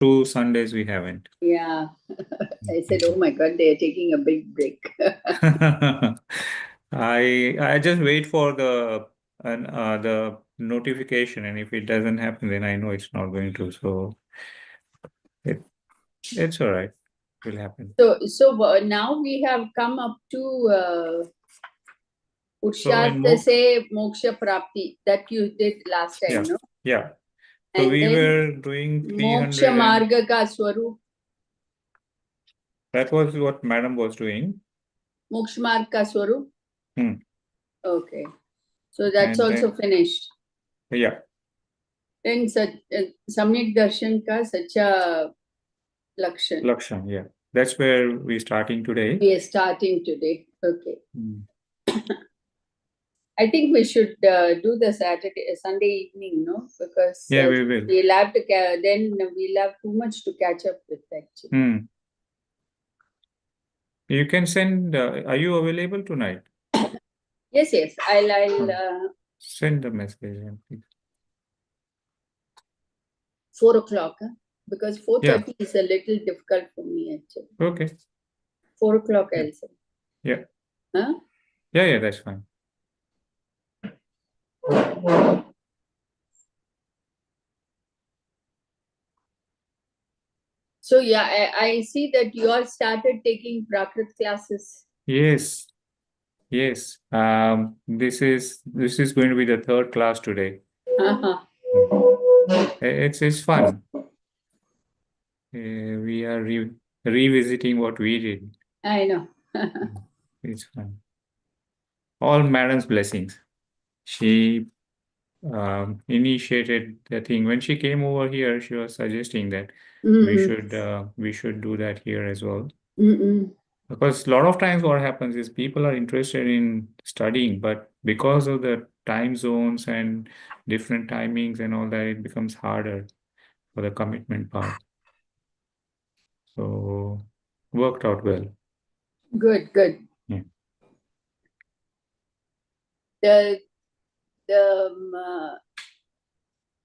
2 Sundays we haven't. Yeah. I said, oh my God, they are taking a big break. I just wait for the notification, and if it doesn't happen, then I know it's not going to. So it's all right. It will happen. So now we have come up to So in Purushārtha se Moksha Prapti that you did last time, no? yeah. So And we then were doing 300 Mokshamarga ka Swarup. That was what Madam was doing. Mokshamarga ka Swarup. Okay. So that's And also then, finished. yeah. Then Samyak Darshan ka Sacha Lakshan. Lakshan, yeah. That's where we're starting today. We are starting today. Okay. I think we should do the Sunday evening, no? Because yeah, we will. We'll have to then we'll have too much to catch up with actually. You can send. Are you available tonight? Yes. I'll send a message, please. 4 o'clock, because 4:30 is a little difficult for me actually. Okay. 4 o'clock, I'll say. Yeah. Huh? Yeah, that's fine. So yeah, I see that you all started taking Prakrit classes. Yes. This is going to be the 3rd class today. It's fun. We are revisiting what we did. I know. It's fun. All Madam's blessings. She initiated the thing. When she came over here, she was suggesting that we should do that here as well. Because a lot of times what happens is people are interested in studying, but because of the time zones and different timings and all that, it becomes harder for the commitment part. So worked out well. Good. Yeah.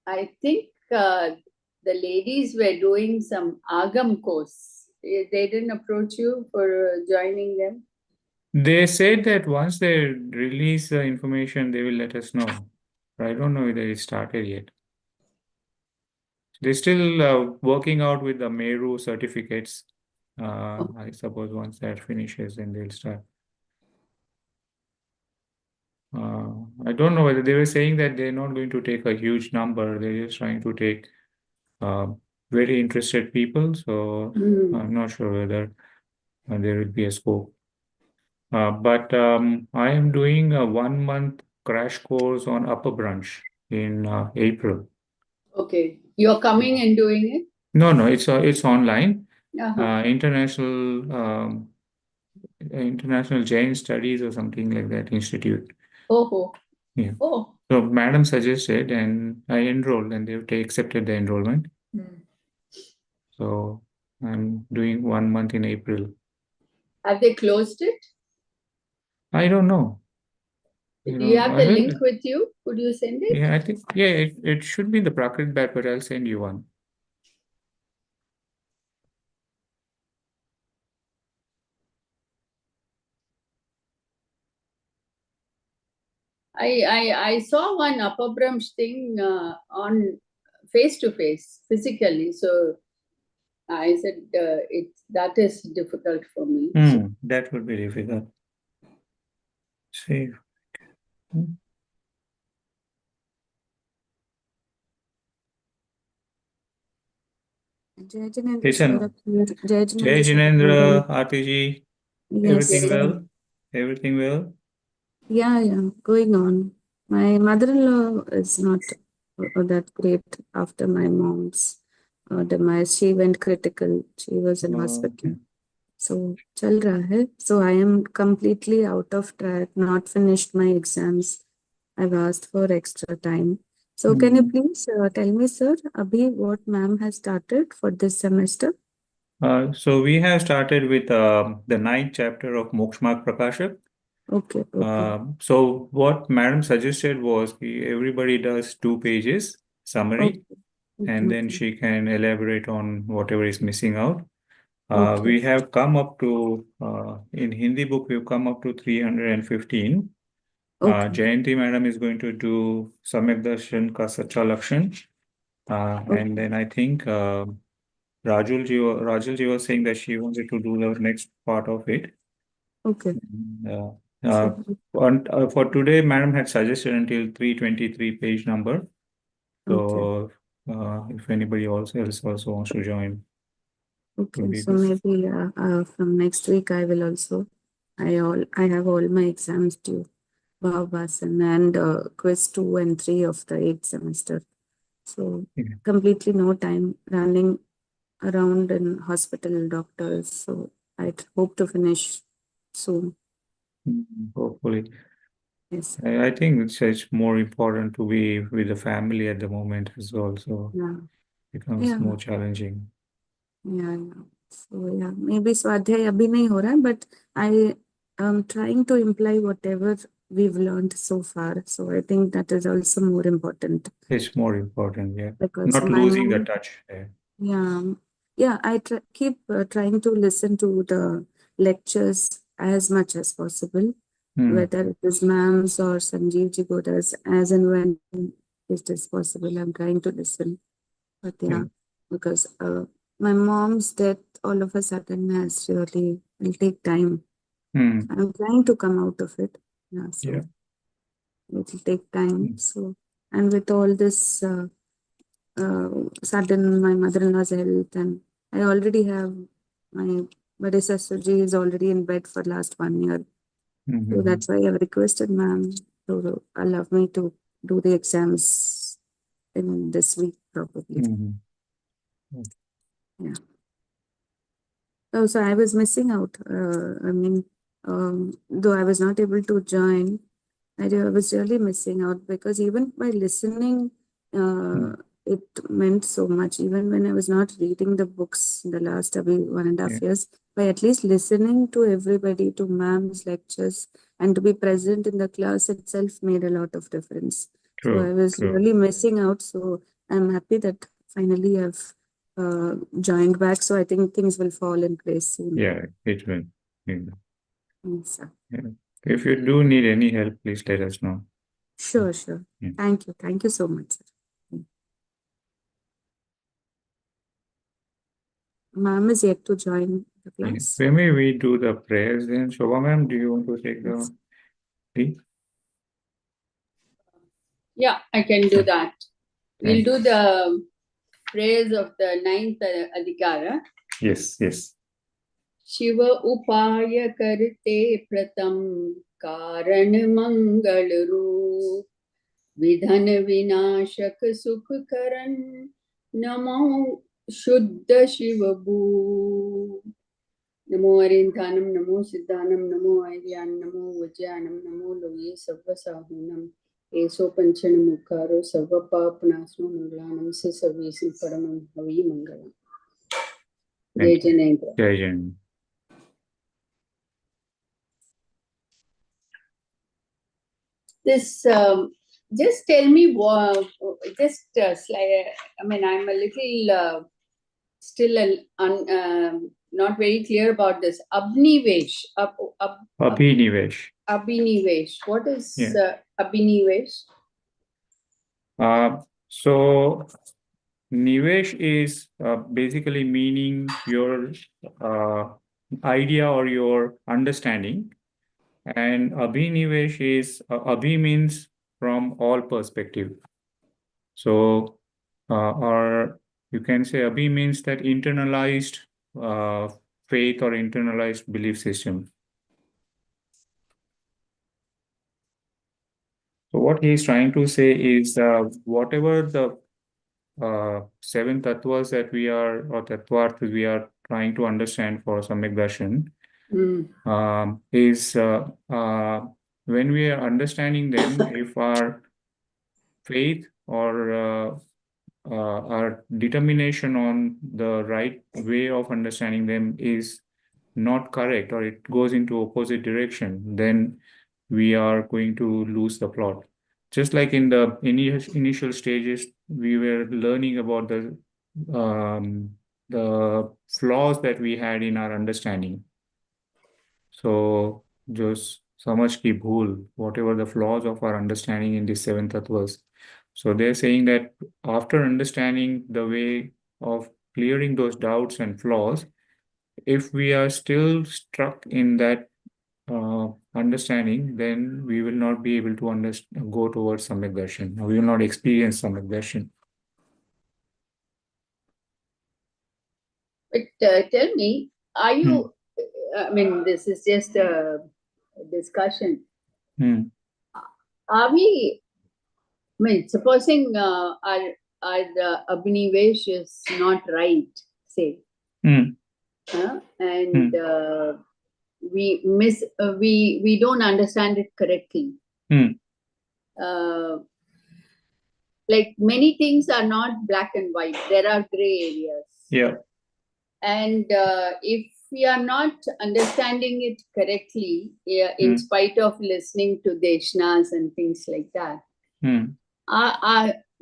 I think the ladies were doing some Agam course. They didn't approach you for joining them? They said that once they release the information, they will let us know. But I don't know whether it started yet. They're still working out with the Meru certificates. I suppose once that finishes, then they'll start. I don't know whether they were saying that they're not going to take a huge number. They're just trying to take very interested people. So I'm not sure whether there will be a scope. But I am doing a 1-month crash course on upper branch in April. Okay. You're coming and doing it? No, it's online. Uh-huh. International Jain Studies or something like that institute. Yeah. Oh. So Madam suggested and I enrolled and they accepted the enrollment. So I'm doing 1 month in April. Have they closed it? I don't know. Do you have the link with you? Could you send it? Yeah, I think it should be in the Prakrit batch, but I'll send you one. I saw one Upper Brahms thing on face-to-face, physically. So I said that is difficult for me. That would be difficult. See. Jai Jinendra, Aarti. Yes. Everything well? Everything well? Yeah, going on. My mother-in-law is not that great after my mom's demise. She went critical. She was in hospital. So, chal raha hai. So, I am completely out of track, not finished my exams. I've asked for extra time. So, can you please tell me, sir, Abhi, what ma'am has started for this semester? So we have started with the 9th chapter of Mokshamarga Prakasahak. Okay. So what Madam suggested was everybody does 2 pages summary. and then Okay. she can elaborate on whatever is missing out. Okay. We have come up to, in Hindi book, we've come up to 315. Okay. Jayanti madam is going to do Samyak Darshan Ka Sacha Lakshan. Okay. And then I think Rajul ji was saying that she wanted to do the next part of it. Okay. Uh, So, for today, madam had suggested until 323 page number. okay. So if anybody else also wants to join, Okay. maybe So this. maybe from next week I will also. I have all my exams due. Bhavasan and quiz 2 and 3 of the 8th semester. So Yeah. completely no time running around in hospital doctors. So I hope to finish soon. Hopefully. Yes. I think it's more important to be with the family at the moment as well. So Yeah. becomes Yeah. more challenging. Yeah. So yeah, maybe Swadhyay abhi nahi ho raha, but I am trying to imply whatever we've learned so far. So I think that is also more important. It's more important, yeah. Because Not my losing the mom, touch. yeah, I keep trying to listen to the lectures as much as possible, whether it is ma'ams or Sanjeev ji Godas, as and when it is possible, I'm trying to listen. But yeah, because my mom's death all of a sudden has really will take time. I'm trying to come out of it. Yeah, so Yeah. it will take time. So, and with all this sudden my mother-in-law's health, and I already have my predecessor ji is already in bed for last 1 year. So that's why I've requested ma'am to allow me to do the exams in this week probably. Yeah. Oh, so I was missing out. I mean, though I was not able to join, I was really missing out because even by listening, it meant so much. Even when I was not reading the books in the last 1.5 years, by at least listening to everybody, to ma'am's lectures, and to be present in the class itself made a lot of difference. So I was really missing out. So I'm happy that finally I've joined back. So I think things will fall in place soon. Yeah, it will. Yes, sir. Yeah. If you do need any help, please let us know. Sure, sure. Yeah. Thank you. Thank you so much, sir. Ma'am is yet to join the class. Maybe we do the prayers then. Shobha ma'am, do you want to take the lead? Yeah, I can do that. We'll do the prayers of the 9th Adhikara. Yes. Shiv उपाय करते प्रथम कारण मंगल रूप विधन विनाशक सुख करण नमो शुद्ध शिव भू नमो अरिंधानम नमो सिद्धानम नमो आर्यान नमो वज्यानम नमो लोये सर्व साहूनम एसो पंचन मुखारो सर्व पाप नाशनो मंगलानम से सर्वेसि परमं हवि मंगलम जय Janendra Jai Jain. This just tell me I mean, I'm a little still not very clear about this abnivesh. Abhinivesh. Abhinivesh. What is abhinivesh? So Nivesh is basically meaning your idea or your understanding, and Abhinivesh is Abhi means from all perspective. So, or you can say Abhi means that internalized faith or internalized belief system. So what he is trying to say is whatever the 7 tattvas that we are, or tattvarth we are trying to understand for Samyak Darshan, is when we are understanding them, if our faith or our determination on the right way of understanding them is not correct, or it goes into opposite direction, then we are going to lose the plot. Just like in the initial stages, we were learning about the flaws that we had in our understanding. So just samajh ki bhool, whatever the flaws of our understanding in the seven tattvas. So they're saying that after understanding the way of clearing those doubts and flaws, if we are still stuck in that understanding, then we will not be able to go towards Samyak Darshan. We will not experience Samyak Darshan. But tell me, are you, I mean, this is just a discussion. Are we, I mean, supposing our the Abhinivesh is not right, say, and we don't understand it correctly. Like many things are not black and white. There are gray areas. Yeah. And if we are not understanding it correctly, in spite of listening to Deshnas and things like that,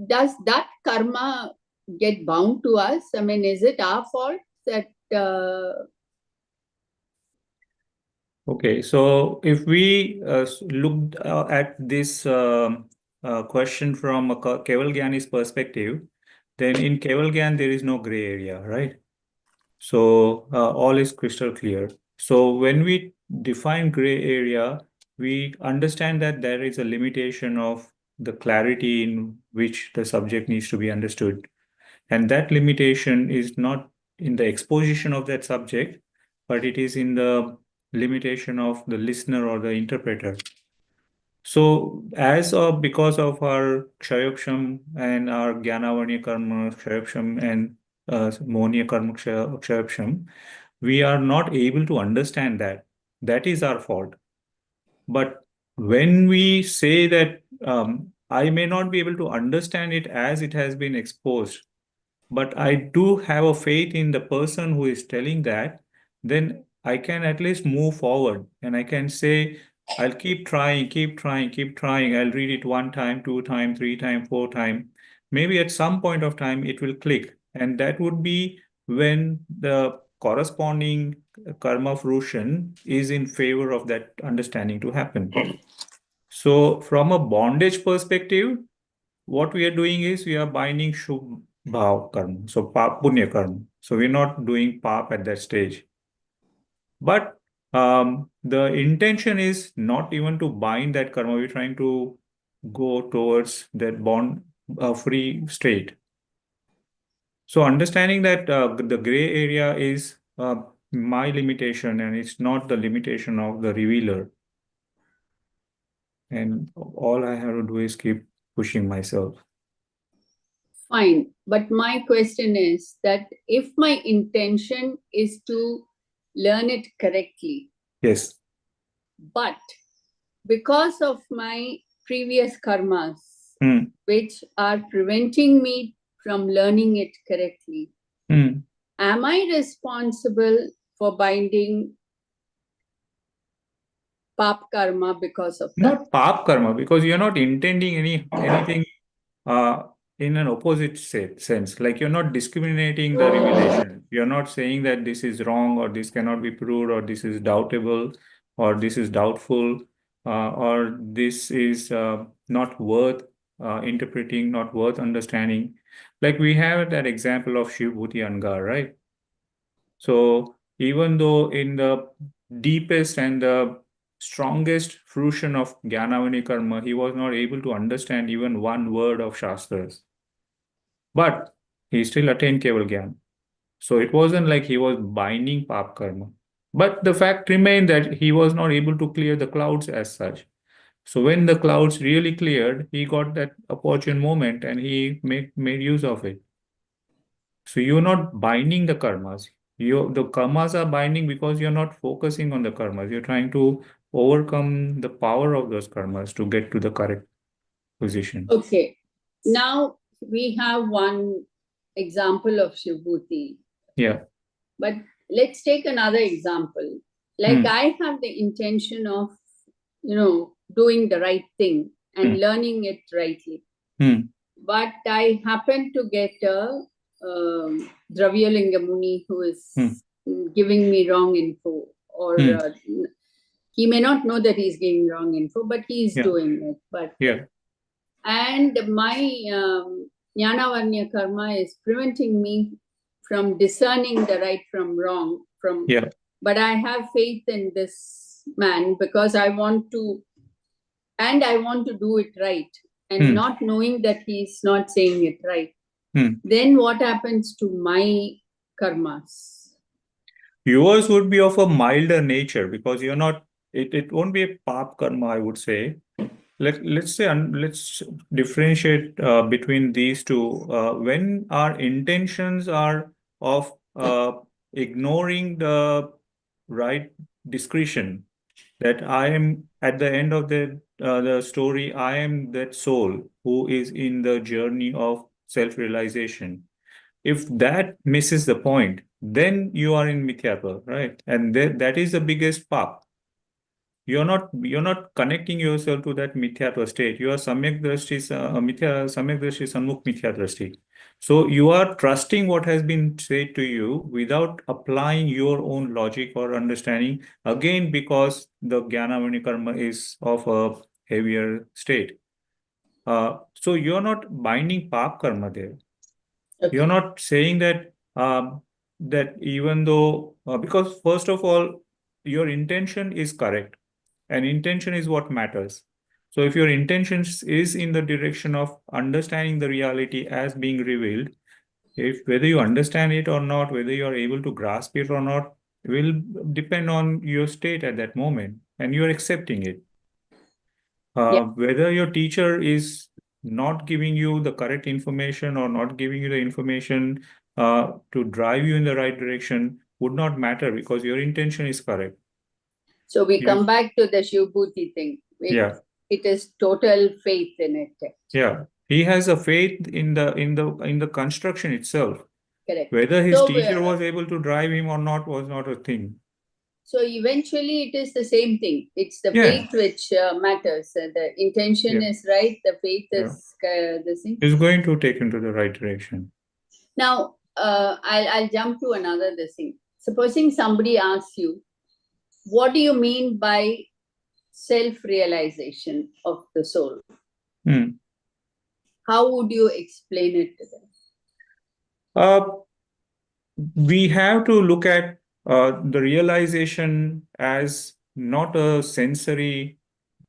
does that karma get bound to us? I mean, is it our fault that... Okay, so if we look at this question from a Keval Gyani's perspective, then in Keval Gyan there is no gray area, right? So all is crystal clear. So when we define gray area, we understand that there is a limitation of the clarity in which the subject needs to be understood. And that limitation is not in the exposition of that subject, but it is in the limitation of the listener or the interpreter. So as because of our Kshayaksham and our Jnanavarnya Karma Kshayaksham and Mohniya Karma Kshayaksham, we are not able to understand that. That is our fault. But when we say that I may not be able to understand it as it has been exposed, but I do have a faith in the person who is telling that, then I can at least move forward and I can say, I'll keep trying, keep trying, keep trying. I'll read it 1 time, 2 time, 3 time, 4 time. Maybe at some point of time it will click. And that would be when the corresponding karma fruition is in favor of that understanding to happen. So from a bondage perspective, what we are doing is we are binding Shubh Bhav Karma, so Pap Punya Karma. So we're not doing Pap at that stage. But the intention is not even to bind that karma. We're trying to go towards that bond free state. So understanding that the gray area is my limitation and it's not the limitation of the revealer. And all I have to do is keep pushing myself. Fine. But my question is that if my intention is to learn it correctly. Yes. But because of my previous karmas, which are preventing me from learning it correctly, am I responsible for binding Pap karma because of that? Not Pap karma, because you're not intending anything in an opposite sense. Like you're not discriminating the revelation. You're not saying that this is wrong or this cannot be proved or this is doubtable or this is doubtful or this is not worth interpreting, not worth understanding. Like we have that example of Shiv Bhuti Angar, right? So even though in the deepest and the strongest fruition of Jnanavani Karma, he was not able to understand even one word of Shastras. But he still attained Keval Gyan. So it wasn't like he was binding Pap Karma. But the fact remained that he was not able to clear the clouds as such. So when the clouds really cleared, he got that opportune moment and he made use of it. So you're not binding the karmas. The karmas are binding because you're not focusing on the karmas. You're trying to overcome the power of those karmas to get to the correct position. Okay. Now we have one example of Shivbhuti. Yeah. But let's take another example. Like I have the intention of, doing the right thing and learning it rightly. But I happened to get a Dravyalinga Muni who is giving me wrong info, or he may not know that he's giving wrong info, but he's doing it. But and my Jnanavanya karma is preventing me from discerning the right from wrong. But I have faith in this man because I want to do it right, and not knowing that he's not saying it right. Then what happens to my karmas? Yours would be of a milder nature because you're not, it won't be a pap karma, I would say. Let's differentiate between these two. When our intentions are of ignoring the right discretion, that I am at the end of the story, I am that soul who is in the journey of self-realization. If that misses the point, then you are in mithyatva, right? And that is the biggest path. You're not connecting yourself to that mithyatva state. You are samyak drashti, samyak drashti, sanmukh mitya drashti. So you are trusting what has been said to you without applying your own logic or understanding, again, because the jnana karma is of a heavier state. So you're not binding pap karma there. Okay. You're not saying that that even though, because first of all, your intention is correct. And intention is what matters. So if your intention is in the direction of understanding the reality as being revealed, whether you understand it or not, whether you are able to grasp it or not, will depend on your state at that moment, and you're accepting it. Whether your teacher is not giving you the correct information or not giving you the information to drive you in the right direction would not matter because your intention is correct. So we come back to the Shivbhuti thing. It is total faith in it. Yeah, he has a faith in the construction itself. Correct. Whether his teacher was able to drive him or not was not a thing. So eventually it is the same thing. It's the faith which matters. The intention is right. The faith is the same. Is going to take him to the right direction. Now, I'll jump to another thing. Supposing somebody asks you, what do you mean by self-realization of the soul? How would you explain it to them? We have to look at the realization as not a sensory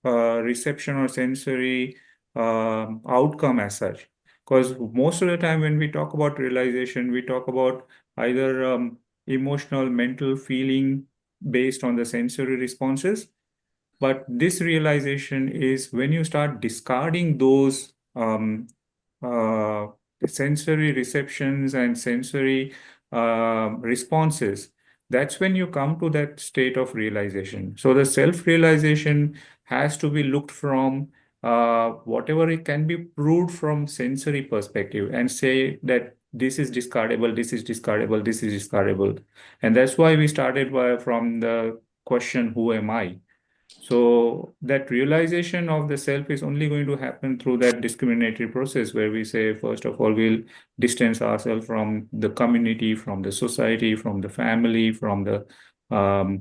reception or sensory outcome as such. Because most of the time when we talk about realization, we talk about either emotional, mental feeling based on the sensory responses. But this realization is when you start discarding those sensory receptions and sensory responses. That's when you come to that state of realization. So the self-realization has to be looked from whatever it can be proved from sensory perspective and say that this is discardable, this is discardable, this is discardable. And that's why we started from the question, who am I? So that realization of the self is only going to happen through that discriminatory process where we say, first of all, we'll distance ourselves from the community, from the society, from the family, from the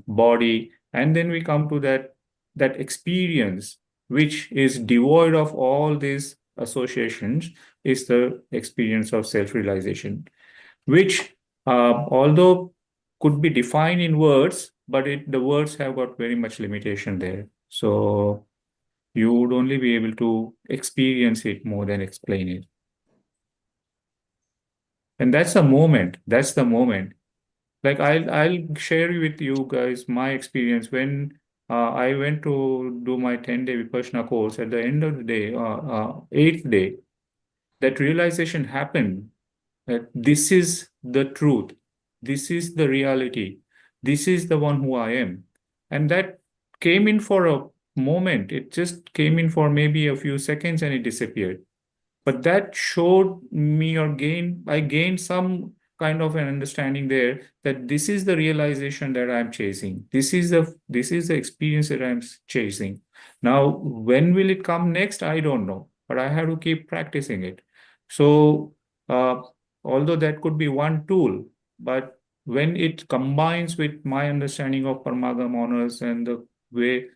body. And then we come to that experience, which is devoid of all these associations, is the experience of self-realization, which although could be defined in words, but the words have got very much limitation there. So you would only be able to experience it more than explain it. And that's the moment. That's the moment. Like I'll share with you guys my experience when I went to do my 10-day Vipassana course. At the end of the day, 8th day, that realization happened that this is the truth. This is the reality. This is the one who I am. And that came in for a moment. It just came in for maybe a few seconds and it disappeared. But that showed me I gained some kind of an understanding there that this is the realization that I'm chasing. This is the experience that I'm chasing. Now, when will it come next? I don't know, but I have to keep practicing it. So, although that could be one tool, but when it combines with my understanding of Parmagam honors and the way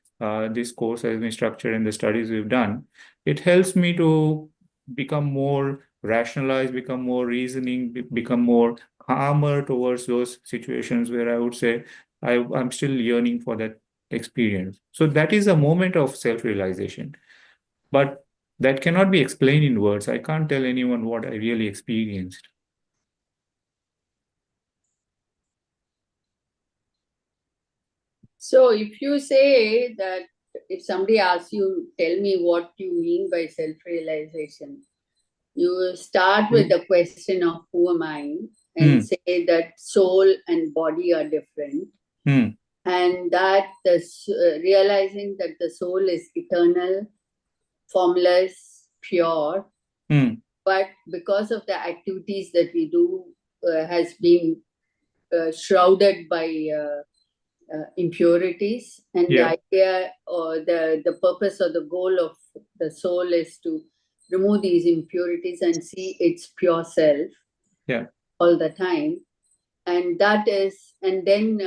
this course has been structured and the studies we've done, it helps me to become more rationalized, become more reasoning, become more calmer towards those situations where I would say I'm still yearning for that experience. So that is a moment of self-realization. But that cannot be explained in words. I can't tell anyone what I really experienced. So if you say that, if somebody asks you, tell me what you mean by self-realization, you start with the question of who am I, and say that soul and body are different. And that realizing that the soul is eternal, formless, pure, but because of the activities that we do has been shrouded by impurities, and the idea or the purpose or the goal of the soul is to remove these impurities and see its pure self all the time. And that is, and then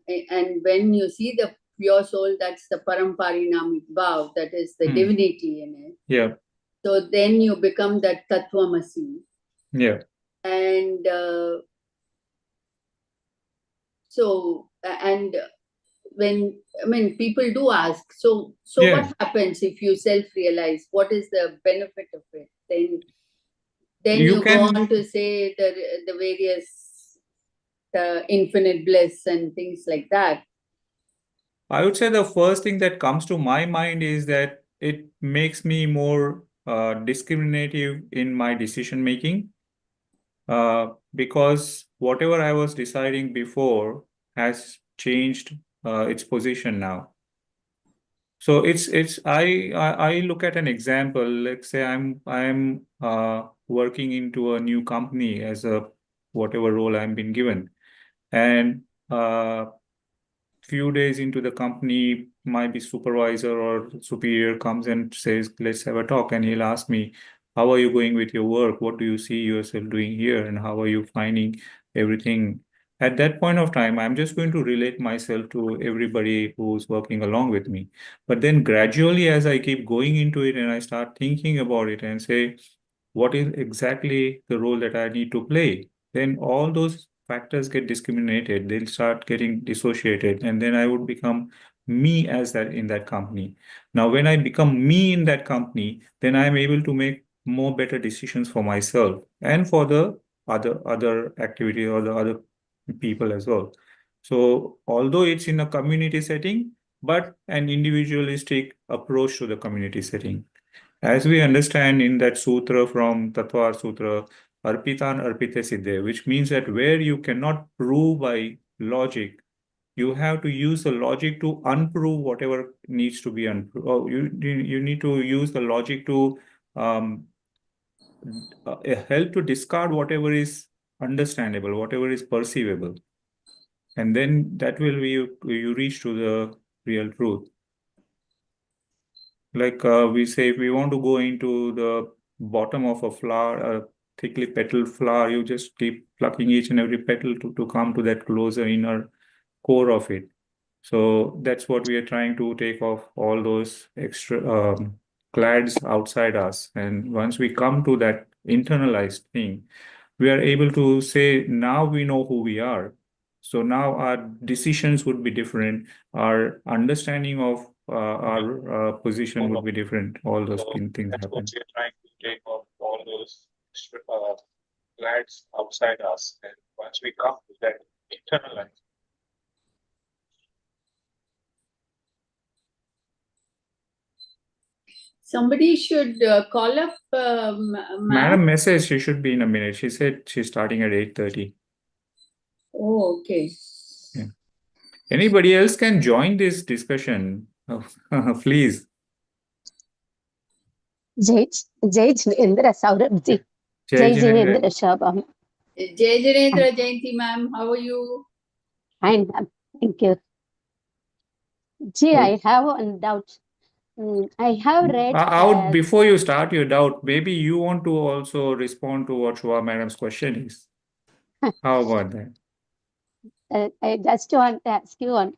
and when you see the pure soul, that's the Paramparinamic Bhav, that is the divinity in it. So then you become that Tattvamasi. And and when, I mean, people do ask, so what happens if you self-realize? What is the benefit of it? Then you go on to say the various, the infinite bliss and things like that. I would say the first thing that comes to my mind is that it makes me more discriminative in my decision making, because whatever I was deciding before has changed its position now. So I look at an example. Let's say I'm working into a new company as a whatever role I'm been given, and few days into the company, my supervisor or superior comes and says, let's have a talk. And he'll ask me, how are you going with your work? What do you see yourself doing here? And how are you finding everything? At that point of time, I'm just going to relate myself to everybody who's working along with me. But then gradually, as I keep going into it and I start thinking about it and say, what is exactly the role that I need to play? Then all those factors get discriminated, they'll start getting dissociated, and then I would become me as that in that company. Now, when I become me in that company, then I'm able to make more better decisions for myself and for the other activity or the other people as well. So although it's in a community setting, but an individualistic approach to the community setting. As we understand in that sutra from Tattva Sutra, Arpitan Arpite Siddhe, which means that where you cannot prove by logic, you have to use the logic to unprove whatever needs to be unproved. Or you need to use the logic to help to discard whatever is understandable, whatever is perceivable. And then that will be you reach to the real truth. Like we say, if we want to go into the bottom of a flower, a thickly petaled flower, you just keep plucking each and every petal to come to that closer inner core of it. So that's what we are trying to take off all those extra clads outside us. And once we come to that internalized thing, we are able to say, now we know who we are. So now our decisions would be different. Our understanding of our position would be different. All those things happen. We're trying to take off all those clads outside us. And once we come to that internalized. Somebody should call up Madam message, she should be in a minute. She said she's starting at 8:30. Oh, okay. Yeah. Anybody else can join this discussion, please. Jai Jinendra Saurabhji. Jai Jinendra Shabam. Jai Jinendra Jayanti ma'am, how are you? Fine, ma'am. Thank you. Gee, I have one doubt. I have read Out before you start your doubt, maybe you want to also respond to what Shubha Madam's question is. How about that? I just want to ask you one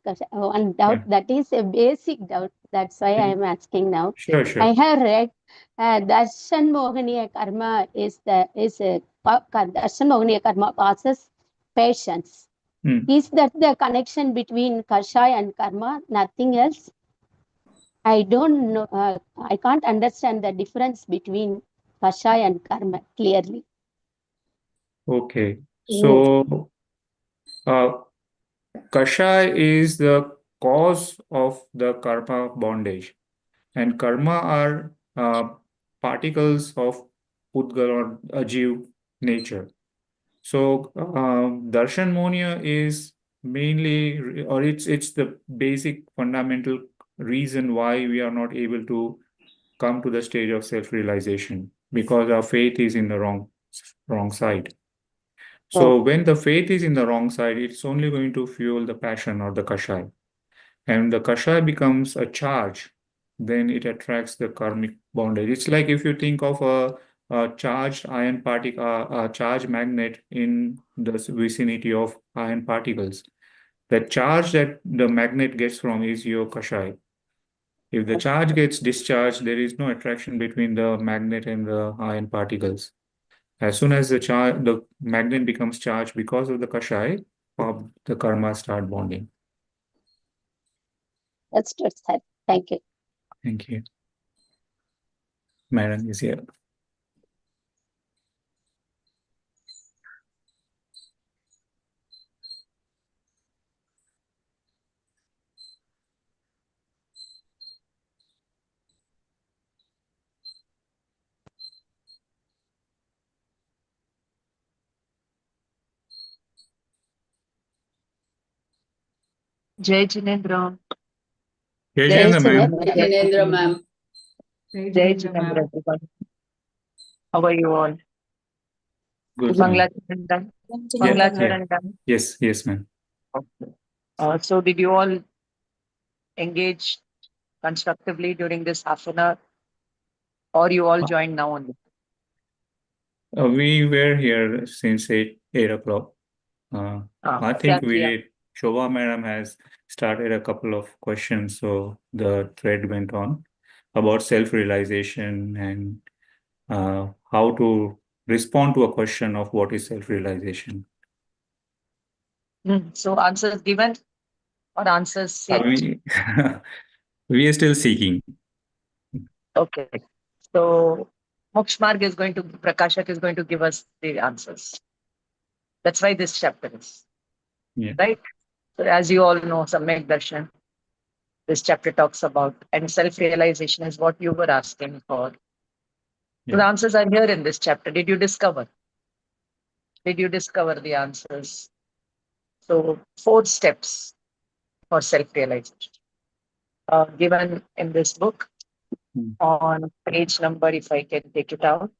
doubt. Yeah. That is a basic doubt. That's why I am asking now. Sure, sure. I have read Darshan Mohaniya Karma Darshan Mohaniya Karma causes patience. Is that the connection between Kashaya and Karma? Nothing else? I don't know. I can't understand the difference between Kashaya and Karma clearly. Okay. So, Kasha is the cause of the karma bondage, and karma are particles of Pudgal or Ajiv nature. So, Darshan Monia is mainly, or it's the basic fundamental reason why we are not able to come to the stage of self-realization, because our faith is in the wrong side. So when the faith is in the wrong side, it's only going to fuel the passion or the kashai. And the kashai becomes a charge, then it attracts the karmic bondage. It's like if you think of a charged iron particle, a charged magnet in the vicinity of iron particles. The charge that the magnet gets from is your kashai. If the charge gets discharged, there is no attraction between the magnet and the iron particles. As soon as the magnet becomes charged because of the kashai, the karma start bonding. That's true, sir. Thank you. Thank you. Madam is here. Jai Jinendra. Jai Jai Jinendra, ma'am. Jinendra. Jinendra, ma'am. Jai Jinendra, everyone. How are you all? Good, Mangla ma'am. Charan. Yeah, Mangla yeah. Charan done. Yes, ma'am. Okay. So did you all engage constructively during this half an hour, or you all joined now only? We were here since 8 o'clock. I think we did. Shobha Madam has started a couple of questions, so the thread went on about self-realization and how to respond to a question of what is self-realization. So answers given or answers saved? We are still seeking. Okay. So Prakasahak is going to give us the answers. That's why this chapter is. Yeah. Right? So as you all know, Samyak Darshan, this chapter talks about, and self-realization is what you were asking for. Yeah. So the answers are here in this chapter. Did you discover? Did you discover the answers? So 4 steps for self-realization given in this book on page number, if I can take it out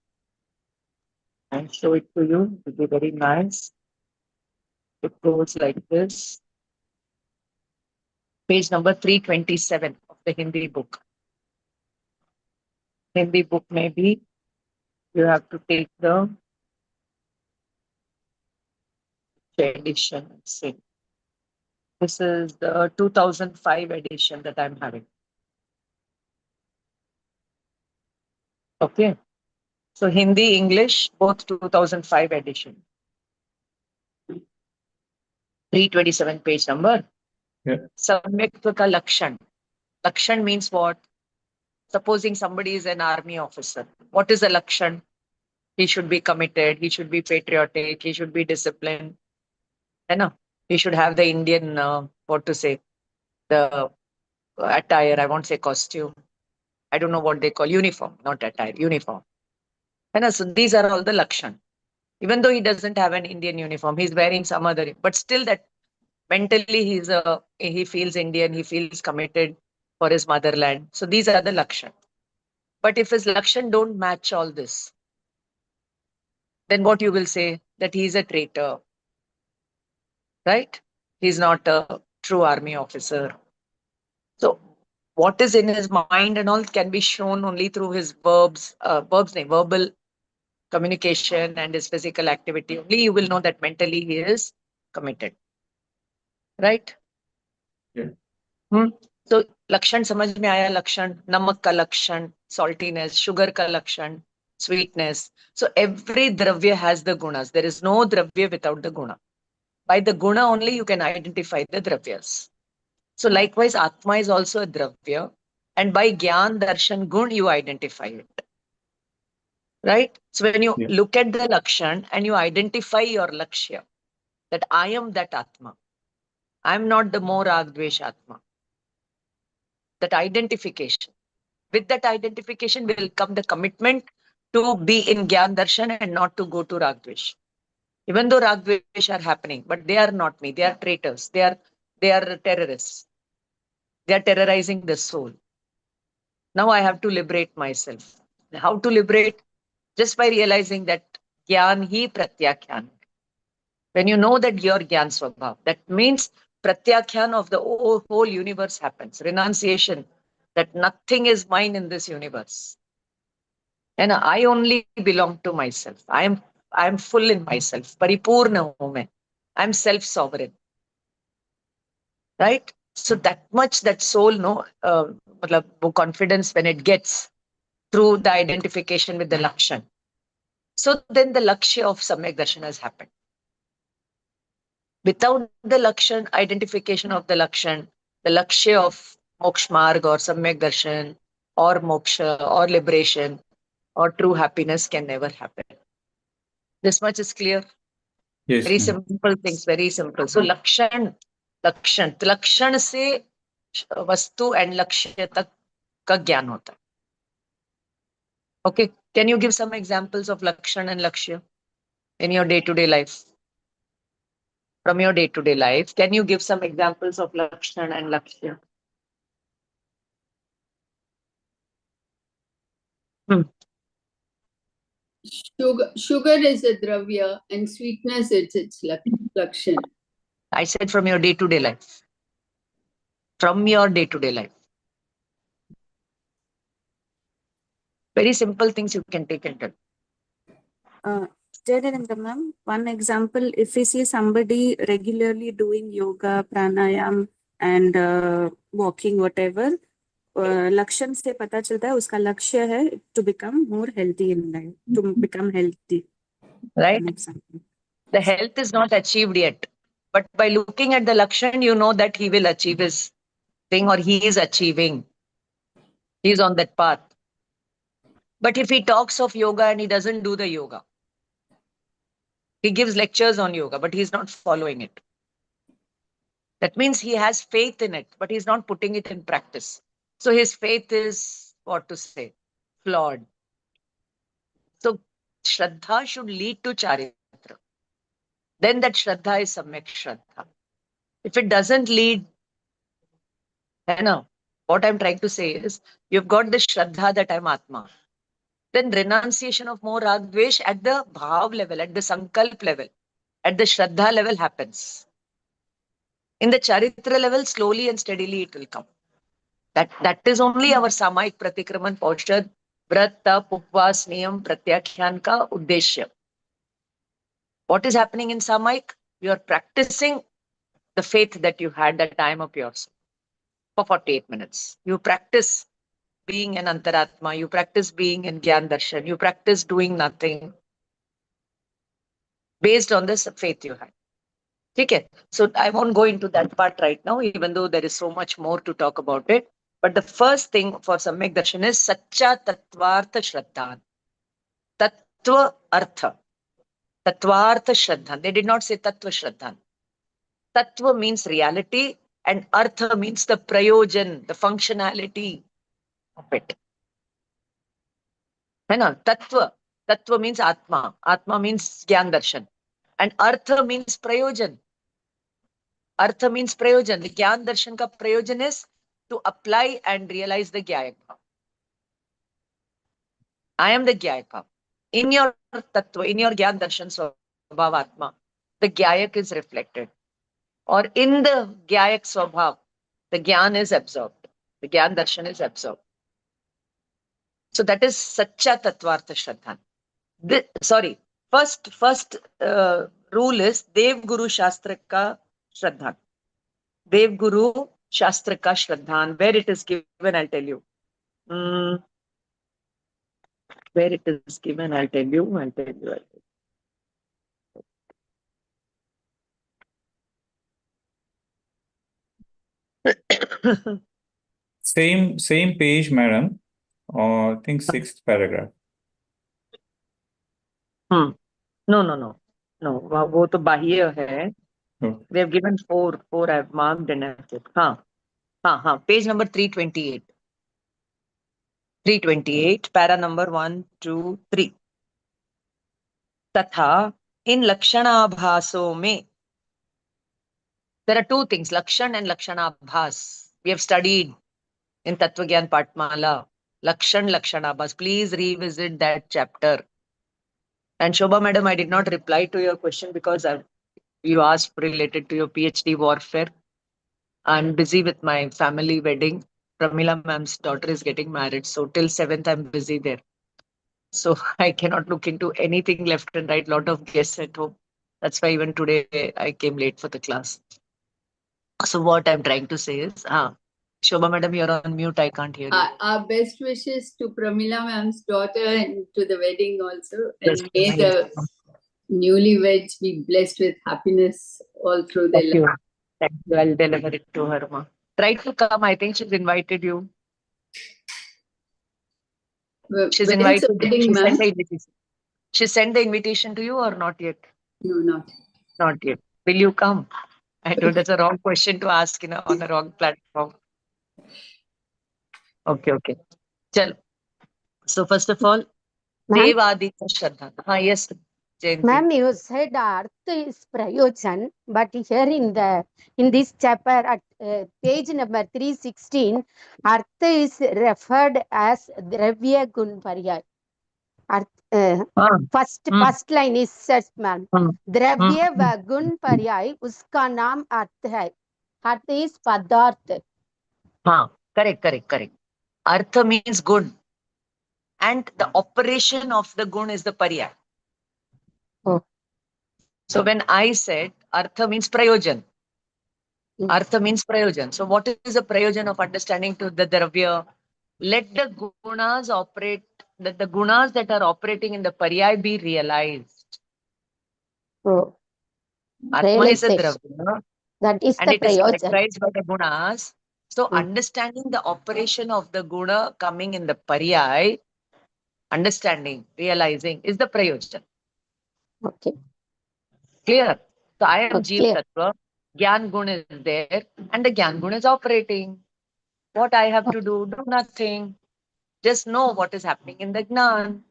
and show it to you, it will be very nice. It goes like this. Page number 327 of the Hindi book. Hindi book maybe you have to take the edition. Let's see. This is the 2005 edition that I'm having. Okay. So Hindi, English, both 2005 edition. 327 page number. Yeah. Samyaktva ka lakshan. Lakshan means what? Supposing somebody is an army officer. What is a lakshan? He should be committed. He should be patriotic. He should be disciplined. He should have the Indian, the attire. I won't say costume. I don't know what they call uniform, not attire, uniform. So these are all the lakshan. Even though he doesn't have an Indian uniform, he's wearing some other, but still that mentally he feels Indian, he feels committed for his motherland. So these are the lakshan. But if his lakshan don't match all this, then what you will say? That he's a traitor, right? He's not a true army officer. So what is in his mind and all can be shown only through his verbal communication and his physical activity. Only you will know that mentally he is committed. Right? Yeah. So लक्षण समझ में आया? लक्षण, नमक का लक्षण, saltiness, sugar का लक्षण, sweetness. So every dravya has the gunas. There is no dravya without the guna. By the guna only you can identify the dravyas. So likewise, Atma is also a dravya, and by Gyan Darshan Gun you identify it. Right? So when you look at the lakshan and you identify your lakshya, that I am that Atma. I am not the more Ragdvesh Atma. That identification. With that identification will come the commitment to be in Gyan Darshan and not to go to Ragdvesh. Even though Ragdvesh are happening, but they are not me. They are traitors. They are terrorists. They are terrorizing the soul. Now I have to liberate myself. How to liberate? Just by realizing that Gyan hi Pratyakhyan. When you know that your Gyan Swabhav, that means Pratyakhyan of the whole universe happens. Renunciation, that nothing is mine in this universe. And I only belong to myself. I am full in myself. Paripurna hu main. I am self-sovereign. Right? So that much that soul, confidence when it gets through the identification with the Lakshan. So then the Lakshya of Samyak Darshan has happened. Without the Lakshan, identification of the Lakshya of Mokshamarga or Samyak Darshan or Moksha or liberation or true happiness can never happen. This much is clear? Yes, very simple things, very simple. So Lakshan से वस्तु and Lakshya तक का ज्ञान होता है. Okay, can you give some examples of Lakshan and Lakshya in your day-to-day life? From your day-to-day life, can you give some examples of Lakshan and Lakshya? Sugar is a dravya and sweetness is its lakshan. I said from your day-to-day life. From your day-to-day life. Very simple things you can take and tell. Ma'am, one example, if we see somebody regularly doing yoga, pranayam and walking, whatever, लक्षण से पता चलता है उसका लक्ष्य है to become more healthy in life, to become healthy. Right? The health is not achieved yet. But by looking at the Lakshan, you know that he will achieve his thing or he is achieving. He is on that path. But if he talks of yoga and he doesn't do the yoga, he gives lectures on yoga, but he's not following it. That means he has faith in it, but he's not putting it in practice. So his faith is, what to say, flawed. So Shraddha should lead to Charitra. Then that Shraddha is Samyak Shraddha. If it doesn't lead, what I'm trying to say is, you've got the Shraddha that I'm Atma. Then renunciation of more Ragdvesh at the Bhav level, at the Sankalp level, at the Shraddha level happens. In the Charitra level, slowly and steadily it will come. That is only our Samaik Pratikraman Paushad, Vrat, Tap, Upvas, Niyam, Pratyakhyan ka Uddeshya. What is happening in Samaik? You are practicing the faith that you had that time of yours for 48 minutes. You practice being an Antaratma, you practice being in Gyan Darshan, you practice doing nothing based on this faith you had. Okay? So I won't go into that part right now, even though there is so much more to talk about it. But the first thing for Samyak Darshan is Sacha Tattvartha Shraddhan. Tattva Artha. Tattvartha Shraddhan. They did not say Tattva Shraddhan. Tattva means reality and Artha means the prayojan, the functionality of it. Tattva. Tattva means Atma. Atma means Gyan Darshan. And Artha means prayojan. Artha means prayojan. The Gyan Darshan ka prayojan is to apply and realize the Gyayak Bhav. I am the Gyayak Bhav. In your Tattva, in your Gyan Darshan Swabhav Atma, the Gyayak is reflected. Or in the Gyayak Swabhav, the Gyan is absorbed. The Gyan Darshan is absorbed. So that is Sacha Tattvartha Shraddha. First rule is Dev Guru Shastra Ka Shraddha. Dev Guru Shastra Ka Shraddhan. Where it is given, I'll tell you. Where it is given, I'll tell you. Same page, madam. I think 6th paragraph. No. वो तो बाह्य है. We have given four. I have marked and I have put. Page number 328. 328, para number 1, 2, 3. तथा in Lakshanabhaso mein, there are two things, Lakshan and Lakshanabhas. We have studied in Tattva Gyan Patmala. Lakshan, Lakshanabhas. Please revisit that chapter. And Shobha madam, I did not reply to your question because you asked related to your PhD warfare. I'm busy with my family wedding. Pramila ma'am's daughter is getting married. So till 7th, I'm busy there. So I cannot look into anything left and right. Lot of guests at home. That's why even today I came late for the class. So what I'm trying to say is, Shobha madam, you're on mute. I can't hear you. Our best wishes to Pramila ma'am's daughter and to the wedding also. And may the newlyweds be blessed with happiness all through their life. Thank you. I'll deliver it to her, ma. Try to come. I think she's invited you. She's invited. She sent the invitation to you or not yet? No, not. Not yet. Will you come? I know that's a wrong question to ask on the wrong platform. Okay. Chalo. So first of all, Devadita Shraddha. Yes, Jain. Ma'am, you said Artha is Prayojan, but here in this chapter at page number 316, Artha is referred as Dravya Gun Paryay. First line is such, ma'am. Dravya va Gun Paryay, uska naam Artha hai. Artha is Padartha. Correct. Artha means gun. And the operation of the gun is the Paryay. Oh. So when I said Artha means Prayojan. Artha means Prayojan. So what is the Prayojan of understanding to the Dravya? Let the gunas operate, that the gunas that are operating in the Paryay be realized. Oh. Atma is a Dravya. That is and the it is Prayojan. characterized by the gunas. So understanding the operation of the guna coming in the Paryay, understanding, realizing is the Prayojan. Okay. Clear? So I am Jeev Clear. Tattva, Gyan Guna is there, and the Gyan Guna is operating. What I have to do? Do nothing. Just know what is happening in the Gnan.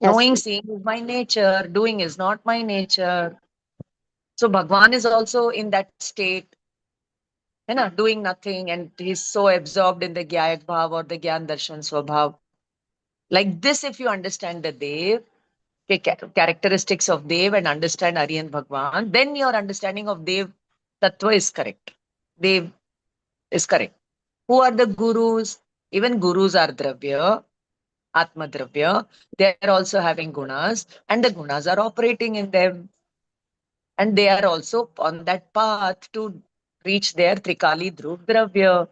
Yes. Knowing, seeing is my nature. Doing is not my nature. So Bhagwan is also in that state. Doing nothing, and he's so absorbed in the Gyayak Bhav or the Gyan Darshan Swabhav. Like this, if you understand the Dev, characteristics of Dev and understand Aryan Bhagwan, then your understanding of Dev Tattva is correct. Dev is correct. Who are the gurus? Even gurus are Dravya, Atma Dravya. They are also having gunas, and the gunas are operating in them. And they are also on that path to reach their Trikali Dhruv Dravya,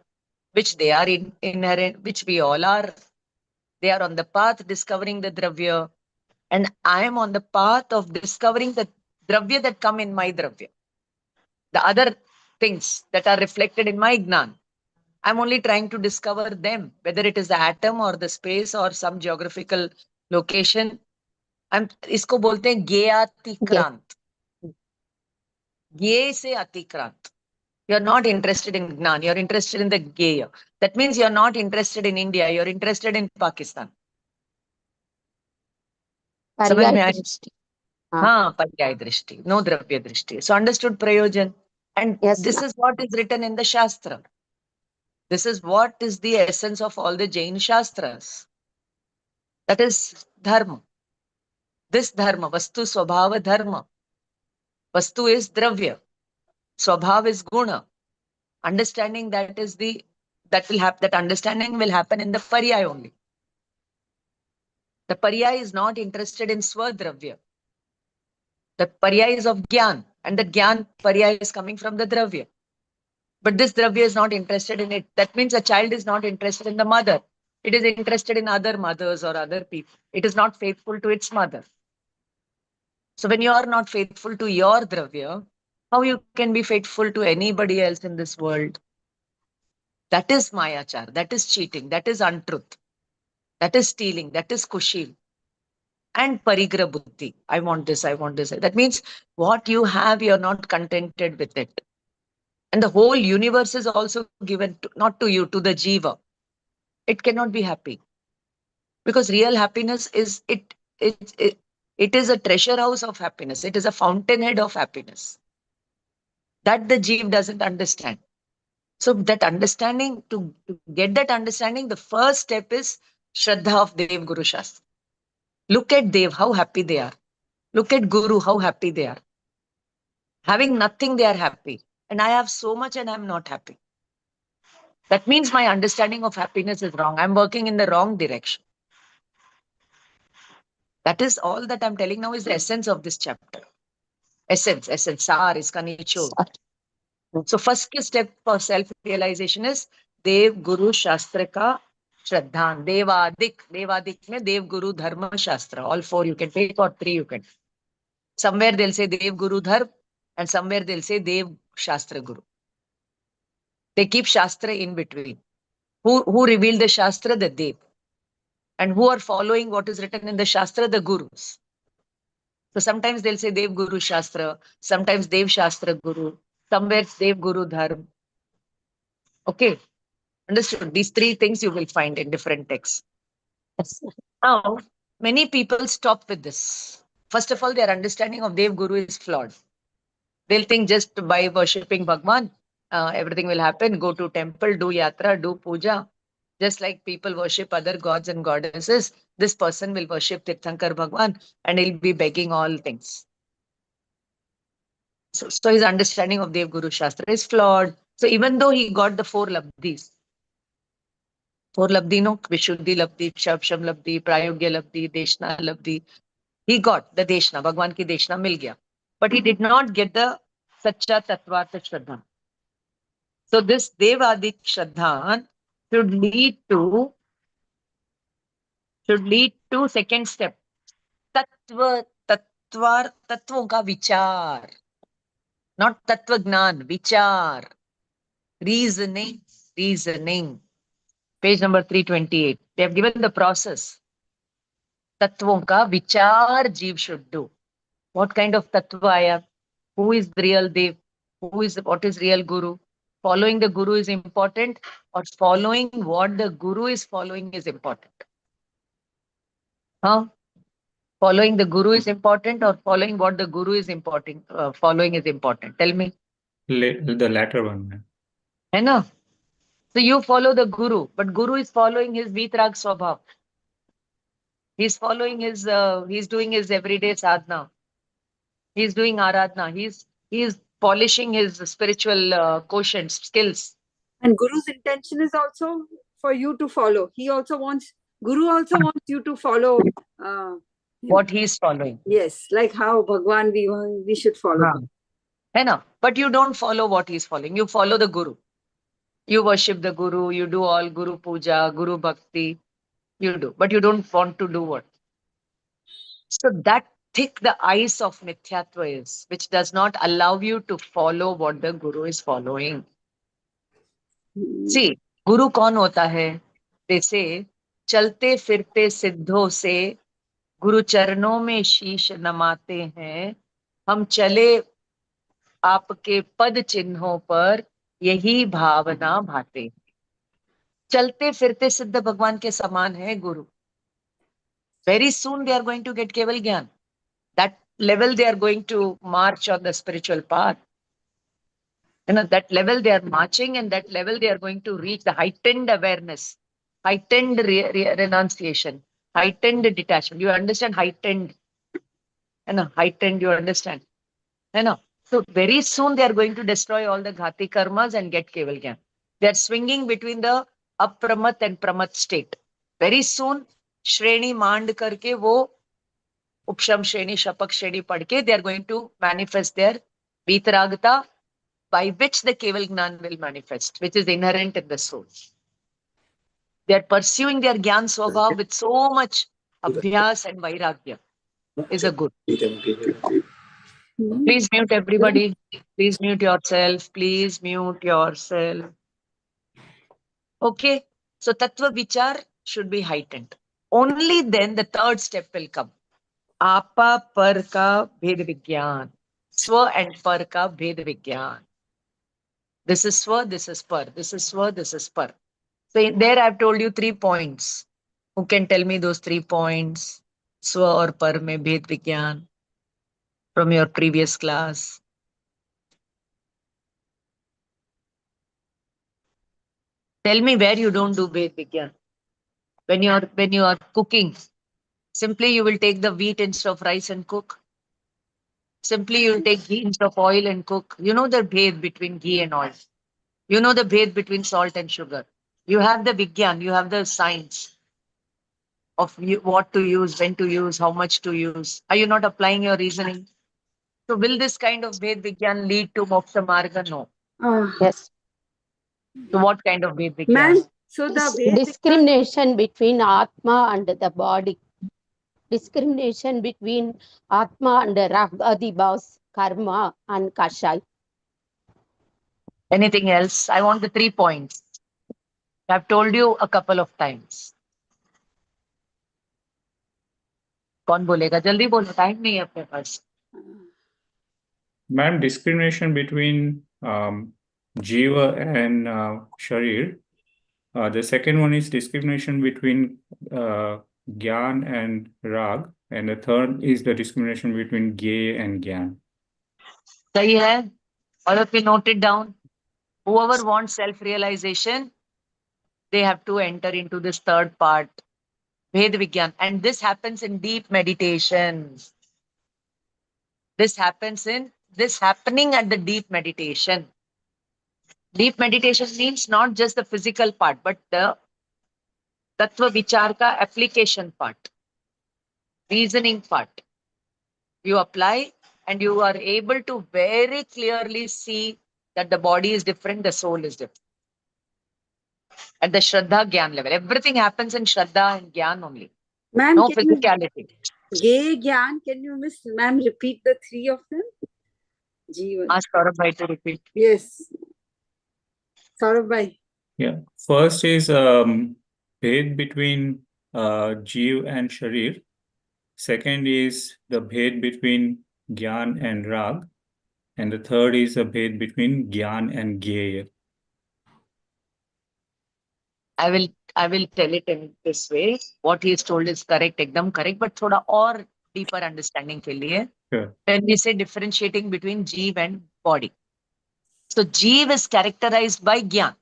which they are inherent, which we all are. They are on the path discovering the Dravya. And I am on the path of discovering the Dravya that come in my Dravya. The other things that are reflected in my Gnan. I'm only trying to discover them, whether it is the atom or the space or some geographical location. इसको बोलते हैं ज्ञेयातिक्रांत. Gye se atikrant. You're not interested in Gnan, you're interested in the Gyeya. That means you're not interested in India, you're interested in Pakistan. Paryay Drishti. Paryay Drishti, no Dravya Drishti. So understood Prayojan. And this is what is written in the Shastra. This is what is the essence of all the Jain Shastras. That is Dharma. This Dharma, Vastu Swabhava Dharma. Vastu is Dravya. Swabhav is Guna. Understanding that is the that will happen, that understanding will happen in the paryaya only. The paryaya is not interested in swadravya. The paryaya is of gyan, and the gyan paryaya is coming from the dravya. But this dravya is not interested in it. That means a child is not interested in the mother. It is interested in other mothers or other people. It is not faithful to its mother. So when you are not faithful to your dravya, how you can be faithful to anybody else in this world? That is mayachar. That is cheating. That is untruth. That is stealing. That is kushil. And parigra buddhi. I want this. I want this. That means what you have, you're not contented with it. And the whole universe is also given to, not to you, to the jiva. It cannot be happy. Because real happiness is, it is a treasure house of happiness. It is a fountainhead of happiness. That the jiva doesn't understand. So that understanding, to get that understanding, the first step is Shraddha of Dev Guru Shastra. Look at Dev, how happy they are. Look at Guru, how happy they are. Having nothing, they are happy. And I have so much and I'm not happy. That means my understanding of happiness is wrong. I'm working in the wrong direction. That is all that I'm telling now is the essence of this chapter. Essence, sar is kanichod. So first step for self-realization is Dev Guru Shastra ka Shraddhan. Devadik mein Dev Guru Dharma Shastra. All four you can take or three you can. Somewhere they'll say Dev Guru Dharma and somewhere they'll say Dev Shastra Guru. They keep Shastra in between. Who revealed the Shastra? The Dev. And who are following what is written in the Shastra? The Gurus. So sometimes they'll say Dev Guru Shastra, sometimes Dev Shastra Guru, somewhere it's Dev Guru Dharma. Okay, understood? These three things you will find in different texts. Now, many people stop with this. First of all, their understanding of Dev Guru is flawed. They'll think just by worshipping Bhagwan, everything will happen. Go to temple, do yatra, do puja. Just like people worship other gods and goddesses, this person will worship Tirthankar Bhagwan and he'll be begging all things. So his understanding of Dev Guru Shastra is flawed. So even though he got the four labdhis, no, Vishuddhi Labdhi, Shabsham Labdhi, Prayogya Labdhi, Deshna Labdhi, he got the Deshna, Bhagwan ki Deshna mil gaya. But he did not get the Sacha Tattvata Shraddha. So this Devadik Shraddha should lead to second step. Tattva तत्वों का विचार, not tattva gnan, vichar, reasoning. Page number 328. They have given the process. Tattwon ka vichar jeev should do. What kind of tattva I am? Who is the real Dev? What is real Guru? Following the Guru is important, or following what the Guru is following is important? Huh? Following the Guru is important, or following what the Guru is important? Following is important. Tell me. The latter one. Hai na? So you follow the Guru, but Guru is following his Vitrag Swabhav. He's following his, he's doing his everyday sadhana. He's doing aradhana. He's polishing his spiritual quotient skills. And Guru's intention is also for you to follow. Guru also wants you to follow what he's following. Yes, like how Bhagwan we should follow. Hai na? But you don't follow what he's following. You follow the Guru. You worship the Guru. You do all Guru Puja, Guru Bhakti. You do. But you don't want to do what? So that thick the ice of Mithyatva is, which does not allow you to follow what the Guru is following. See, Guru kaun hota hai? They say, chalte firte siddho se Guru चरणों में शीश नमाते हैं, हम चले आपके पद चिन्हों पर यही भावना भाते. चलते फिरते सिद्ध भगवान के समान है गुरु. Very soon they are going to get Keval Gyan. That level they are going to march on the spiritual path. You know, that level they are marching, and that level they are going to reach the heightened awareness, heightened renunciation, heightened detachment. You understand heightened? You know, heightened, you understand? You know, so very soon they are going to destroy all the ghati karmas and get Keval Gyan. They are swinging between the apramat and pramat state. Very soon, Shreni Mand karke wo Upsham Shreni, Shapak Shreni padke, they are going to manifest their Vitaragata, by which the Keval Gnan will manifest, which is inherent in the soul. They are pursuing their Gyan Swabhav with so much Abhyas and Vairagya. Is a good. Please mute everybody. Please mute yourself. Please mute yourself. Okay. So Tattva Vichar should be heightened. Only then the third step will come. Apa par ka bhed vigyan. Swa and par ka bhed vigyan. This is swa, this is par. This is swa, this is par. So there I've told you 3 points. Who can tell me those 3 points? Swa or par mein bhed vigyan from your previous class. Tell me where you don't do bhed vigyan. When you are cooking, simply you will take the wheat instead of rice and cook. Simply you will take ghee instead of oil and cook. You know the bhed between ghee and oil. You know the bhed between salt and sugar. You have the vigyan, you have the science of what to use, when to use, how much to use. Are you not applying your reasoning? So will this kind of bhed vigyan lead to Mokshamarga? No. Yes. So what kind of bhed vigyan? Ma'am, so the discrimination between Atma and the body. Discrimination between Atma and Ragadi Bhavs, Karma and Kashai. Anything else? I want the 3 points. I've told you a couple of times. कौन बोलेगा? जल्दी बोलो, time नहीं है अपने पास. Ma'am, discrimination between Jiva and Sharir. The second one is discrimination between Gyan and Rag. And the third is the discrimination between Gye and Gyan. सही है? All of you note it down. Whoever wants self-realization, they have to enter into this third part, Bhed Vigyan. And this happens in deep meditation. This happening at the deep meditation. Deep meditation means not just the physical part, but the Tattva Vichar ka application part, reasoning part. You apply and you are able to very clearly see that the body is different, the soul is different. At the Shraddha Gyan level. Everything happens in Shraddha and Gyan only. Ma'am, No physicality. Gay Gyan, can you ma'am repeat the 3 of them? Jiva. Ask Saurabh bhai to repeat. Yes. Saurabh bhai. Yeah. First is Bhed between Jiv and Sharir. Second is the Bhed between Gyan and Rag. And the third is a Bhed between Gyan and Gyeya. I will tell it in this way. What he is told is correct, ekdam correct, but thoda or deeper understanding ke liye. Sure. When we say differentiating between Jeev and body. So Jeev is characterized by Gyan.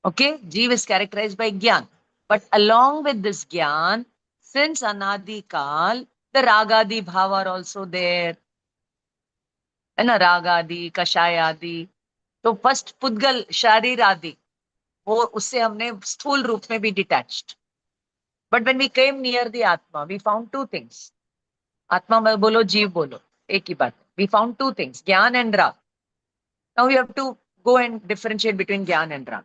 Okay, Jeev is characterized by Gyan. But along with this Gyan, since Anadi Kal, the Ragadi Bhav are also there. And Ragadi, Kashayadi. So first Pudgal, Shariradi. वो उससे हमने स्थूल रूप में भी detached. But when we came near the Atma, we found 2 things. Atma bolo, Jeev bolo. एक ही बात. We found 2 things, Gyan and Rag. Now we have to go and differentiate between Gyan and Rag.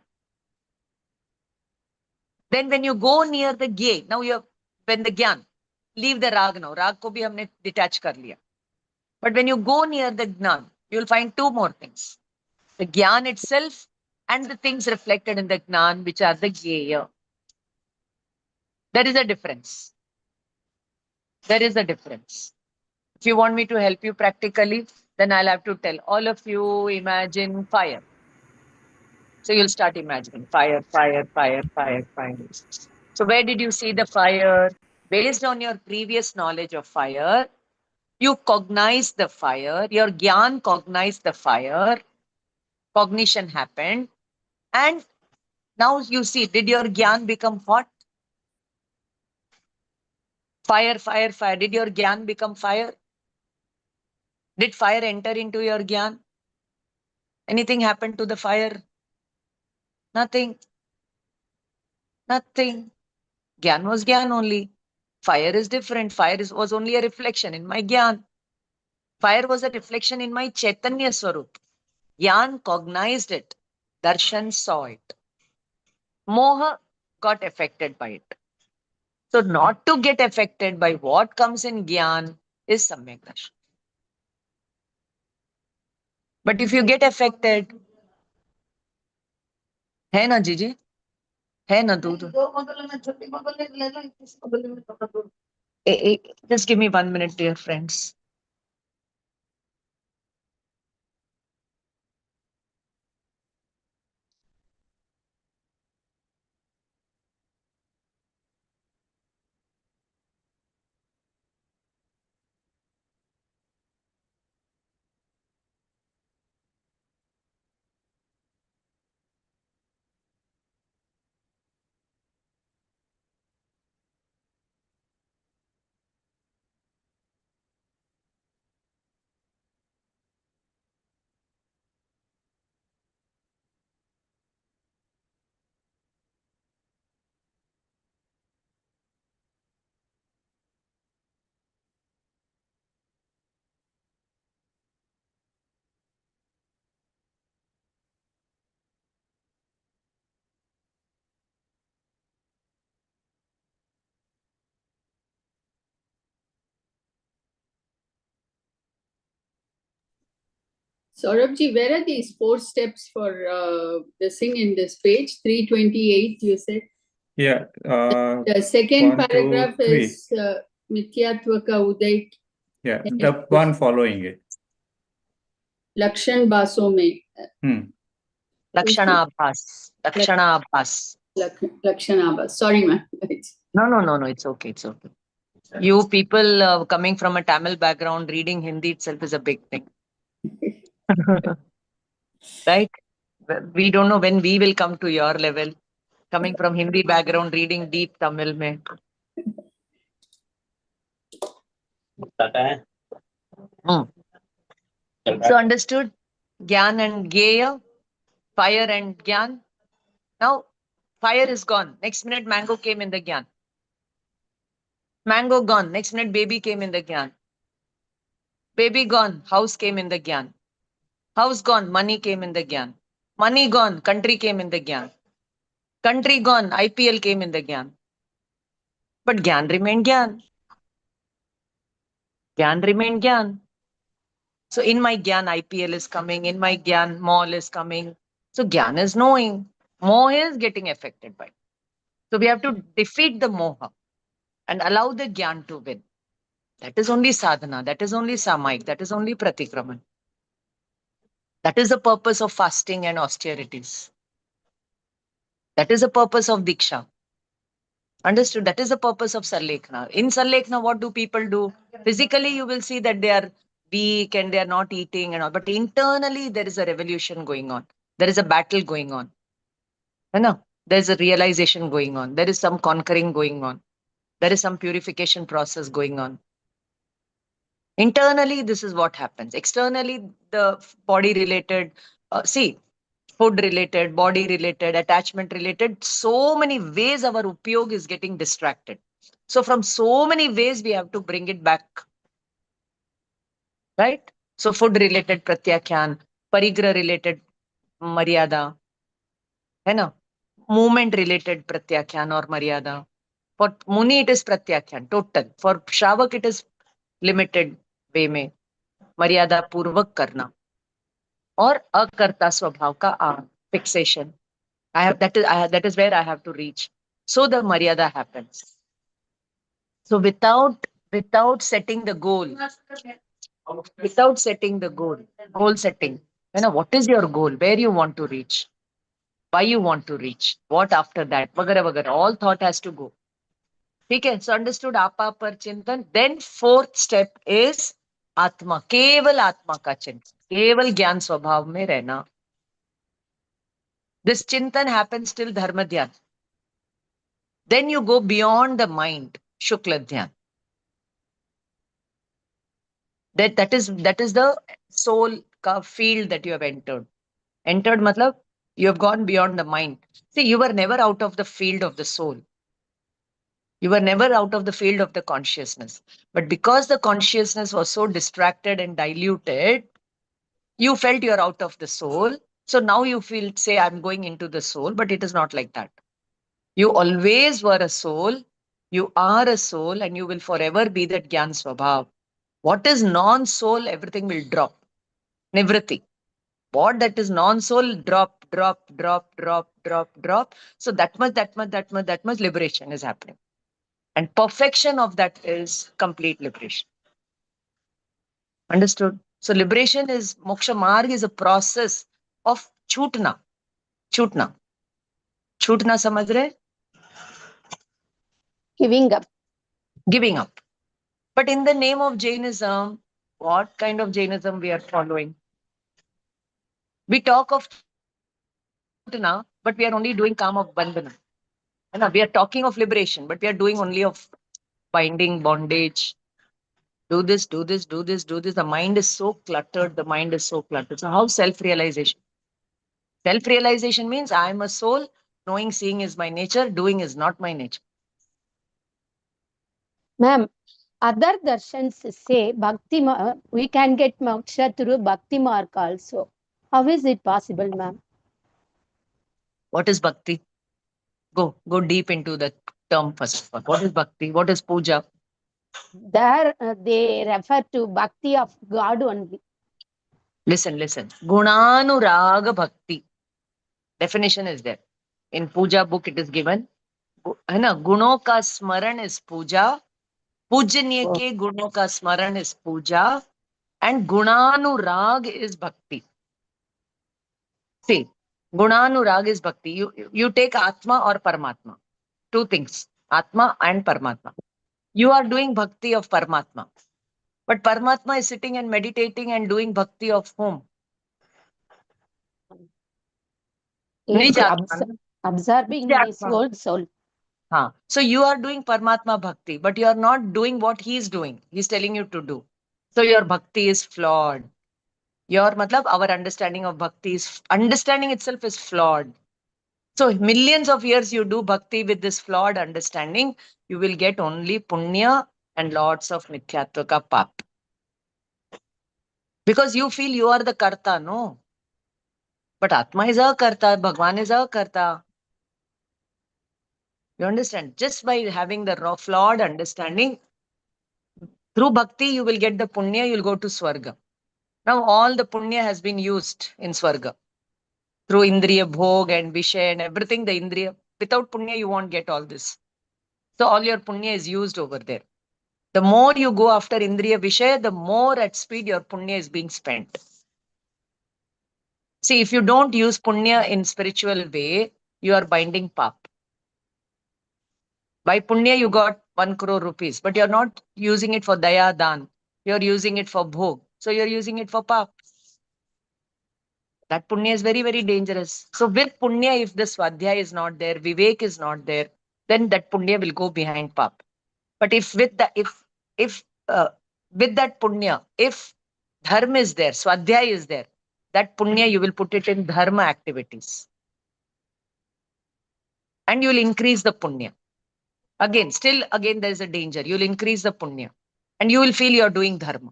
Then when you go near the Gye, now when the Gyan, leave the Rag now. Rag ko bhi हमने detach कर लिया. But when you go near the Gnan, you will find 2 more things. The Gyan itself and the things reflected in the Gnan, which are the Gyeya. There is a difference. There is a difference. If you want me to help you practically, then I'll have to tell all of you, imagine fire. So you'll start imagining fire, fire, fire, fire, fire. So where did you see the fire? Based on your previous knowledge of fire, you cognize the fire, your Gyan cognized the fire, cognition happened, and now you see, did your Gyan become hot? Fire, fire, fire. Did your Gyan become fire? Did fire enter into your Gyan? Anything happened to the fire? Nothing. Nothing. Gyan was Gyan only. Fire is different. Was only a reflection in my Gyan. Fire was a reflection in my Chaitanya Swarup. Gyan cognized it. Darshan saw it. Moha got affected by it. So not to get affected by what comes in Gyan is Samyak Darshan. But if you get affected, है ना जीजी? है ना दूध? Just give me 1 minute, dear friends. Saurabhji, where are these 4 steps for the thing in this page? 328, you said? Yeah. The second 1, 2, paragraph 3. is Mityatvaka Uday. Yeah, the one following it. Lakshan Baso mein. Lakshana Abhas. Lakshana Abhas. Lakshana Abhas. Sorry, ma'am. No. It's okay. It's okay. You people coming from a Tamil background, reading Hindi itself is a big thing. Right? We don't know when we will come to your level. Coming from Hindi background, reading deep Tamil mein. So understood? Gyan and Gyeya, fire and Gyan. Now, fire is gone. Next minute, mango came in the Gyan. Mango gone. Next minute, baby came in the Gyan. Baby gone. House came in the Gyan. House gone. Money came in the Gyan. Money gone. Country came in the Gyan. Country gone. IPL came in the Gyan. But Gyan remained Gyan. Gyan remained Gyan. So in my Gyan, IPL is coming. In my Gyan, mall is coming. So Gyan is knowing. Moha is getting affected by it. So we have to defeat the Moha and allow the Gyan to win. That is only sadhana. That is only samayik. That is only pratikraman. That is the purpose of fasting and austerities. That is the purpose of diksha. Understood? That is the purpose of Sarlekhna. In Sarlekhna, what do people do? Physically, you will see that they are weak and they are not eating and all. But internally, there is a revolution going on. There is a battle going on. There is a realization going on. There is some conquering going on. There is some purification process going on. Internally, this is what happens. Externally, the body related, food related, body related, attachment related, so many ways our upyog is getting distracted. So from so many ways, we have to bring it back. Right? So food related pratyakyan, parigra related maryada, movement related pratyakyan or maryada. For Muni, it is pratyakyan, total. For Shravak, it is limited way mein. मर्यादा पूर्वक करना और अकर्ता स्वभाव का fixation. That is where I have to reach. So the maryada happens. So without setting the goal, goal setting, what is your goal? Where you want to reach? Why you want to reach? What after that? Vagara, all thought has to go. Okay, so understood apa par chintan. Then fourth step is आत्मा, केवल आत्मा का चिंतन, केवल ज्ञान स्वभाव में रहना. This chintan happens till dharma dhyan. Then you go beyond the mind, shukla dhyan. That is the soul ka field that you have entered. Entered matlab, you have gone beyond the mind. See, you were never out of the field of the soul. You were never out of the field of the consciousness. But because the consciousness was so distracted and diluted, you felt you're out of the soul. So now you feel, say, I'm going into the soul, but it is not like that. You always were a soul. You are a soul and you will forever be that Gyan Swabhav. What is non-soul, everything will drop. Nivritti. What that is non-soul, drop, drop, drop, drop, drop, drop. So that much liberation is happening. And perfection of that is complete liberation. Understood? So liberation is, Mokshamarga is a process of chutna. Chutna. Chutna samajh rahe? Giving up. Giving up. But in the name of Jainism, what kind of Jainism we are following? We talk of chutna, but we are only doing calm of bandhana. We are talking of liberation, but we are doing only of binding, bondage. Do this, do this, do this, do this. The mind is so cluttered. The mind is so cluttered. So how self-realization? Self-realization means I am a soul. Knowing, seeing is my nature. Doing is not my nature. Ma'am, other darshans say bhakti, we can get moksha through bhakti mark also. How is it possible, ma'am? What is bhakti? Go deep into the term first. What is bhakti? What is puja? There they refer to bhakti of God only. Listen. Gunanuraga bhakti. Definition is there. In puja book it is given. Guno ka smaran is puja. Pujaniya ke guno ka smaran is puja. And gunanurag is bhakti. See, gunanurag is bhakti. You take Atma or Paramatma. Two things. Atma and Paramatma. You are doing bhakti of Paramatma. But Paramatma is sitting and meditating and doing bhakti of whom? Observing his whole soul. So you are doing Paramatma bhakti, but you are not doing what he is doing. He is telling you to do. So your bhakti is flawed. Our understanding of bhakti is, understanding itself is flawed. So millions of years you do bhakti with this flawed understanding, you will get only punya and lots of mithyatva ka pap. Because you feel you are the karta, no? But Atma is a karta, Bhagwan is a karta. You understand? Just by having the raw flawed understanding, through bhakti you will get the punya, you will go to Swarga. Now all the punya has been used in Swarga. Through Indriya Bhog and Vishay and everything, the Indriya. Without punya you won't get all this. So all your punya is used over there. The more you go after Indriya Vishay, the more at speed your punya is being spent. See, if you don't use punya in spiritual way, you are binding pap. By punya, you got 1 crore rupees, but you're not using it for daya dan. You're using it for bhog. So you're using it for pap. That punya is very, very dangerous. So with punya, if the swadhyaya is not there, vivek is not there, then that punya will go behind pap. But if with that punya, if dharma is there, swadhyaya is there, that punya you will put it in dharma activities. And you will increase the punya. Again, there is a danger. You will increase the punya. And you will feel you are doing dharma.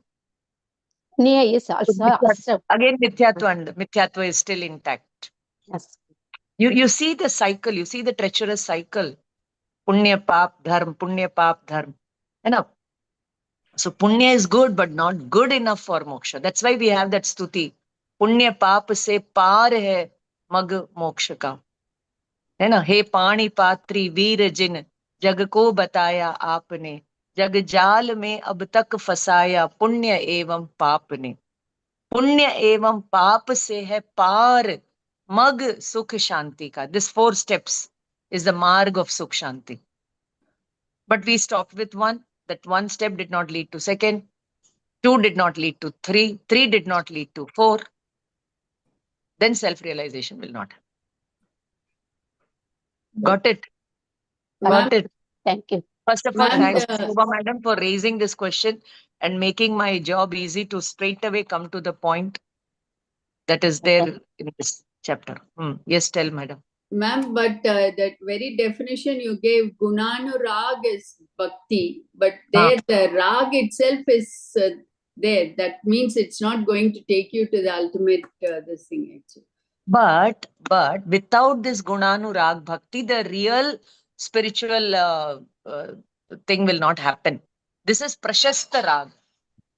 Is also again, mithyatva is still intact. Yes. You see the cycle, you see the treacherous cycle. Punya pap dharma, punya pap dharma. Enough. So punya is good, but not good enough for moksha. That's why we have that stuti. Punya pap se paar hai mag moksha ka. है ना, हे पानी पात्री वीर जिन जग को बताया आपने, जग जाल में अब तक फसाया पुण्य एवं पाप ने, पुण्य एवं पाप से है पार मग सुख शांति का. This 4 steps is the marg of sukh shanti. But we stopped with 1. That 1 step did not lead to 2nd. 2 did not lead to 3. 3 did not lead to 4. Then self-realization will not happen. Got it? Got it. Thank you. First of all, thanks to Shubha Madam for raising this question and making my job easy to straight away come to the point. That is there in this chapter. Yes, tell, madam. Ma'am, but that very definition you gave, Gunanurag is bhakti, but there the rag itself is there. That means it's not going to take you to the ultimate this thing actually. But without this Gunanurag bhakti, the real spiritual thing will not happen. This is Prashasta Rag.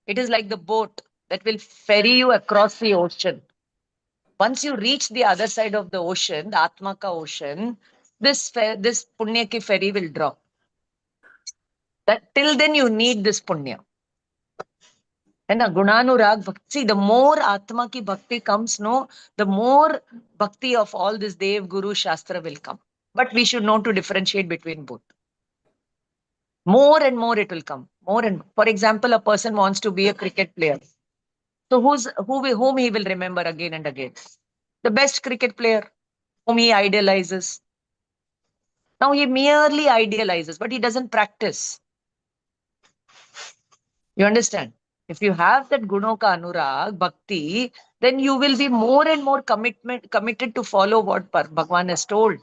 It is like the boat that will ferry you across the ocean. Once you reach the other side of the ocean, the Atmaka ocean, this Punya ki ferry will drop. That till then you need this Punya. And a Gunanurag bhakti, see, the more Atma ki bhakti comes, no, the more bhakti of all this Dev, Guru, Shastra will come. But we should know to differentiate between both. More and more it will come. More and more. For example, a person wants to be a cricket player. So whom he will remember again and again? The best cricket player whom he idolizes. Now he merely idealizes, but he doesn't practice. You understand? If you have that Gunoka Anurag, Bhakti, then you will be more and more committed to follow what Bhagwan has told.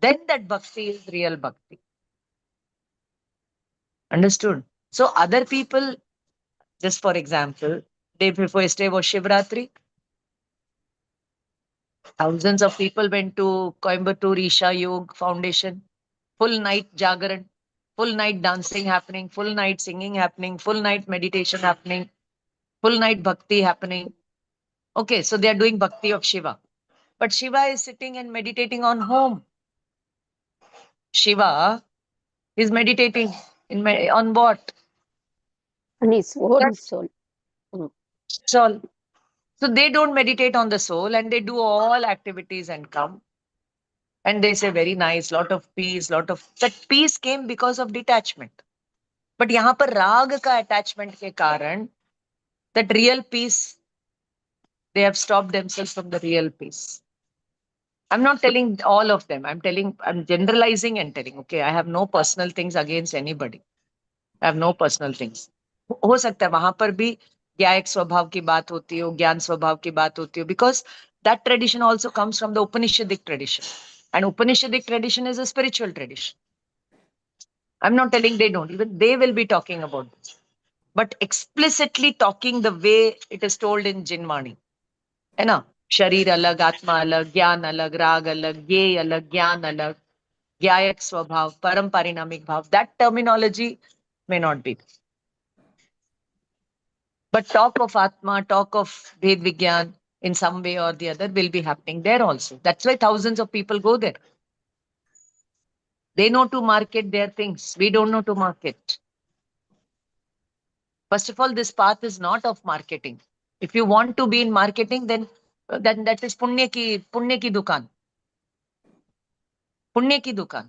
Then that Bhakti is real Bhakti. Understood? So other people, just for example, day before yesterday was Shivratri. Thousands of people went to Coimbatore Isha Yoga Foundation. Full night Jagaran, full night dancing happening, full night singing happening, full night meditation happening, full night bhakti happening. Okay, so they are doing bhakti of Shiva. But Shiva is sitting and meditating on home. Shiva is meditating on what? On his own soul. Soul. So they don't meditate on the soul and they do all activities and come. And they say very nice, lot of peace, that peace came because of detachment. But यहाँ पर राग का attachment के कारण, that real peace, they have stopped themselves from the real peace. I'm not telling all of them. I'm generalizing and telling, okay, I have no personal things against anybody. I have no personal things. हो सकता है वहां पर भी ज्ञायक स्वभाव की बात होती हो, ज्ञान स्वभाव की बात होती हो, because that tradition also comes from the Upanishadic tradition. And Upanishadic tradition is a spiritual tradition. I'm not telling they don't. Even they will be talking about this. But explicitly talking the way it is told in Jinmani. है ना? शरीर अलग, आत्मा अलग, ज्ञान अलग, राग अलग, ज्ञेय अलग, ज्ञान अलग, ज्ञायक स्वभाव, परम पारिणामिक भाव. That terminology may not be. But talk of Atma, talk of Ved Vigyan in some way or the other will be happening there also. That's why thousands of people go there. They know to market their things. We don't know to market. First of all, this path is not of marketing. If you want to be in marketing, then that is punya ki dukan. Punya ki dukan.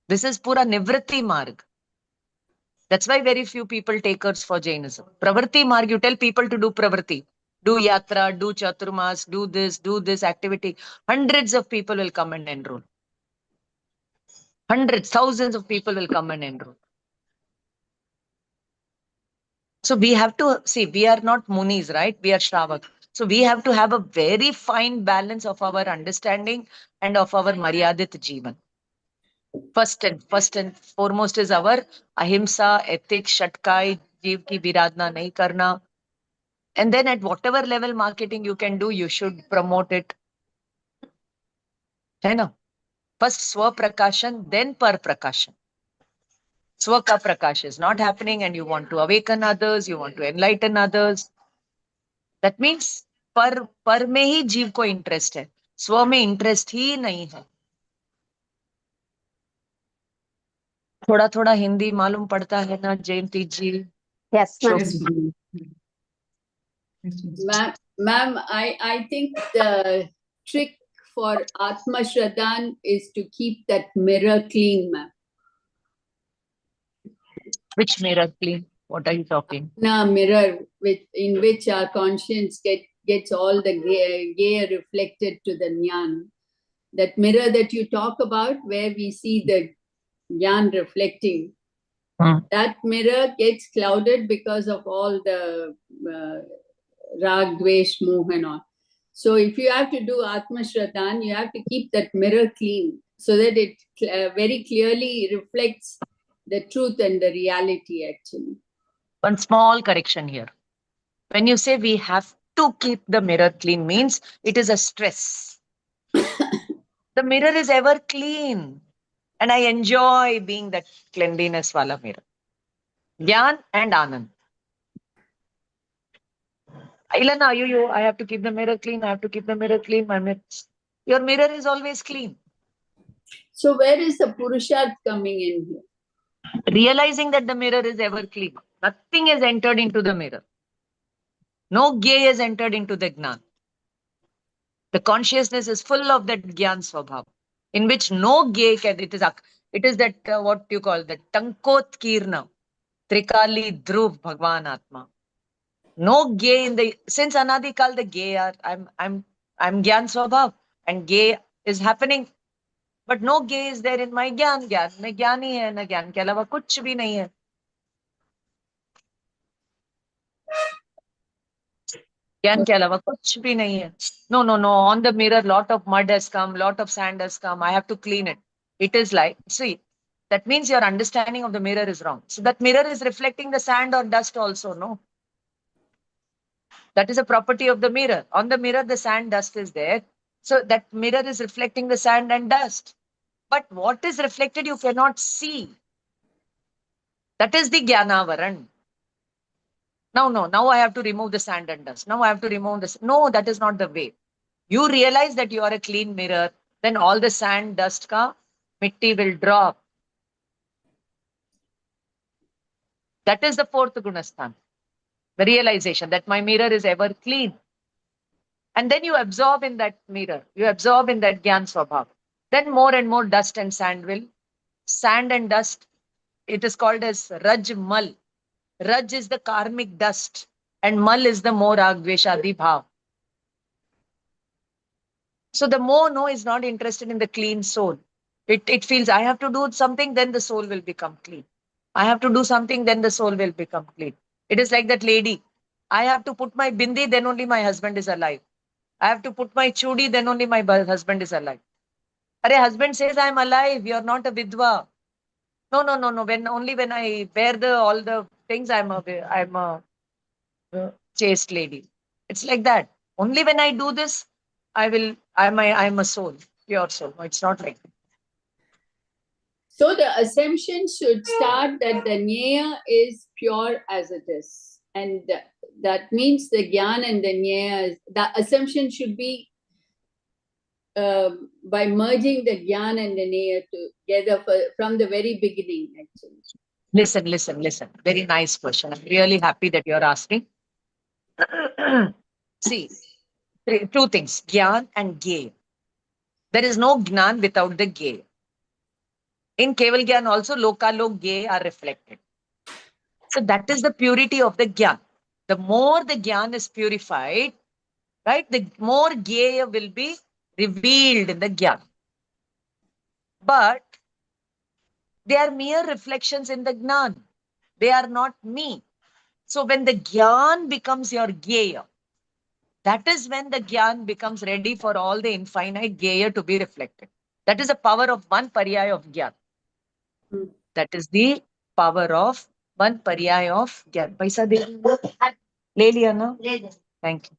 This is pura nivritti marg. That's why very few people takers for Jainism. Pravrti marg, you tell people to do pravrti. Do yatra, do chaturmas, do this activity. Hundreds of people will come and enroll. Hundreds, thousands of people will come and enroll. So we have to see, we are not munis, right? We are Shravak. So we have to have a very fine balance of our understanding and of our Maryadit Jivan. First and foremost is our ahimsa, ethics, shatkai, jeev ki viradna nahi karna. And then at whatever level marketing you can do, you should promote it. Hai na? First swa prakashan, then par prakashan. Swa ka prakash is not happening and you want to awaken others, you want to enlighten others. That means पर में ही जीव को interest है, स्व में interest ही नहीं है. थोड़ा थोड़ा हिंदी मालूम पड़ता है ना जयंती जी? Yes, ma'am. Ma'am, I think the trick for Atma Shraddhan is to keep that mirror clean, ma'am. Which mirror clean? What are you talking? Mirror in which our conscience gets all the gear reflected to the jnana. That mirror that you talk about, where we see the jnana reflecting, that mirror gets clouded because of all the Rag, Dvesh, Moh and all. So if you have to do Atma Shraddhan, you have to keep that mirror clean so that it very clearly reflects the truth and the reality actually. One small correction here. When you say we have to keep the mirror clean means it is a stress. The mirror is ever clean. And I enjoy being that cleanliness wala mirror. Gyan and Anand. Ilana, I have to keep the mirror clean. I have to keep the mirror clean. Your mirror is always clean. So where is the Purusharth coming in here? Realizing that the mirror is ever clean. Nothing has entered into the mirror. No gay has entered into the Gnan. The consciousness is full of that Gyan Swabhav, in which no gay can, it is that, what you call that, Tankot Kirna, Trikali Dhruv Bhagwan Atma. No gay in the, since Anadikal the gay are, I'm Gyan Swabhav and gay is happening. But no gay is there in my Gyan. Gyan mein Gyan hi hai, na Gyan ke alawa kuch bhi nahi hai. Gyan ke alawa kuch bhi nahi hai. No. On the mirror, lot of mud has come, lot of sand has come. I have to clean it. It is like, see, that means your understanding of the mirror is wrong. So that mirror is reflecting the sand or dust also, no? That is a property of the mirror. On the mirror, the sand, dust is there. So that mirror is reflecting the sand and dust. But what is reflected, you cannot see. That is the Jnanavaran. Now I have to remove the sand and dust. Now I have to remove this. No, that is not the way. You realize that you are a clean mirror, then all the sand, dust ka mitti will drop. That is the fourth gunasthan. The realization that my mirror is ever clean. And then you absorb in that mirror. You absorb in that Gyan Swabhav. Then more and more dust and sand will. Sand and dust, it is called as Raj Mal. Raj is the karmic dust. And Mal is the more Agveshadi Bhav. So the more no is not interested in the clean soul. It feels I have to do something, then the soul will become clean. I have to do something, then the soul will become clean. It is like that lady. I have to put my bindi, then only my husband is alive. I have to put my chudi, then only my husband is alive. Arey, husband says I'm alive, you're not a vidwa. No. When I wear all the things, I'm a chaste lady. It's like that. Only when I do this, I'm a soul, pure soul. No, it's not like that. So the assumption should start that the Nyaya is pure as it is. And that means the Gyan and the Nyaya, the assumption should be by merging the Gyan and the Nyaya together from the very beginning, actually. Listen. Very nice question. I'm really happy that you're asking. See, two things, Gyan and Gay. There is no Gnan without the Gay. In Keval Gyan also, Lokalok Gay are reflected. So that is the purity of the Gyan. The more the Gyan is purified, right, the more Gay will be revealed in the Gyan. But they are mere reflections in the Gnan. They are not me. So when the Gyan becomes your Gaya, that is when the Gyan becomes ready for all the infinite Gaya to be reflected. That is the power of one Paryaya of Gyan. That is the power of one Paryaya of Gyan. Paisa de le liya na? Thank you.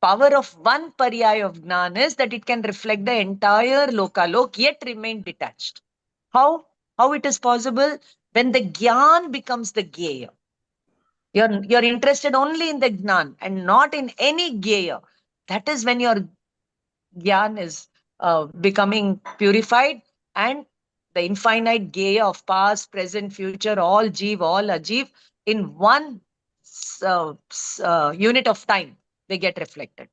Power of one Paryaya of Gnan is that it can reflect the entire Lokalok yet remain detached. How it is possible? When the Gyan becomes the Gaya. You're interested only in the Gnan and not in any Gaya. That is when your Gyan is becoming purified and the infinite Gaya of past, present, future, all Jeev, all Ajeev, in one unit of time, they get reflected.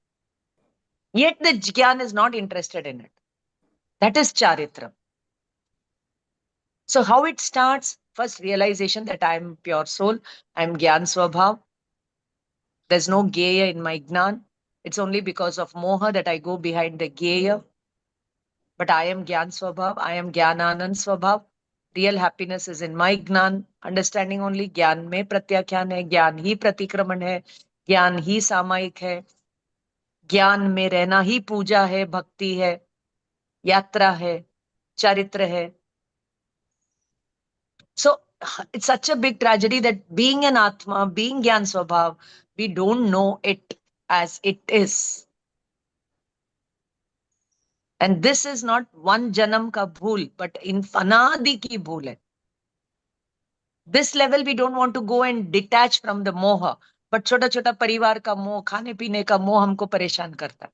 Yet the Gyan is not interested in it. That is Charitra. So how it starts? First realization that I'm pure soul. I'm Gyan Swabhav. There's no Gaya in my Gnan. It's only because of Moha that I go behind the Gaya. But I am Gyan Swabhav. I am Gyananand Swabhav. Real happiness is in my Gnan, understanding only. Gyan में प्रत्याख्यान है, ज्ञान ही प्रतिक्रमण है, ज्ञान ही सामायिक है, ज्ञान में रहना ही पूजा है, भक्ति है, यात्रा है, चारित्र है. So it's such a big tragedy that being an Atma, being Gyan Swabhav, we don't know it as it is. And this is not one janam ka bhool, but in fanadi ki bhool hai. This level we don't want to go and detach from the moha. But छोटा छोटा परिवार का मोह, खाने पीने का मोह हमको परेशान करता है.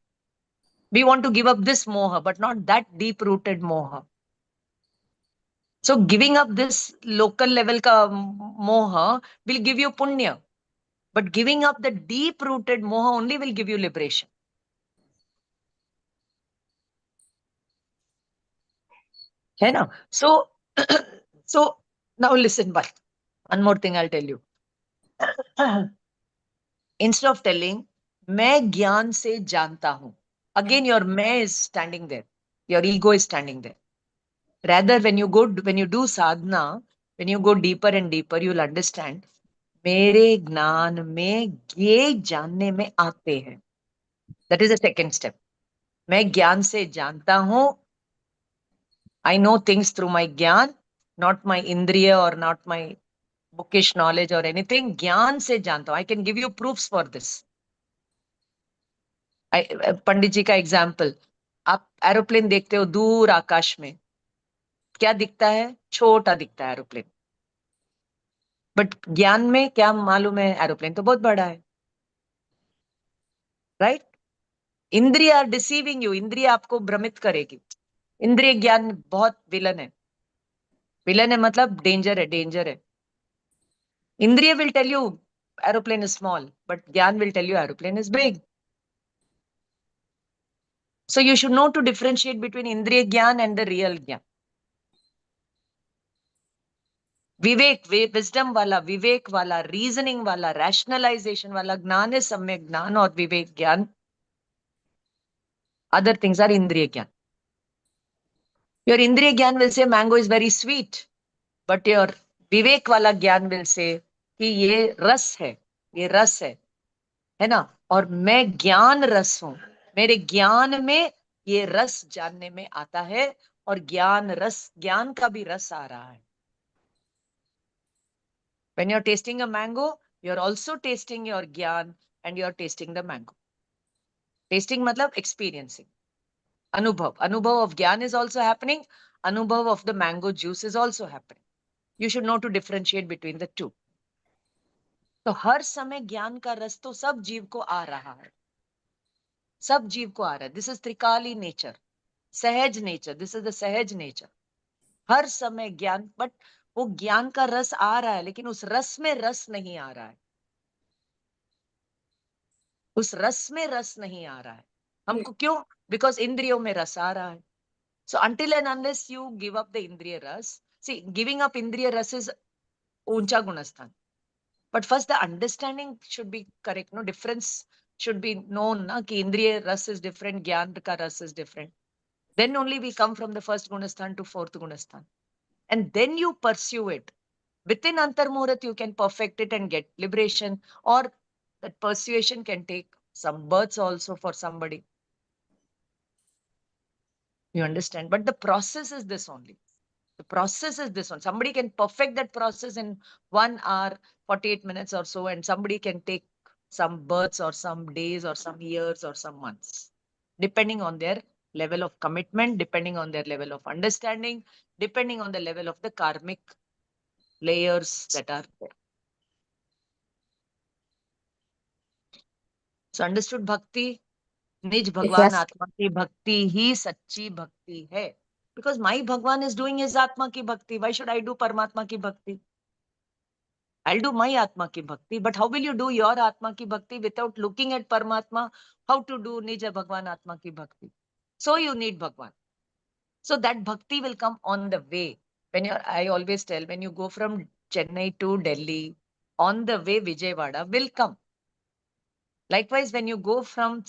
We want to give up this moha, but not that deep-rooted moha. So giving up this local level ka moha will give you punya. But giving up the deep-rooted moha only will give you liberation. है ना? So, so now listen, but one more thing I'll tell you. Instead of telling, मैं ज्ञान से जानता हूं. Again, your मैं is standing there. Your ego is standing there. Rather, when you do sadhana, when you go deeper and deeper, you'll understand. मेरे ज्ञान में ये जानने में आते हैं. That is the second step. मैं ज्ञान से जानता हूं. I know things through my ज्ञान, not my indriya or not my bookish knowledge or anything. ज्ञान से जानता हूं. I can give you proofs for this. पंडित जी का एग्जाम्पल, आप एरोप्लेन देखते हो दूर आकाश में, क्या दिखता है? छोटा दिखता है एरोप्लेन. बट ज्ञान में क्या मालूम है? एरोप्लेन तो बहुत बड़ा है. राइट? इंद्रिय आर डिसीविंग यू. इंद्रिय आपको भ्रमित करेगी. इंद्रिय ज्ञान बहुत विलन है. विलन है मतलब डेंजर है, डेंजर है. इंद्रिय will tell you aeroplane is small, but ज्ञान will tell you aeroplane is big. So you should know to differentiate between indriya gyan and the real gyan. Vivek, wisdom wala, vivek wala, reasoning wala, rationalization wala, gnan is samyak gnan or vivek gyan. Other things are indriya gyan. Your indriya gyan will say mango is very sweet, but your vivek wala gyan will say कि ये रस है, ये रस है ना? और मैं ज्ञान रस हूं. मेरे ज्ञान में ये रस जानने में आता है, और ज्ञान रस, ज्ञान का भी रस आ रहा है. When you're tasting a mango, you're also tasting your gyan and you're tasting the mango. Tasting matlab experiencing. Anubhav. Anubhav of gyan is also happening. Anubhav of the mango juice is also happening. You should know to differentiate between the two. तो हर समय ज्ञान का रस तो सब जीव को आ रहा है. सब जीव को आ रहा है. This is त्रिकाली nature. सहज nature. This is the सहज nature. हर समय ज्ञान, but वो ज्ञान का रस आ रहा है, लेकिन उस रस में रस नहीं आ रहा है. उस रस में रस नहीं आ रहा है हमको. क्यों? बिकॉज इंद्रियों में रस आ रहा है. So until and unless you give up the इंद्रिय रस, सी गिविंग अप इंद्रिय रस इज ऊंचा गुणस्थान. But first the understanding should be correct. No difference should be known ना, कि इंद्रिय रस इज डिफरेंट, ज्ञान का रस is different. Then only we come from the first गुणस्थान टू फोर्थ गुणस्थान, and then you pursue it. Within Antarmuhurat, you can perfect it and get liberation, or that persuasion can take some births also for somebody. You understand? But the process is this only. The process is this one. Somebody can perfect that process in 1 hour, 48 minutes or so, and somebody can take some births or some days or some years or some months, depending on their level of commitment, depending on their level of understanding, depending on the level of the karmic layers that are there. So understood bhakti? निज भगवान Yes. आत्मा की भक्ति ही सच्ची भक्ति है. Because my Bhagwan is doing his Atma ki bhakti. Why should I do Paramatma ki bhakti? I'll do my Atma ki bhakti. But how will you do your Atma ki bhakti without looking at Paramatma? How to do Nija Bhagwan Atma ki bhakti? So you need Bhagwan. So that bhakti will come on the way. I always tell, when you go from Chennai to Delhi, on the way Vijayawada will come. Likewise, when you go from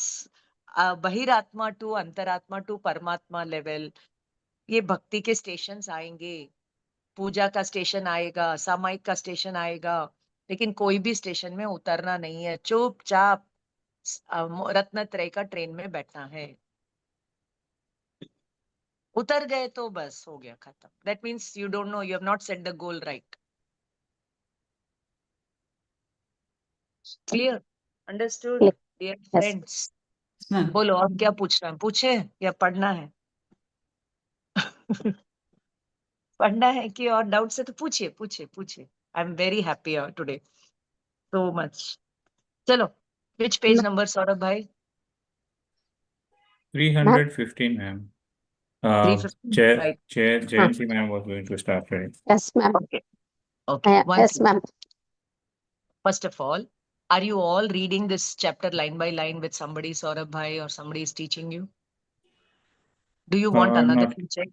Bahiratma to Antaratma to Paramatma level, ये भक्ति के stations आएंगे. पूजा का station आएगा, सामायिक का station आएगा, लेकिन कोई भी स्टेशन में उतरना नहीं है, चुपचाप रत्नत्रय का ट्रेन में बैठना है। उतर गए तो बस हो गया, खत्म। That means you don't know, you have not set the goal right. Clear? Understood dear friends? बोलो अब क्या पूछना है, पूछे या पढ़ना है? पढ़ना है कि और डाउट से तो पूछिए पूछिए पूछिए। I am very happy today, so much. चलो, विच पेज नंबर सौरभ भाई? 315, ma'am. 315, right. Jain ji ma'am was going to start reading. Yes, ma'am. Okay. Okay. Yes, ma'am. First of all, are you all reading this chapter line by line with somebody, Saurabh bhai, or somebody is teaching you? Do you want another Not. teacher?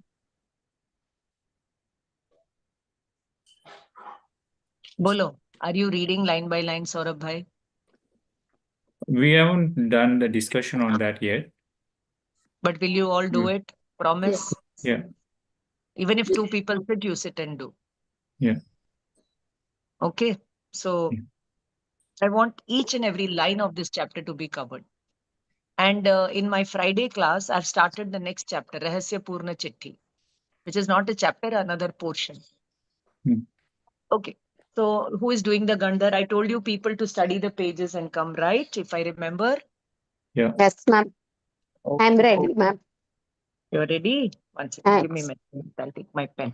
Bolo, are you reading line by line, Saurabh bhai? We haven't done the discussion on that yet. But will you all do it? Promise? Yeah. Even if 2 people sit, you sit and do. Yeah. Okay. So I want each and every line of this chapter to be covered. And in my Friday class, I've started the next chapter, Rahasya Purna Chitti, which is not a chapter, another portion. Okay. So who is doing the Gandhar? I told you people to study the pages and come, right? If I remember. Yeah. Yes, ma'am. Okay. I'm ready, ma'am. You're ready? One second. Give me a minute. I'll take my pen.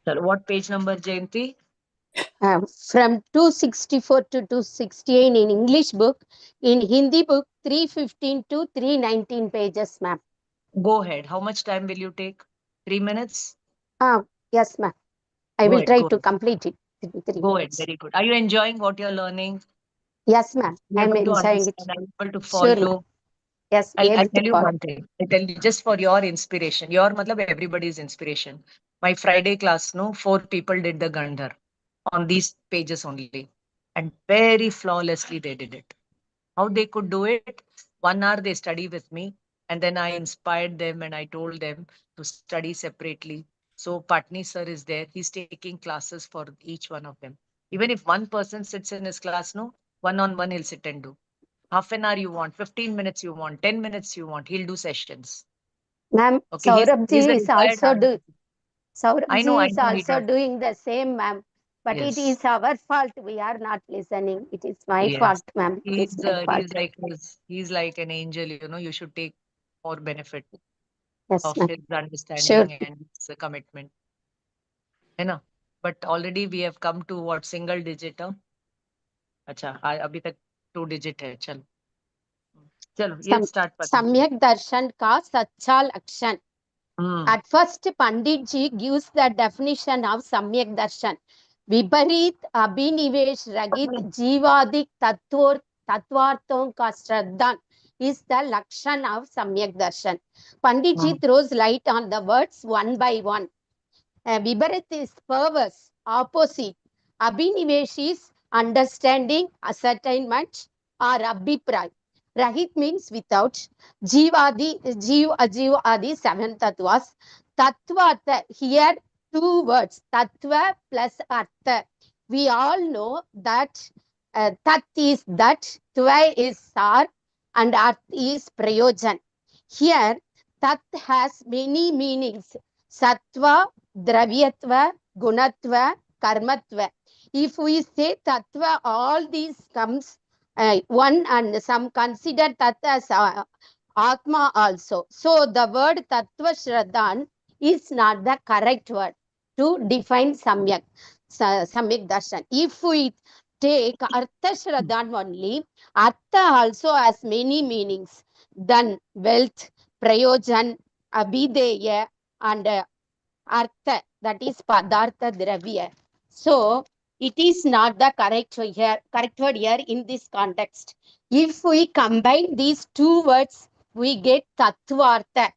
So what page number, Jayanti? From 264 to 268 in English book. In Hindi book, 315 to 319 pages, ma'am. Go ahead. How much time will you take? 3 minutes? Yes, ma'am. I will try to complete it in 3 Go ahead. minutes. Very good. Are you enjoying what you're learning? Yes, ma'am. I'm enjoying it. I'm able to follow. Sure, yes, I'll tell you one thing. I tell you just for your inspiration. Your matlab everybody's inspiration. My Friday class, no, 4 people did the Gandhar on these pages only. And very flawlessly they did it. How they could do it? 1 hour they study with me. And then I inspired them and I told them to study separately. So Patni sir is there. He's taking classes for each one of them. Even if one person sits in his class, no, one-on-one he'll sit and do. Half an hour you want, 15 minutes you want, 10 minutes you want, he'll do sessions. Ma'am, Okay, Saurabh is also doing. Saurabh is also doing the same, ma'am. But it is our fault. We are not listening. It is my fault, ma'am. He's like an angel, you know. You should take more benefit of his understanding and his commitment. You know. But already we have come to what, single digit? Acha, abhi tak 2 digit hai. Chalo. Chalo, let's start. Samyak darshan ka sacha lakshan. At first, Pandit ji gives the definition of Samyak Darshan. Viparit Abhinivesh Ragit Jivadik Tatvarthon ka Shraddhan is the Lakshan of Samyak Darshan. Pandit ji throws light on the words one by one. Viparit is perverse, opposite. Abhinivesh is understanding, ascertainment, or abhipray. Rahit means without. Jivadi, Jiv Adi, 7 tattvas. Tattva, here 2 words. Tattva plus artha. We all know that tat is that, tva is sar, and arth is prayojan. Here, tat has many meanings. Sattva, Dravyatva, Gunatva, Karmatva. If we say Tattva, all these comes one, and some consider Tat as Atma also. So the word Tattva Shraddhan is not the correct word to define Samyak Darshan. If we take Artha Shraddhan only, Artha also has many meanings. Then wealth, Prayojan, Abhideya, and Artha, that is Padartha Dravya. So it is not the correct word here in this context. If we combine these 2 words, we get Tattvartha.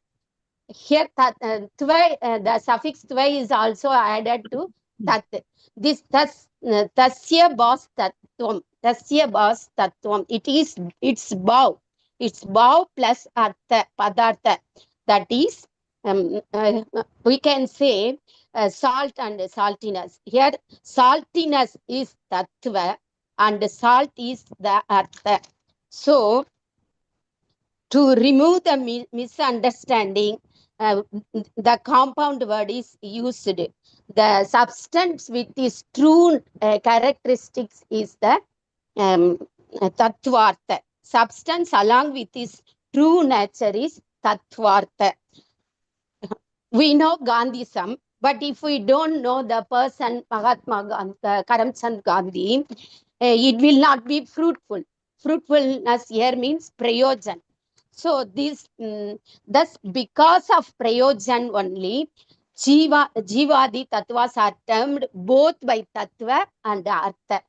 Here, the suffix tva is also added to tat. This tasya bas tattvam. Tasya bas tattvam. It's bow. It's bow plus artha, padartha. That is we can say salt and saltiness. Here, saltiness is tattva and salt is the artha. So, to remove the misunderstanding, the compound word is used. The substance with its true characteristics is the tattvartha. Substance along with its true nature is tattvartha. We know Gandhism, but if we don't know the person Mahatma Gandhi, Karamchand Gandhi, it will not be fruitful. Fruitfulness here means prayojan. So this, thus because of prayojan only, Jivadi tattvas are termed both by tattva and artha.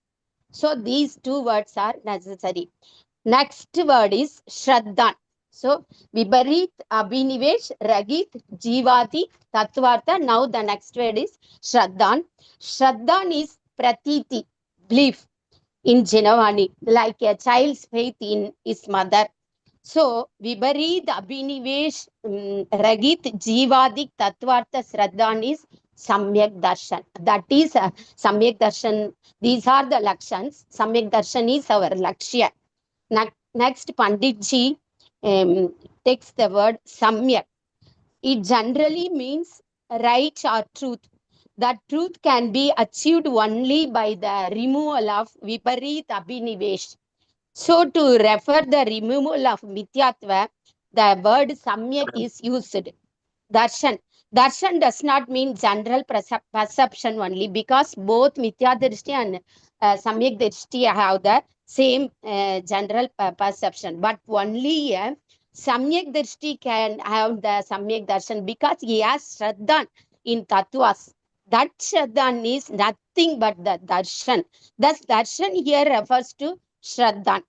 So these two words are necessary. Next word is Shraddhan. So Viparit, Abhinivesh, Ragit, Jivati, Tattvartha. Now the next word is Shraddhan. Shraddhan is Pratiti, belief in Janavani, like a child's faith in his mother. So Viparit, Abhinivesh, Ragit, Jivadi, Tattvartha, Shraddhan is Samyak Darshan. That is Samyak Darshan. These are the Lakshans. Samyak Darshan is our Lakshya. Next, Panditji takes the word Samyak. It generally means right or truth. That truth can be achieved only by the removal of Viparit Abhinivesh. So, to refer the removal of Mithyatva, the word Samyak is used. Darshan. Darshan does not mean general perception only, because both Mithya Drishti and Samyak Drishti have the same general perception. But only Samyak Drishti can have the Samyak Darshan because he has Shraddhan in Tattvas. That Shraddhan is nothing but the Darshan. Thus, Darshan here refers to Shraddhan.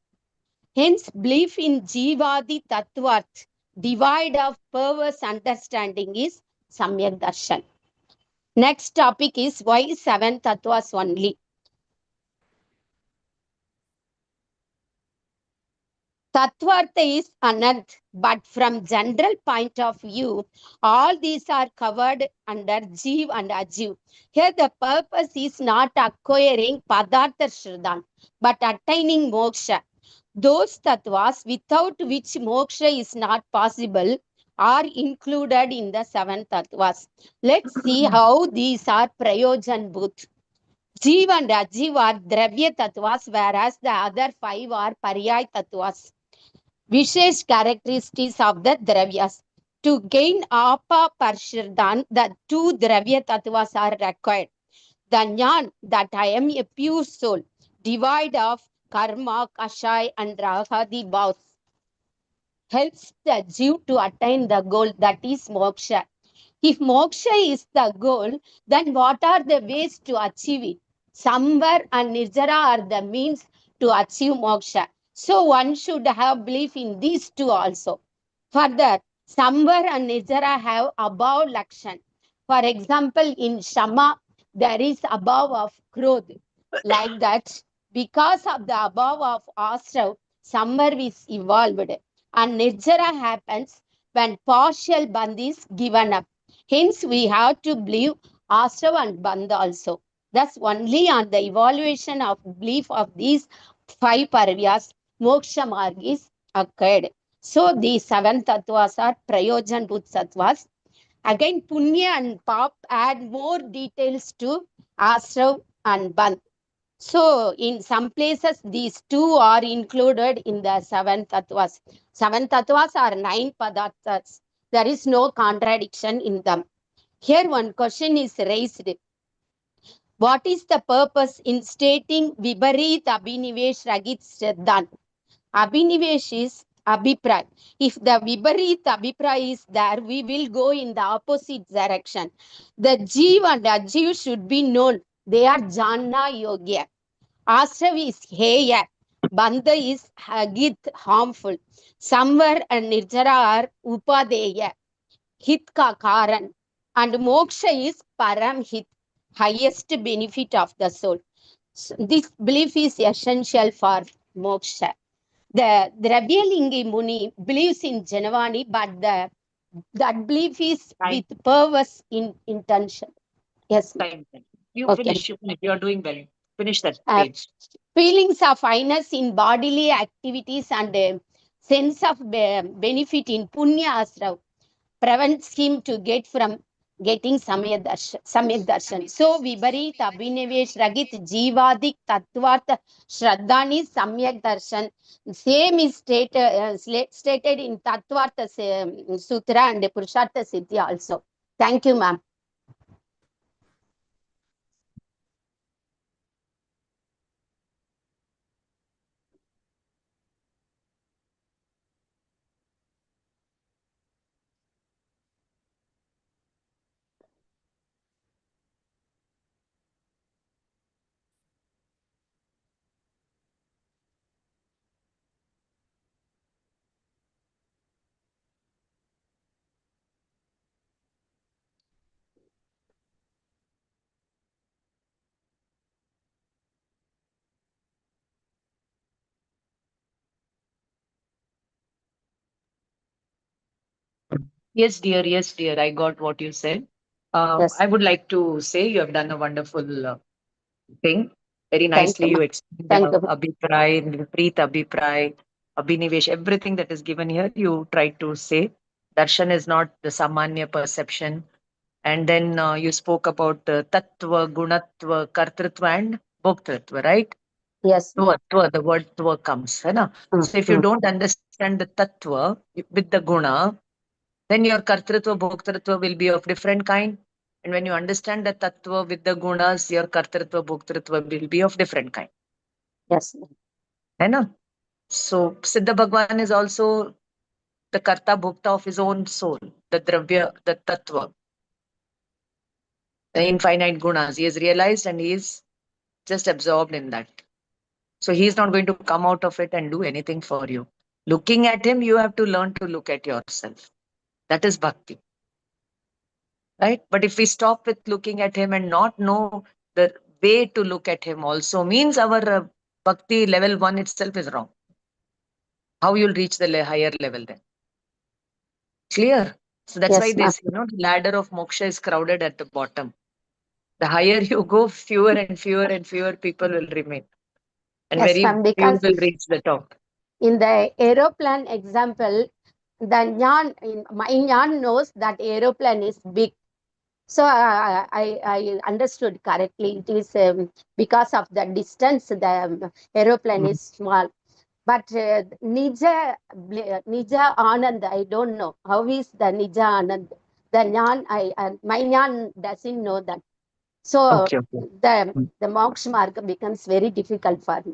Hence, belief in Jivadi Tattvarth, divide of perverse understanding, is Samyak Darshan. Next topic is why 7 Tattvas only. Tattvartha is Anant, but from general point of view, all these are covered under Jiv and Ajiv. Here the purpose is not acquiring Padartha Shraddhan, but attaining moksha. Those tattvas without which moksha is not possible are included in the 7 tattvas. Let's see how these are prayojan bhut. Jiv and Ajiv are dravya tattvas, whereas the other 5 are paryay tattvas. Vishesh characteristics of the dravyas. To gain apa parshirdan, the 2 dravya tattvas are required. The jnana that I am a pure soul, divide of karma, kashai, and rahadi bhavs, helps the Jew to attain the goal, that is moksha. If moksha is the goal, then what are the ways to achieve it? Samvar and nirjara are the means to achieve moksha. So one should have belief in these two also. Further, Samvar and Nirjara have above lakshan. For example, in Shama, there is above of Krodh. Like that, because of the above of Ashrav, Samvar is evolved. And Nirjara happens when partial Bandh is given up. Hence, we have to believe Ashrav and Bandh also. Thus, only on the evaluation of belief of these 5 parvyas, Mokshamarga is occurred. So these 7 tattvas are prayojan bhut tattvas. Again, punya and pap add more details to ashrav and bandh. So in some places, these 2 are included in the 7 tattvas. 7 tattvas are 9 padarthas. There is no contradiction in them. Here one question is raised. What is the purpose in stating Viparit Abhinivesh Ragit Shraddhan? Abhinivesh is Abhipray. If the Viparit Abhipray is there, we will go in the opposite direction. The Jeev and Ajiv should be known. They are Jana Yogya. Ashrav is Heya. Bandha is Hagit, harmful. Samvar and Nirjara are Upadeya, Hit ka Karan. And Moksha is Param Hit, highest benefit of the soul. So this belief is essential for Moksha. The Dravyalingi Muni believes in Janavani, but the that belief is Time. with perverse intention. Yes, Time. You okay. finish. You are doing well. Finish that Uh, page. feelings of highness in bodily activities and sense of benefit in punya asra prevents him to get from getting samyak darshan. So viparit abhinivesh ragit jivadik tattvartha shraddhani samyak darshan. Same is stated in tattvartha sutra and purushartha siddhi also. Thank you, ma'am. Yes, dear. Yes, dear. I got what you said. Yes. I would like to say you have done a wonderful thing. Very Thank nicely you, you ma'am. explained Thank the you. Abhipray, Preet Abhipray, Abhinivesh, everything that is given here, you tried to say. Darshan is not the Samanya perception. And then you spoke about Tattva, Gunatva, Kartritva, and Bhoktritva, right? Yes. Tva, the word Tva comes. Hai na? So if you don't understand the Tattva with the Guna, then your Kartritva, Bhoktritva will be of different kind. And when you understand the Tattva with the Gunas, your Kartritva, Bhoktritva will be of different kind. Yes. Hai na? So Siddha Bhagwan is also the Karta Bhokta of his own soul, the Dravya, the Tattva, the infinite Gunas. He has realized and he is just absorbed in that. So he is not going to come out of it and do anything for you. Looking at him, you have to learn to look at yourself. That is bhakti. Right? But if we stop with looking at him and not know the way to look at him also means our bhakti level 1 itself is wrong. How you'll reach the higher level then? Clear? So that's why Yes, ma'am. this, the ladder of moksha is crowded at the bottom. The higher you go, fewer and fewer and fewer people will remain. And Yes, very ma'am, few because will reach the top. in the aeroplane example, my Nyan knows that aeroplane is big. So I understood correctly. It is because of the distance, the aeroplane is small. But Nija Anand, I don't know. How is the Nija Anand? The Nyan, my Nyan doesn't know that. So Okay. the Mokshamarga becomes very difficult for me.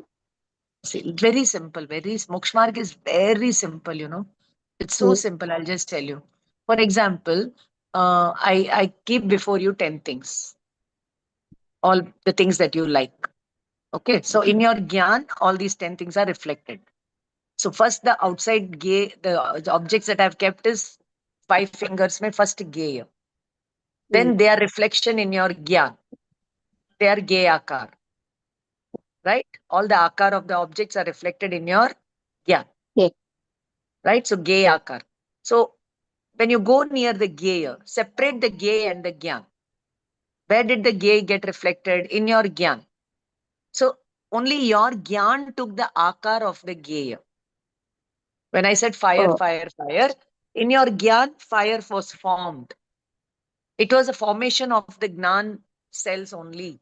See, very simple. Mokshamarga is very simple. It's so simple. I'll just tell you. For example, I keep before you 10 things, all the things that you like. Okay. So in your Gyan, all these 10 things are reflected. So first, the outside gay, the objects that I've kept is 5 fingers, my first gay. Then they are reflection in your Gyan. They are gay akar. Right? All the akar of the objects are reflected in your Gyan. Okay. Right? So gay akar. So when you go near the gay, separate the gay and the Gyan. Where did the gay get reflected? In your Gyan. So only your Gyan took the akar of the gay. When I said fire, fire, fire, in your Gyan, fire was formed. It was a formation of the Gnan cells only.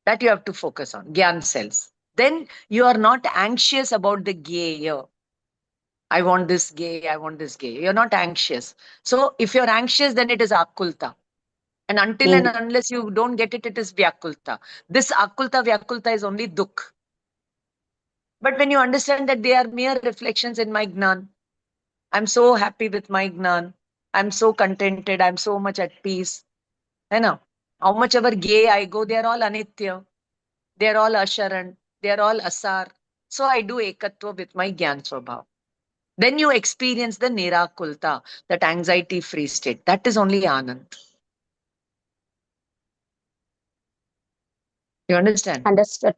That you have to focus on, Gyan cells. Then you are not anxious about the gay. I want this gay, I want this gay. You're not anxious. So if you're anxious, then it is akulta. And until and unless you don't get it, it is vyakulta. This akulta, vyakulta is only dukh. But when you understand that they are mere reflections in my Gnan, I'm so happy with my Gnan. I'm so contented. I'm so much at peace. You know, how much ever gay I go, they are all anitya. They are all asharan. They are all asar. So I do ekatva with my Gyan Swabhav. Then you experience the nirakulta, that anxiety-free state. That is only Anand. You understand? Understood.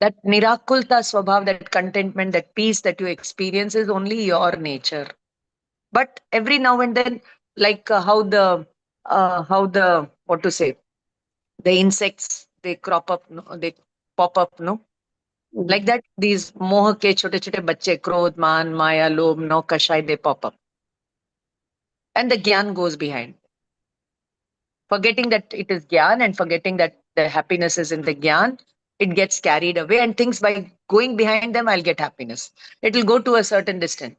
That nirakulta swabhav, that contentment, that peace that you experience is only your nature. But every now and then, like what to say, the insects, they crop up, no? They pop up, no? Like that, these moh ke chote chote bacche, krodh, man, maya, lobh, no, kashai, they pop up. And the gyan goes behind. Forgetting that it is gyan and forgetting that the happiness is in the gyan, it gets carried away and thinks by going behind them, I'll get happiness. It will go to a certain distance.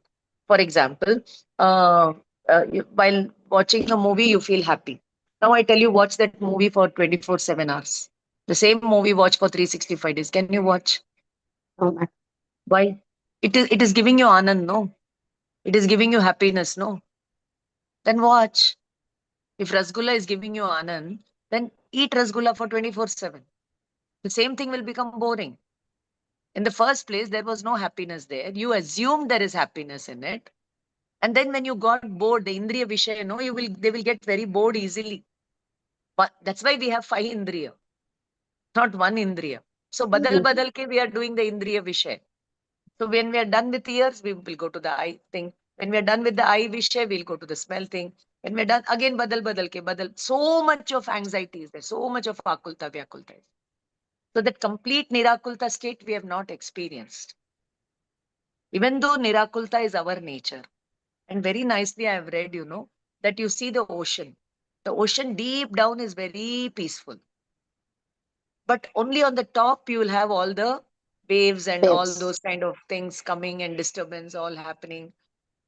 For example, while watching a movie, you feel happy. Now I tell you, watch that movie for 24/7 hours. The same movie, watch for 365 days. Can you watch? Why? It is giving you anand, no? It is giving you happiness, no? Then watch. If rasgulla is giving you anand, then eat rasgulla for 24/7. The same thing will become boring. In the first place, there was no happiness there. You assumed there is happiness in it. And then when you got bored, the indriya vishaya, they will get very bored easily. But that's why we have 5 indriya, not 1 indriya. So badal ke we are doing the indriya vishaya. So when we are done with ears, we will go to the eye thing. When we are done with the eye vishaya, we'll go to the smell thing. When we're done, again badal ke badal. So much of anxiety is there. So much of akulta vyakulta. So that complete nirakulta state we have not experienced. Even though nirakulta is our nature. And very nicely I have read, that you see the ocean. The ocean deep down is very peaceful. But only on the top you will have all the waves and all those kind of things coming and disturbance all happening.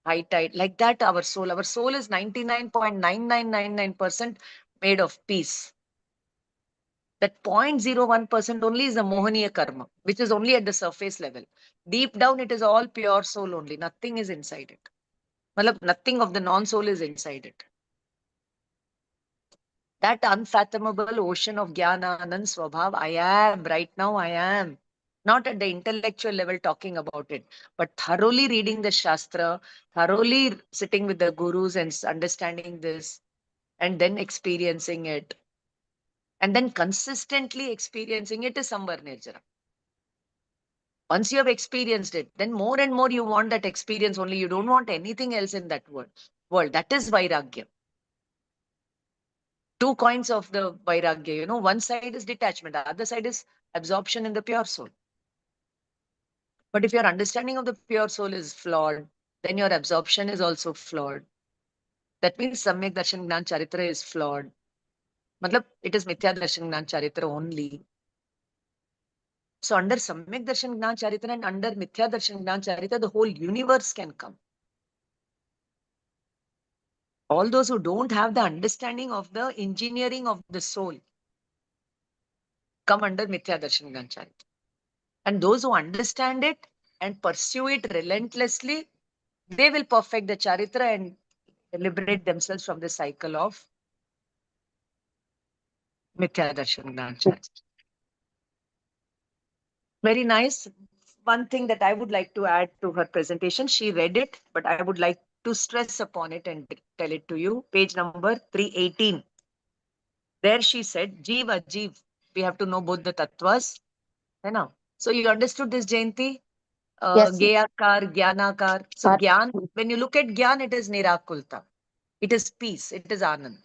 High tide. Like that, our soul. Our soul is 99.9999% made of peace. That 0.01% only is the Mohaniya karma, which is only at the surface level. Deep down, it is all pure soul only. Nothing is inside it. Malab, nothing of the non-soul is inside it. That unfathomable ocean of Jnana, Anand, Swabhav, I am. Right now, I am. Not at the intellectual level talking about it, but thoroughly reading the Shastra, thoroughly sitting with the gurus and understanding this, and then experiencing it. And then consistently experiencing it is Samvar Nirjara. Once you have experienced it, then more and more you want that experience only. You don't want anything else in that world. That is Vairagya. 2 coins of the Vairagya. One side is detachment, the other side is absorption in the pure soul. But if your understanding of the pure soul is flawed, then your absorption is also flawed. That means Samyak Darshan Gnan Charitra is flawed. Matlab, it is Mithya Darshan Gnan Charitra only. So under Samyak Darshan Gnan Charitra and under Mithya Darshan Gnan Charitra, the whole universe can come. All those who don't have the understanding of the engineering of the soul come under Mithya Darshan Gnan Charitra. And those who understand it and pursue it relentlessly, they will perfect the Charitra and liberate themselves from the cycle of Mithya Darshan Gnan Charitra. Very nice. One thing that I would like to add to her presentation, she read it, but I would like to stress upon it and tell it to you. Page number 318. There she said, Jeev Ajeev. We have to know both the tattvas. So you understood this, Jayanti? Yes. Gayakar, Gyanakar. So Gyan, when you look at Gyan, it is Nirakulta. It is peace. It is Anand.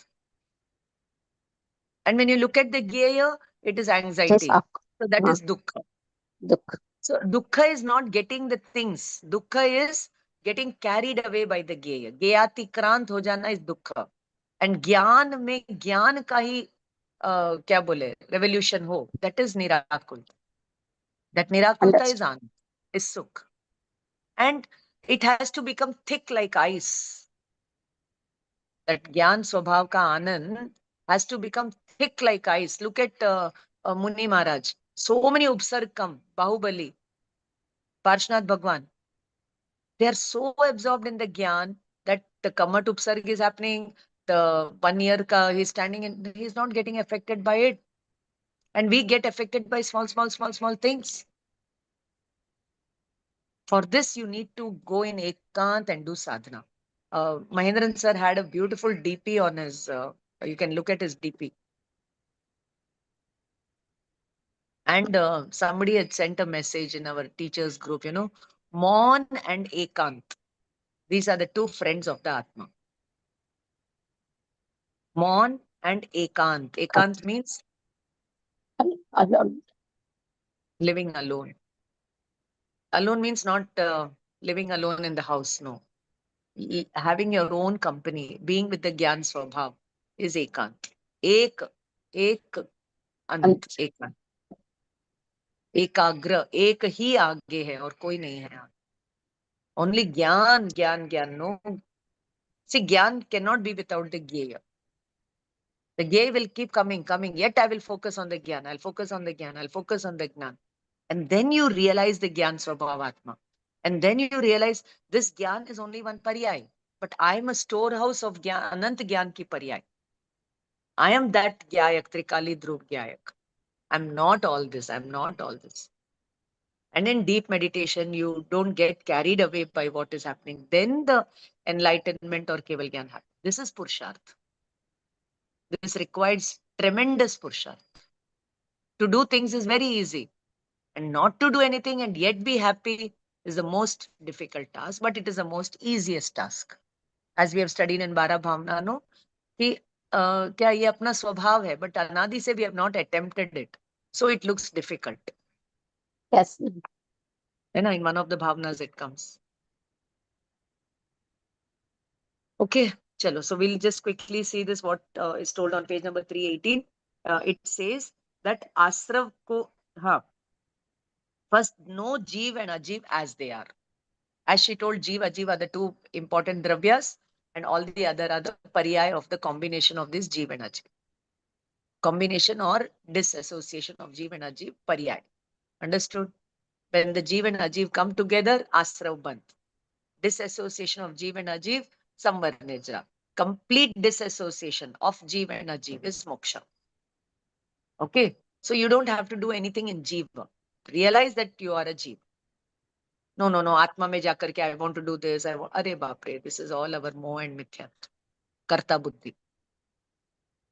And when you look at the Gaya, it is anxiety. So that is Dukkha. So Dukkha is not getting the things. Dukkha is getting carried away by the Gaya. Gayati krant ho jana is Dukkha. And Gyan mein Gyan ka hi kya bole, revolution ho. That is Nirakulta. That Nirakulta is Anand, is Sukh. And it has to become thick like ice. That Gyan Swabhav ka Anand has to become thick like ice. Look at Muni Maharaj. So many upsarg come. Bahubali, Parshnath Bhagwan. They are so absorbed in the Gyan that the Kamat upsarg is happening. The 1 year ka he's standing in, he's not getting affected by it. And we get affected by small things. For this, you need to go in Ekant and do sadhana. Mahendran sir had a beautiful DP on his, you can look at his DP. And somebody had sent a message in our teachers group, Mon and Ekant. These are the two friends of the Atma. Mon and Ekant. Ekant means alone. living alone. Alone means not living alone in the house, no. Having your own company, being with the Gyan Swabhav is Ekant. Ek ant, Ekant. एकाग्र, एक ही आगे है और कोई नहीं है. Only Gyan, Gyan, Gyan. No. See, Gyan cannot be without the Gyeya. The Gyeya will keep coming. Yet I will focus on the Gyan. I'll focus on the Gyan. I'll focus on the Gyan. And then you realize the Gyan Swabhavatma. And then you realize this Gyan is only one Paryay. But I am a storehouse of Gyan, Anant Gyan ki Paryay. I am that Gyayak, Trikali Dhruv Gyayak. I'm not all this. I'm not all this. And in deep meditation, you don't get carried away by what is happening. Then the enlightenment or Keval Gyan happens. This is Purusharth. This requires tremendous Purusharth. To do things is very easy. And not to do anything and yet be happy is the most difficult task, but it is the most easiest task. As we have studied in Bara Bhavna, no? कि क्या ये अपना स्वभाव है, but अनादि से we have not attempted it. So it looks difficult. Yes. And in one of the bhavnas it comes. Okay, chalo. So we'll just quickly see this, what is told on page number 318. It says that Asrav ko, first know Jeev and Ajeev as they are. As she told, Jeev, Ajeev are the two important dravyas and all the other are the paryay of the combination of this Jeev and Ajeev. Combination or disassociation of Jeev and Ajeev, paryay. Understood? When the Jeev and Ajeev come together, Asrav Band. Disassociation of Jeev and Ajeev, Samvar Nijra. Complete disassociation of Jeev and Ajeev is Moksha. Okay? So you don't have to do anything in Jeeva. Realize that you are a Jeev. No, Atma mein jakar ke I want to do this. Are baapre, this is all our moh and mithyat. Karta buddhi.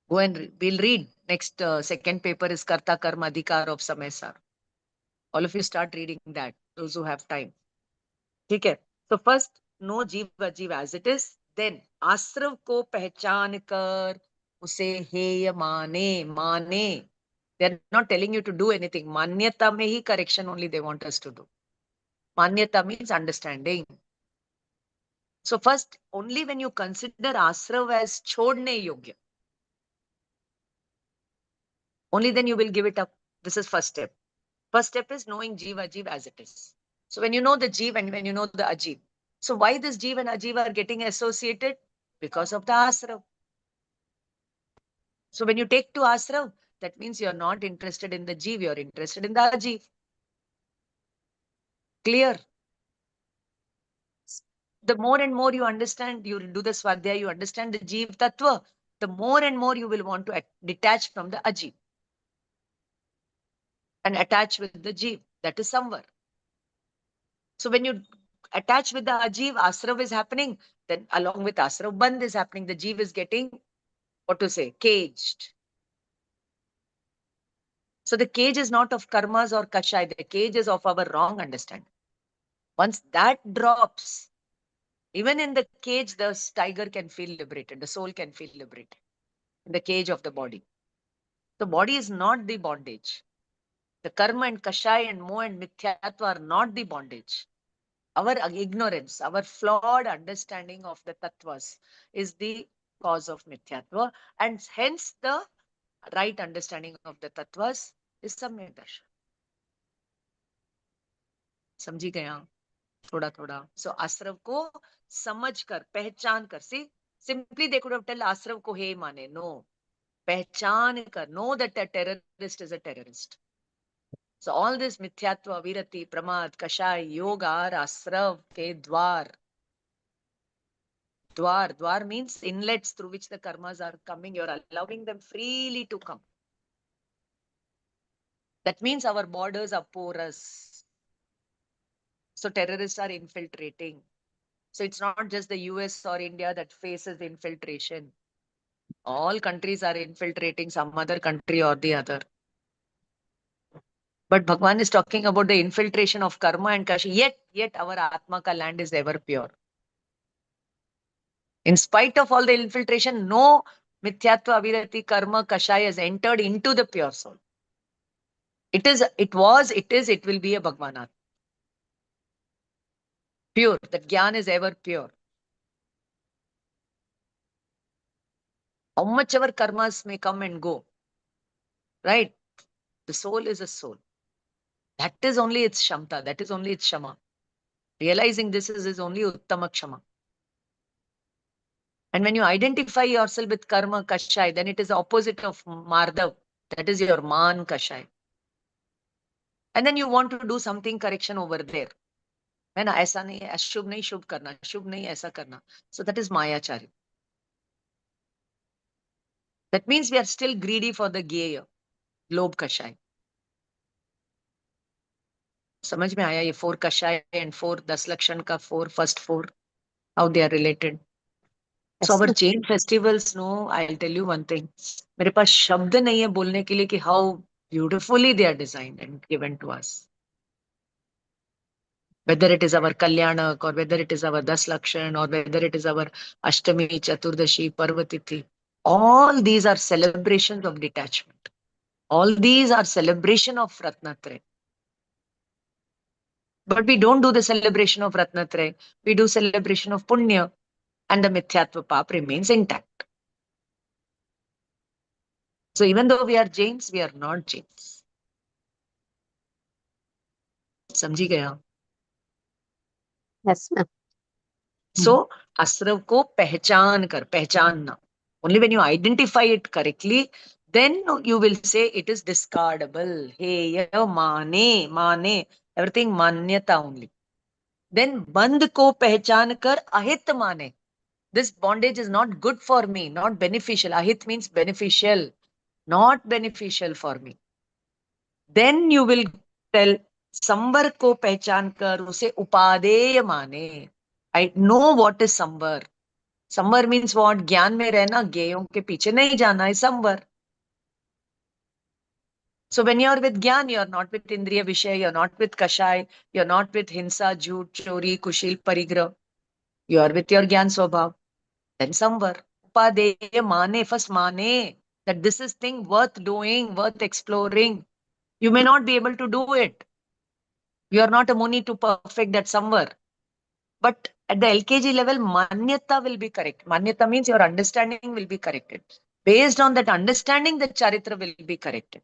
Go and we'll read. Next second paper is Karta Karma Adhikar of Samaysar. All of you start reading that, those who have time. Okay. So first, know Jeev Ajeev as it is. Then, Asrav ko pehchan kar, use heya mane. They're not telling you to do anything. Manyata mein hi correction only they want us to do. Manyata means understanding. So first, only when you consider Asrav as chodne yogya, only then you will give it up. This is first step. First step is knowing Jeev Ajeev as it is. So when you know the Jeev and when you know the Ajeev. So why this Jeev and Ajeev are getting associated? Because of the Asrav. So when you take to Asrav, that means you're not interested in the Jeev, you're interested in the Ajeev. Clear? The more and more you understand, you do the Swadhyaya, you understand the Jeev Tattva, the more and more you will want to detach from the Ajeev and attach with the Jeev. That is Samvar. So when you attach with the Ajeev, Asrav is happening, then along with Asrav, Bandh is happening. The Jeev is getting, what to say, caged. So the cage is not of karmas or kashai. The cage is of our wrong understanding. Once that drops, even in the cage, the tiger can feel liberated. The soul can feel liberated in the cage of the body. The body is not the bondage. The karma and kashai and moh and mithyatva are not the bondage. Our ignorance, our flawed understanding of the tattvas is the cause of mithyatva, and hence the right understanding of the tattvas is samyak darshan. समझी गया थोड़ा थोड़ा. So Asrav को समझ कर, पहचान कर. See, simply they could have told Asrav को हे माने. No. पहचान कर. Know that a terrorist is a terrorist. So all this mithyatva, virati, pramad, kashai, yoga are Asrav ke dwar. Dwar means inlets through which the karmas are coming. You're allowing them freely to come. That means our borders are porous. So terrorists are infiltrating. So it's not just the US or India that faces infiltration. All countries are infiltrating some other country or the other. But Bhagwan is talking about the infiltration of karma and kashi. Yet our Atma ka land is ever pure. In spite of all the infiltration, no mithyatva, avirati, karma, kashaya has entered into the pure soul. It will be a Bhagwanat. Pure. That Gyan is ever pure. How much ever karmas may come and go, right? The soul is a soul. That is only its shamta. That is only its shama. Realizing this is only uttama kshama. And when you identify yourself with karma kashai, then it is the opposite of mardav. That is your man kashai. And then you want to do something correction over there. है ना, ऐसा नहीं है, अशुभ नहीं शुभ करना, शुभ नहीं ऐसा करना. So that is mayachari. That means we are still greedy for the geya, lobh kashai. समझ में आया ये 4 kashai and 4 10 lakshan का 4 first 4 how they are related. So our Jain festivals, no, I'll tell you one thing. मेरे पास शब्द नहीं है बोलने के लिए कि how beautifully they are designed and given to us. Whether it is our Kalyanak or whether it is our Das Lakshan or whether it is our Ashtami, Chaturdashi, Parvatithi, all these are celebrations of detachment. All these are celebration of Ratnatre. But we don't do the celebration of Ratnatre. We do celebration of Punya, and the Mithyatva Pap remains intact. So even though we are Jains, we are not Jains. समझी गया? Yes, ma'am. So Asrav ko पहचानना. Only when you identify it correctly, then you will say it is discardable. Hey, mane, everything manyata only. Then band ko pehchan kar ahit mane. This bondage is not good for me, not beneficial. Ahit means beneficial, not beneficial for me. Then you will tell sambar ko pehchan kar use upadeya mane. I know what is sambar. Sambar means what? ज्ञान में रहना, ज्ञेयों के पीछे नहीं जाना है sambar. So when you are with Gyan, you are not with Indriya Vishay, you are not with Kashai, you are not with Hinsa, Jhoot, Chori, Kushil, Parigrah. You are with your Gyan Swabhav. Then Samvar. Upadeya mane, first mane, that this is thing worth doing, worth exploring. You may not be able to do it. You are not a Muni to perfect that Samvar. But at the LKG level, Manyata will be correct. Manyata means your understanding will be corrected. Based on that understanding, the Charitra will be corrected.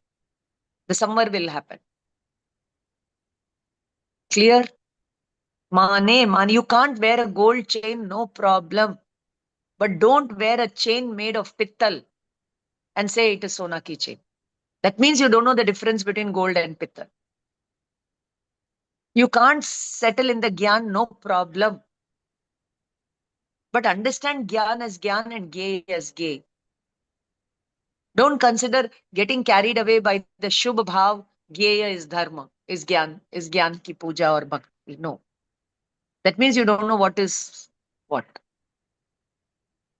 The Samvar will happen. Clear? Mane, you can't wear a gold chain, no problem. But don't wear a chain made of pittal and say it is Sona ki chain. That means you don't know the difference between gold and pittal. You can't settle in the Gyan, no problem. But understand Gyan as Gyan and Gay as Gay. Don't consider getting carried away by the Shubh Bhav, Gyeya is Dharma, is Gyan ki puja or bhakti. No. That means you don't know what is what.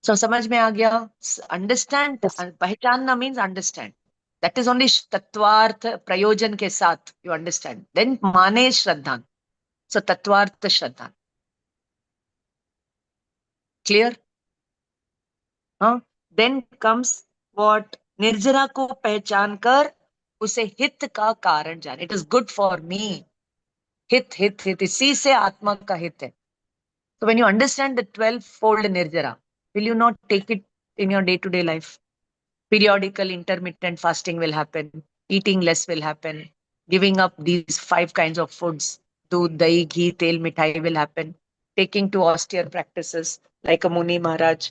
So समझ में आ गया? Understand, पहचानना means understand. That is only Tattvartha प्रयोजन के साथ you understand. Then माने श्रद्धान. So Tattvartha श्रद्धान. Clear? Huh? Then comes what? निर्जरा को पहचान कर उसे हित का कारण जान. It is good for me. हित. इसी से आत्मा का हित है. So when you understand the 12-fold nirjara, will you not take it in your day-to-day life? Periodical intermittent fasting will happen. Eating less will happen. Giving up these 5 kinds of foods, doodh, dahi, ghee, tel, mithai will happen. Taking to austere practices like a Muni Maharaj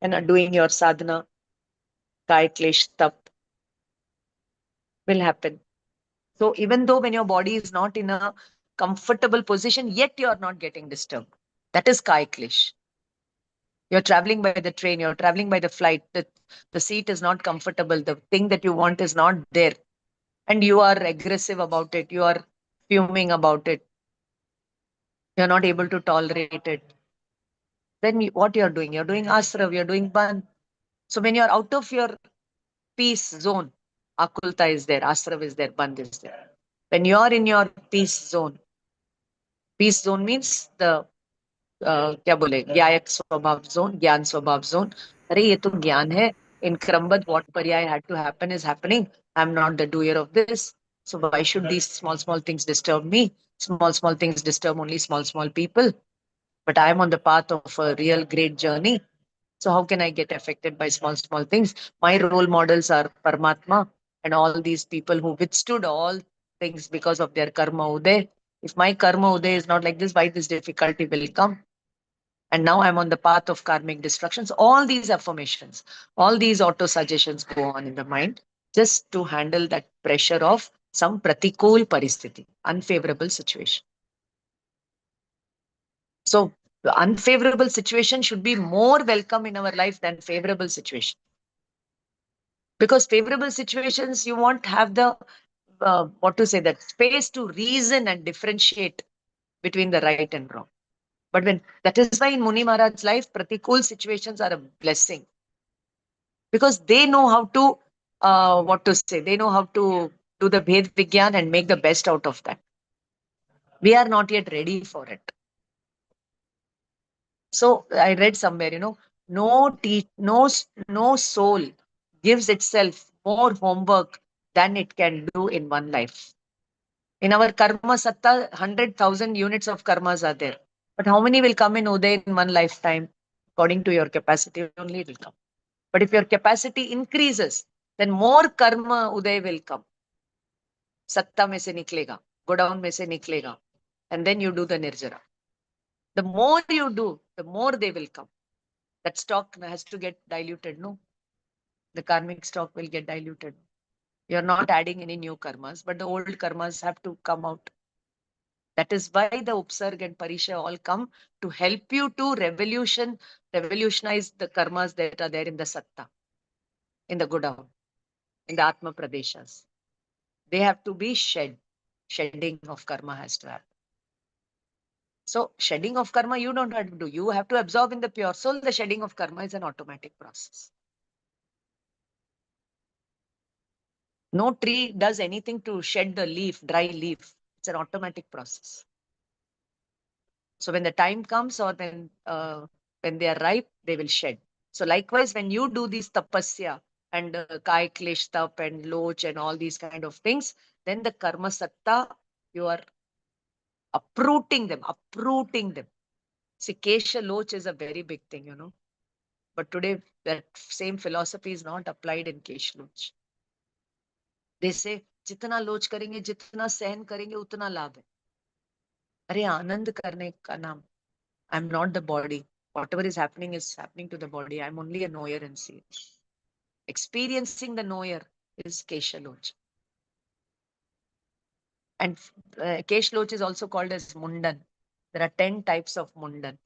and doing your sadhana, kai, klesh, tap will happen. So even though when your body is not in a comfortable position, yet you are not getting disturbed. That is kai, klesh. You're traveling by the train, you're traveling by the flight, the seat is not comfortable, the thing that you want is not there. And you are aggressive about it, you are fuming about it. You're not able to tolerate it. Then what you're doing? You're doing asrav, you're doing ban. So when you're out of your peace zone, akulta is there, asrav is there, ban is there. When you're in your peace zone means the क्या बोले, ज्ञायक स्वभाव zone, ज्ञान स्वभाव zone. अरे ये तो ज्ञान है. In Krambad, what Pariyaya had to happen is happening. I'm not the doer of this. So why should these small things disturb me? Small things disturb only small people. But I am on the path of a real great journey. So how can I get affected by small things? My role models are Paramatma and all these people who withstood all things because of their karma uday. If my karma uday is not like this, why this difficulty will come? And now I'm on the path of karmic destructions. All these affirmations, all these auto suggestions go on in the mind just to handle that pressure of some pratikul paristhiti, unfavorable situation. So the unfavorable situation should be more welcome in our life than favorable situation. Because favorable situations, you won't have the, that space to reason and differentiate between the right and wrong. But that is why in Muni Maharaj's life, pratikul situations are a blessing. Because they know how to, they know how to do the Bhed Vigyan and make the best out of that. We are not yet ready for it. So I read somewhere, no soul gives itself more homework than it can do in one life. In our karma satta, 100,000 units of karmas are there. But how many will come in Uday in one lifetime? According to your capacity only it will come. But if your capacity increases, then more karma Uday will come. Satta mein se niklega, godown mein se niklega. And then you do the nirjara. The more you do, the more they will come. That stock has to get diluted, no? The karmic stock will get diluted. You're not adding any new karmas, but the old karmas have to come out. That is why the Upsarg and Parisha all come to help you to revolutionize the karmas that are there in the Satta, in the Godown, in the Atma Pradeshas. They have to be shed. Shedding of karma has to happen. So shedding of karma, you don't have to do. You have to absorb in the pure soul. The shedding of karma is an automatic process. No tree does anything to shed the leaf, dry leaf. It's an automatic process. So when the time comes or when they are ripe, they will shed. So likewise, when you do these tapasya and kai, klish, tap and loch and all these kind of things, then the karma satta, you are uprooting them. See, kesha loch is a very big thing, But today, that same philosophy is not applied in kesh loch. They say, जितना लोच करेंगे, जितना सहन करेंगे, उतना लाभ है. अरे आनंद करने का नाम. I'm not the body. Whatever is happening to the body. I'm only a knower and seer. Experiencing the knower is Keshaloch. And Keshaloch is also called as Mundan. There are 10 types of Mundan.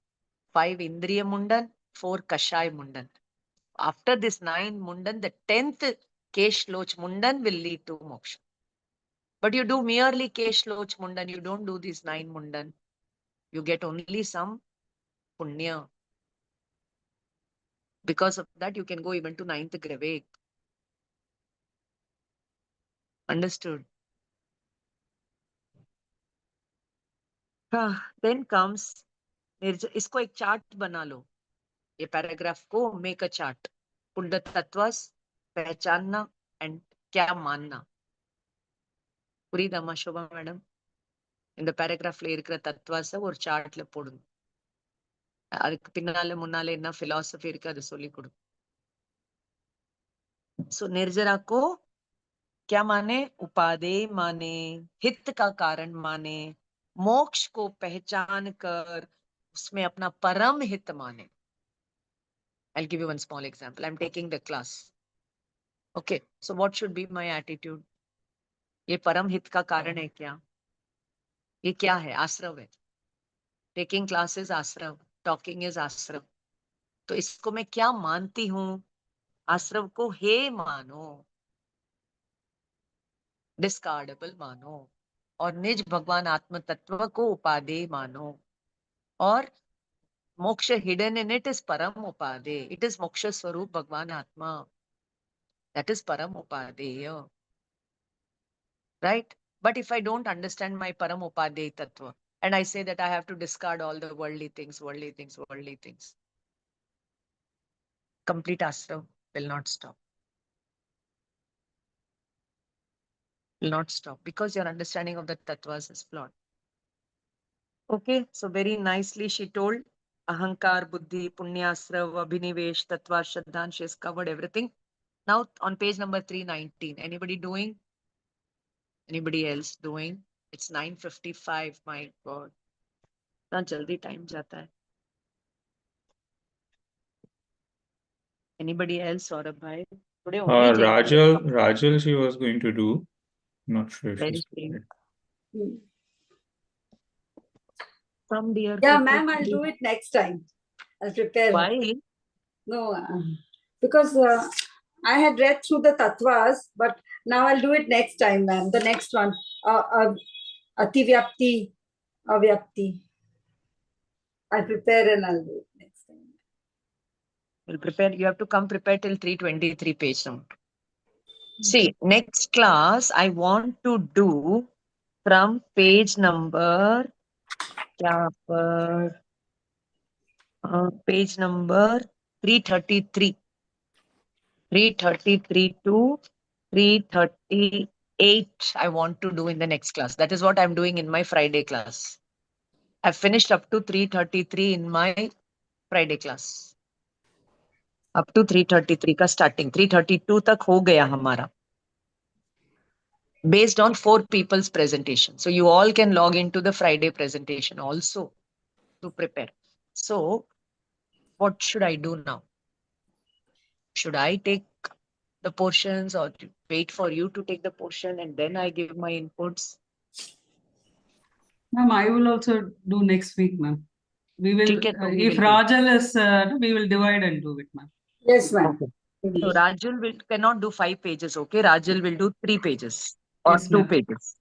5 Indriya Mundan, 4 Kashai Mundan. After this 9 Mundan, the 10th Keshaloch Mundan will lead to moksha. But you do merely Keshaloch Mundan, you don't do these 9 Mundan. You get only some punya. Because of that, you can go even to 9th Gravek. Understood? Then comes, इसको एक chart बना लो. ये paragraph को make a chart. Put the tattvas, पहचानना and क्या मानना. புரியுதாமா शोभा madam? இந்த பேராகிராஃப்ல இருக்கிற தத்துவாச ஒரு சார்ட்ல போடுங்க. அதுக்கு பின்னால முன்னால என்ன philosophy இருக்கு அதை சொல்லி கொடு. So निर्जरा को क्या माने? उपादेय माने, हित का कारण माने, मोक्ष को पहचान कर उसमें अपना परम हित माने. I'll give you one small example. I'm taking the class. Okay, so what should be my attitude? ये परम हित का कारण है क्या? ये क्या है? आश्रव है. Taking class is आश्रव, talking is आश्रव. तो इसको मैं क्या मानती हूँ? आश्रव को हे मानो, डिस्कार्डेबल मानो, और निज भगवान आत्म तत्व को उपादेय मानो. और moksha hidden in it is param upadeya. It is moksha swarup Bhagwan Atma. That is param upadeya. Right? But if I don't understand my param upadeya tattva and I say that I have to discard all the worldly things. Complete ashram will not stop. Will not stop because your understanding of the tattvas is flawed. Okay, so very nicely she told Ahankar, Buddhi, Punyasra, Abhinivesh, Tattva, Shraddhan. She has covered everything. Now on page number 319. Anybody doing? Anybody else doing? It's 9:55. My God. इतना जल्दी time जाता है. Anybody else, Saurabh bhai? Today only Jain. Rajal, she was going to do. Not sure if she's prepared. From dear. Yeah, ma'am, I'll do it next time. I'll prepare. Why? No, because I had read through the tattvas, but now I'll do it next time, ma'am. The next one, Ativyapti, Avyapti. I'll prepare and I'll do it next time. We'll prepare. You have to come prepared till 323 page number. See, next class I want to do from page number. Page number 333. 333 to 338 I want to do in the next class. That is what I'm doing in my Friday class. I've finished up to 333 in my Friday class. Up to 333 ka starting. 332 tak ho gaya hamara. Based on 4 people's presentation. So you all can log into the Friday presentation also to prepare. So what should I do now? Should I take the portions or wait for you to take the portion and then I give my inputs? Ma'am, I will also do next week, ma'am. We will, if Rajal is, we will divide and do it, ma'am. Yes, ma'am. Okay. So Rajul cannot do 5 pages, okay? Rajul will do 3 pages or yes, 2 pages.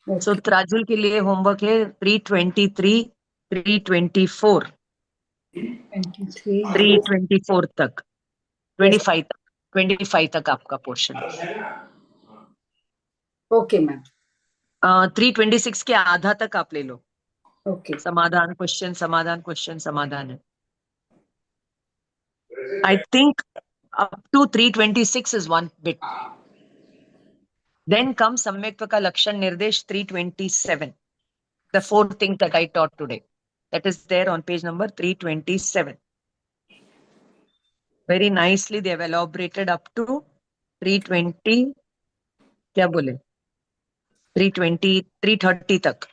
Okay. So Rajul ke liye homework hai 323, 324. 324 tak. 25 tak. 25 tak aapka portion. Okay, ma'am. 326 के आधा तक आप ले लो. Okay. समाधान question, समाधान question, समाधान है. I think up to 326 is one bit. Then comes Samyaktaka Lakshan Nirdesh 327. The 4th thing that I taught today. That is there on page number 327. Very nicely they have elaborated up to 320. क्या बोले? 320, 330 tak.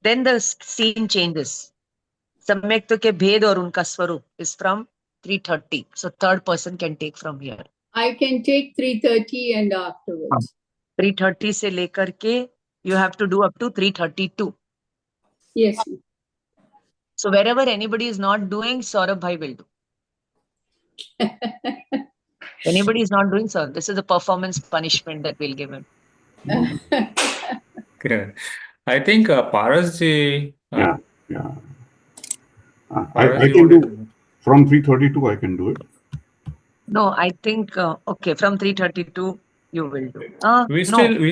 Then the scene changes. Samyakta ke bhed aur unka swarup is from 330. So third person can take from here. I can take 330 and afterwards. 330 se lekar ke you have to do up to 332. Yes. So wherever anybody is not doing, Saurabh bhai will do. Anybody is not doing, sir, this is a performance punishment that we'll give him. Okay. I think Parasji. Yeah. I can do from 332. I can do it. No, I think okay. From 332, you will do. We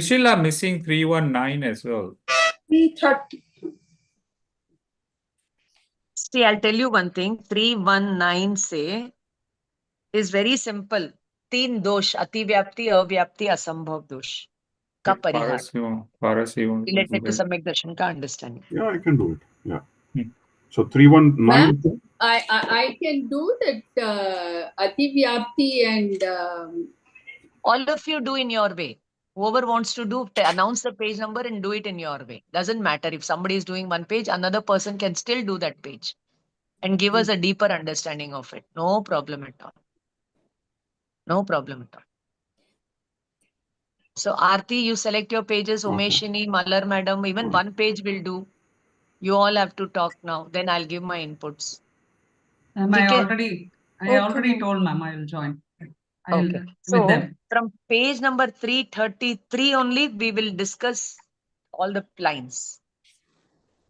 still are missing 319 as well. 330. See, I'll tell you one thing. 319 say is very simple. 3 dosh: ativyapti, avyapti, asambhav dosh. Ka parihar. Related to Samyak Darshan ka understanding. Yeah, I can do it. Yeah. So 319. I can do that ativyapti and all of you do in your way. Whoever wants to do, announce the page number and do it in your way. Doesn't matter if somebody is doing one page, another person can still do that page and give us a deeper understanding of it. No problem at all. No problem at all. So Aarti, you select your pages. Umeshini, Malar madam, even one page will do. You all have to talk now. Then I'll give my inputs. I already told ma'am I will join. Okay. So from page number 333 only, we will discuss all the lines.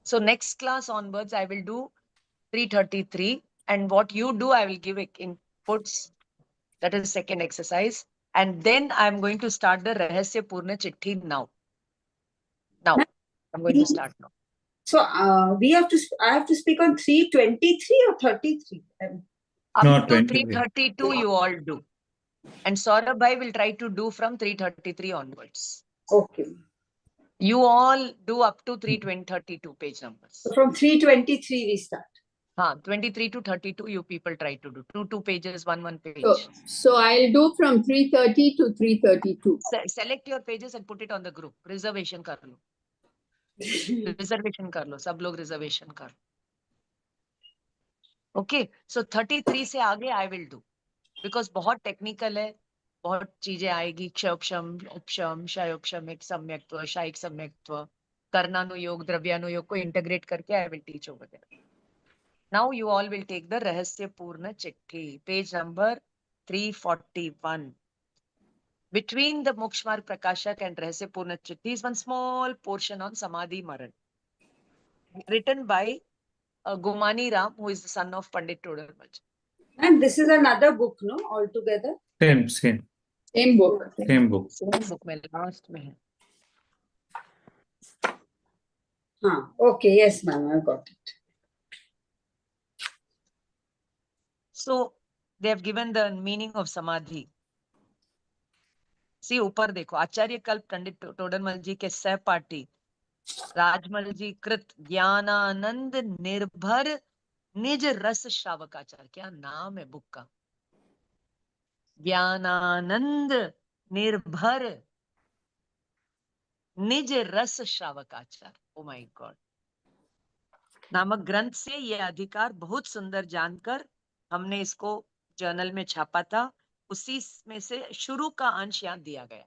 So next class onwards, I will do 333. And what you do, I will give inputs. That is second exercise. And then I'm going to start the Rahasya Purna Chitti now. I'm going to start now. So we have to. I have to speak on 323 or 33. Up No, to 23. 332 you all do. And Saurabh will try to do from 333 onwards. Okay. You all do up to 332 page numbers. So from 323 we start. 23 to 32 you people try to do. Two pages, one page. So I'll do from 330 to 332. Select your pages and put it on the group. Reservation kar lo. Reservation kar lo. Sab log reservation kar. Okay. So 33 se aage I will do. Because बहुत technical है. बहुत चीजें आएगी. क्षोपशम, उपशम, शायोपशमिक, सम्यक्त्व, शायिक सम्यक्त्व, कर्णानुयोग, द्रव्यानुयोग को integrate करके I will teach over there. Now you all will take the Rahasya Purna Chitti, page number 341. Between the Mokshamarga Prakasahak and Rahasya Purna Chitti is one small portion on Samadhi Maran, written by Gumani Ram, who is the son of Pandit Todarmal. And this is another book, no? Altogether? Same. Same book. Same book. Same book, last mein. Okay, yes, ma'am, I got it. So they have given the meaning of Samadhi. See, ऊपर देखो, आचार्य कल्प पंडित टोडरमल जी के सहपाठी राजमल जी कृत ज्ञानानंद निर्भर निज रस श्रावकाचार. क्या नाम है बुक का? ज्ञानानंद निर्भर निज रस श्रावकाचार. Oh my God. नामक ग्रंथ से यह अधिकार बहुत सुंदर जानकर हमने इसको जर्नल में छापा था. उसी में से शुरू का अंश यहाँ दिया गया.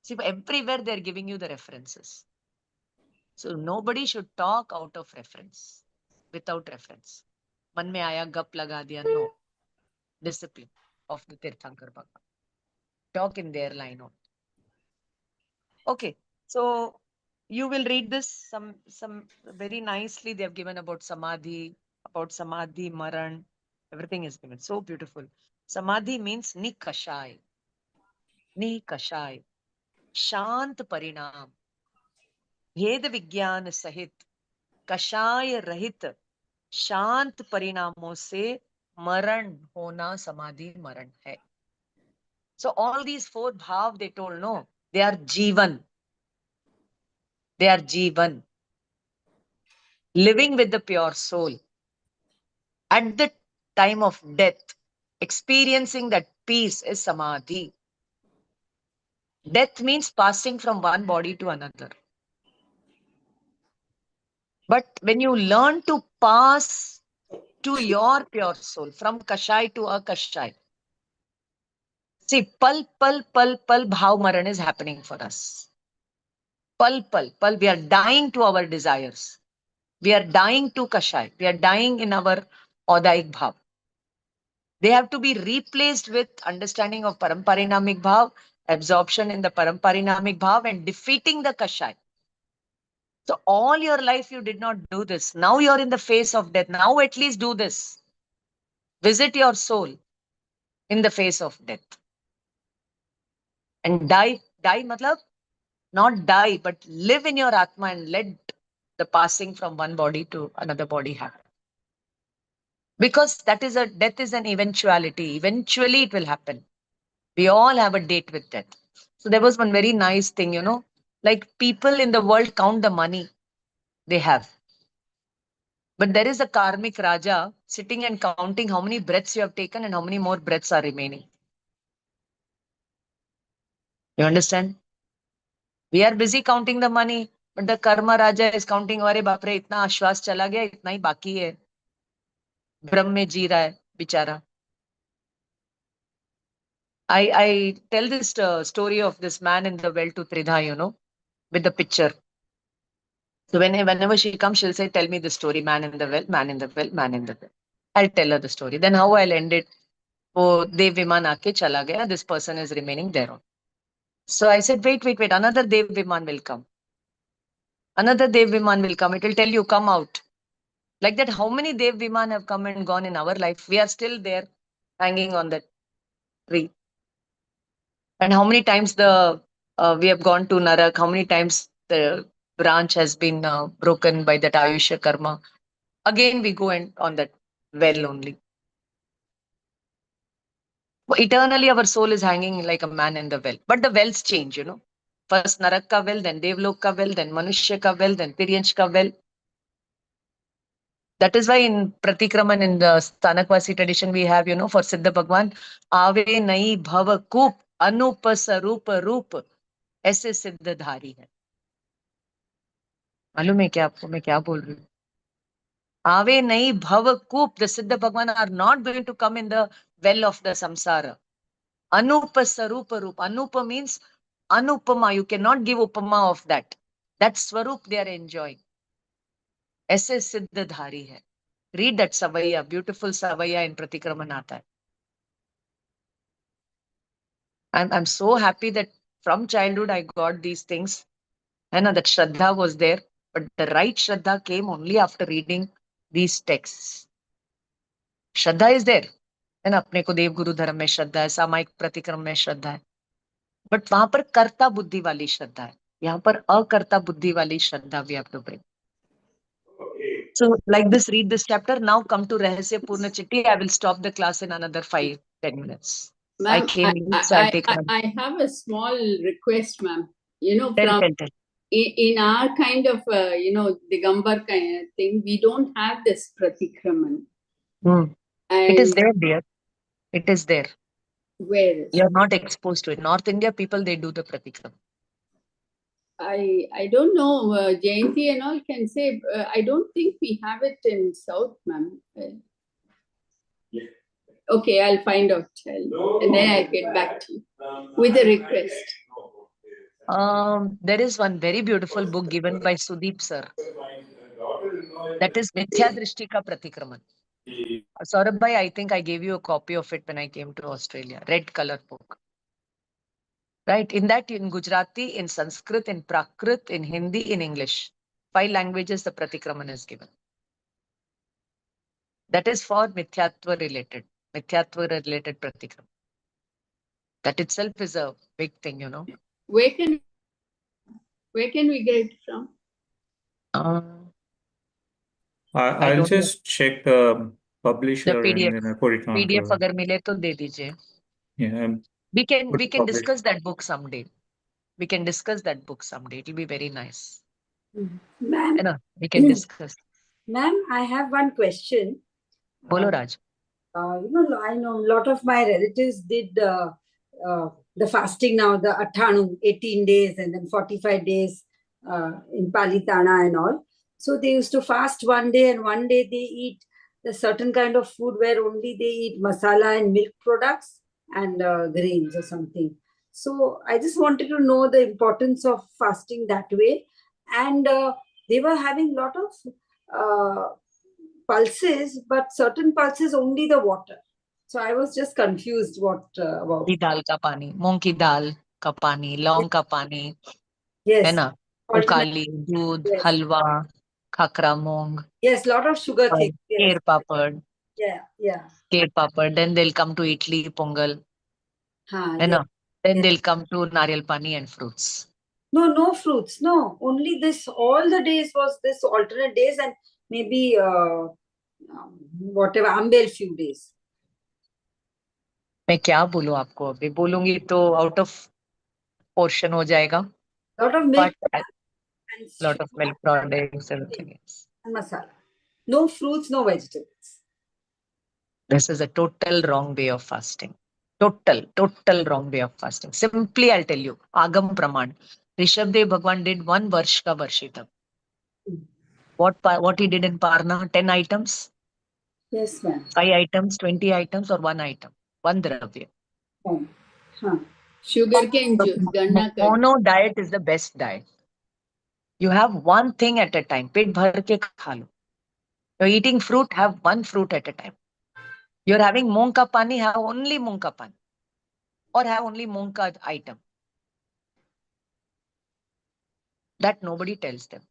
See, everywhere they are giving you the references. So nobody should talk out of reference, without reference. मन में आया गप लगा दिया. No. Discipline of the Tirthankar Bhagwan. Talk in their line on. Okay. So you will read this some very nicely. They have given about Samadhi Maran. Everything is given. So beautiful. Samadhi means nikashai. Nikashai. शांत परिणाम, भेद विज्ञान सहित कषाय रहित शांत परिणामों से मरण होना समाधि मरण है. So all these four bhav they told, no, they are jivan. They are jivan. Living with the pure soul. At the time of death, experiencing that peace is samadhi. Death means passing from one body to another. But when you learn to pass to your pure soul, from kashai to akashai, see, pal bhav maran is happening for us. Pal, we are dying to our desires. We are dying to kashai. We are dying in our odaik bhav. They have to be replaced with understanding of paramparinamic bhav, absorption in the paramparinamic bhav, and defeating the kashai. So all your life you did not do this. Now you're in the face of death. Now at least do this. Visit your soul in the face of death. And die matlab, not die, but live in your Atma and let the passing from one body to another body happen. Because death is an eventuality. Eventually it will happen. We all have a date with death. So there was one very nice thing, like people in the world count the money they have. But there is a karmic Raja sitting and counting how many breaths you have taken and how many more breaths are remaining. You understand? We are busy counting the money, but the karma Raja is counting, अरे बाप रे इतना आश्वास चला गया, इतना ही बाकी है. भ्रम में जी रहा है बेचारा. I tell this story of this man in the well to Tridha, with the picture. So whenever she comes, she'll say, tell me the story, man in the well, man in the well, man in the well. I'll tell her the story. Then how I'll end it? Oh, Dev Viman aake chala gaya. This person is remaining there on. So I said, wait. Another Dev Viman will come. Another Dev Viman will come. It will tell you, come out. Like that, how many Dev Viman have come and gone in our life? We are still there, hanging on that tree. And how many times we have gone to Narak? How many times the branch has been broken by that Ayushya karma. Again, we go and on that well only. Eternally, our soul is hanging like a man in the well. But the wells change, First Narak ka well, then Devlok ka well, then Manushya ka well, then Tiryansh ka well. That is why in Pratikraman, in the Sthanakvasi tradition, we have, for Siddha Bhagwan, Ave Nai Bhava Koop, Anupa Sarupa Roop, ऐसे सिद्धधारी है. मालूम है क्या आपको मैं क्या बोल रही हूँ? Ave Nai Bhava Koop, the Siddha Bhagwan are not going to come in the well of the samsara. Anupa Sarupa Roop. Anupa means Anupama. You cannot give upama of that. That Swarup they are enjoying. ऐसे सिद्धधारी है. Read that Savaya, beautiful Savaya in Pratikraman aata hai. I'm so happy that from childhood I got these things. And that Shraddha was there, but the right Shraddha came only after reading these texts. Shraddha is there. And apne ko Dev Guru Dharma mein Shraddha hai, Samayik Pratikram mein Shraddha hai. But wahan par karta buddhi wali Shraddha hai. Yahan par akarta buddhi wali Shraddha we have to bring. So like this, read this chapter. Now come to Rahasya Purna Chitti. I will stop the class in another 5-10 minutes. I came late, so I'll take I have a small request, ma'am. Tell. In our kind of, Digambar kind of thing, we don't have this Pratikraman. It is there, dear. It is there. Where is You're not exposed to it. North India people, they do the Pratikram. I don't know, Jayanti and all can say, I don't think we have it in South, ma'am. Okay, I'll find out, and then I'll get back to you with a request. There is one very beautiful book given by Sudeep sir. That is Mithya Drishti Ka Pratikraman. Saurabh bhai, I think I gave you a copy of it when I came to Australia. Red color book. Right, in that, in Gujarati, in Sanskrit, in Prakrit, in Hindi, in English. 5 languages the Pratikraman is given. That is for Mithyatva related Pratikram. That itself is a big thing, Where can we get it from? I'll just check the publisher the PDF. and then I put it on. PDF agar mile to de dijiye. Yeah. We can discuss that book someday. It will be very nice. Ma'am, we can discuss. Ma'am, I have one question. Bolo Raj. I know a lot of my relatives did the fasting now, the Athanu, 18 days and then 45 days in Palitana and all. So they used to fast one day and one day they eat a certain kind of food where only they eat masala and milk products and grains or something. So I just wanted to know the importance of fasting that way. And they were having a lot of pulses, but certain pulses only the water. So I was just confused what about. Dal ka pani, moong ki dal ka pani, long ka pani. Yes. है ना? Ukali, दूध, yes. halwa, khakra moong. Yes, lot of sugar things. Yes. Kher papad. Yeah. Kher papad. Then they'll come to Idli, Pongal. Yes. Then they'll come to Nariyal pani and fruits. No fruits. No, only this. All the days was this alternate days and maybe whatever ambel few days. मैं क्या बोलूं आपको अभी बोलूंगी तो out of portion हो जाएगा. Lot of milk. Lot of milk products, everything else. And masala. No fruits, no vegetables. This is a total wrong way of fasting. Total wrong way of fasting. Simply, I'll tell you. Agam Praman. Rishabdev Bhagwan did 1 varsh ka varshitam. What he did in Parna? 10 items? Yes, ma'am. 5 items, 20 items, or 1 item? 1 dravya. Sugarcane juice. Mono diet is the best diet. You have one thing at a time. Pet bhar ke kha lo. You're eating fruit, have 1 fruit at a time. You're having moong ka pani, have only moong ka pani. Or have only moong ka item. That nobody tells them.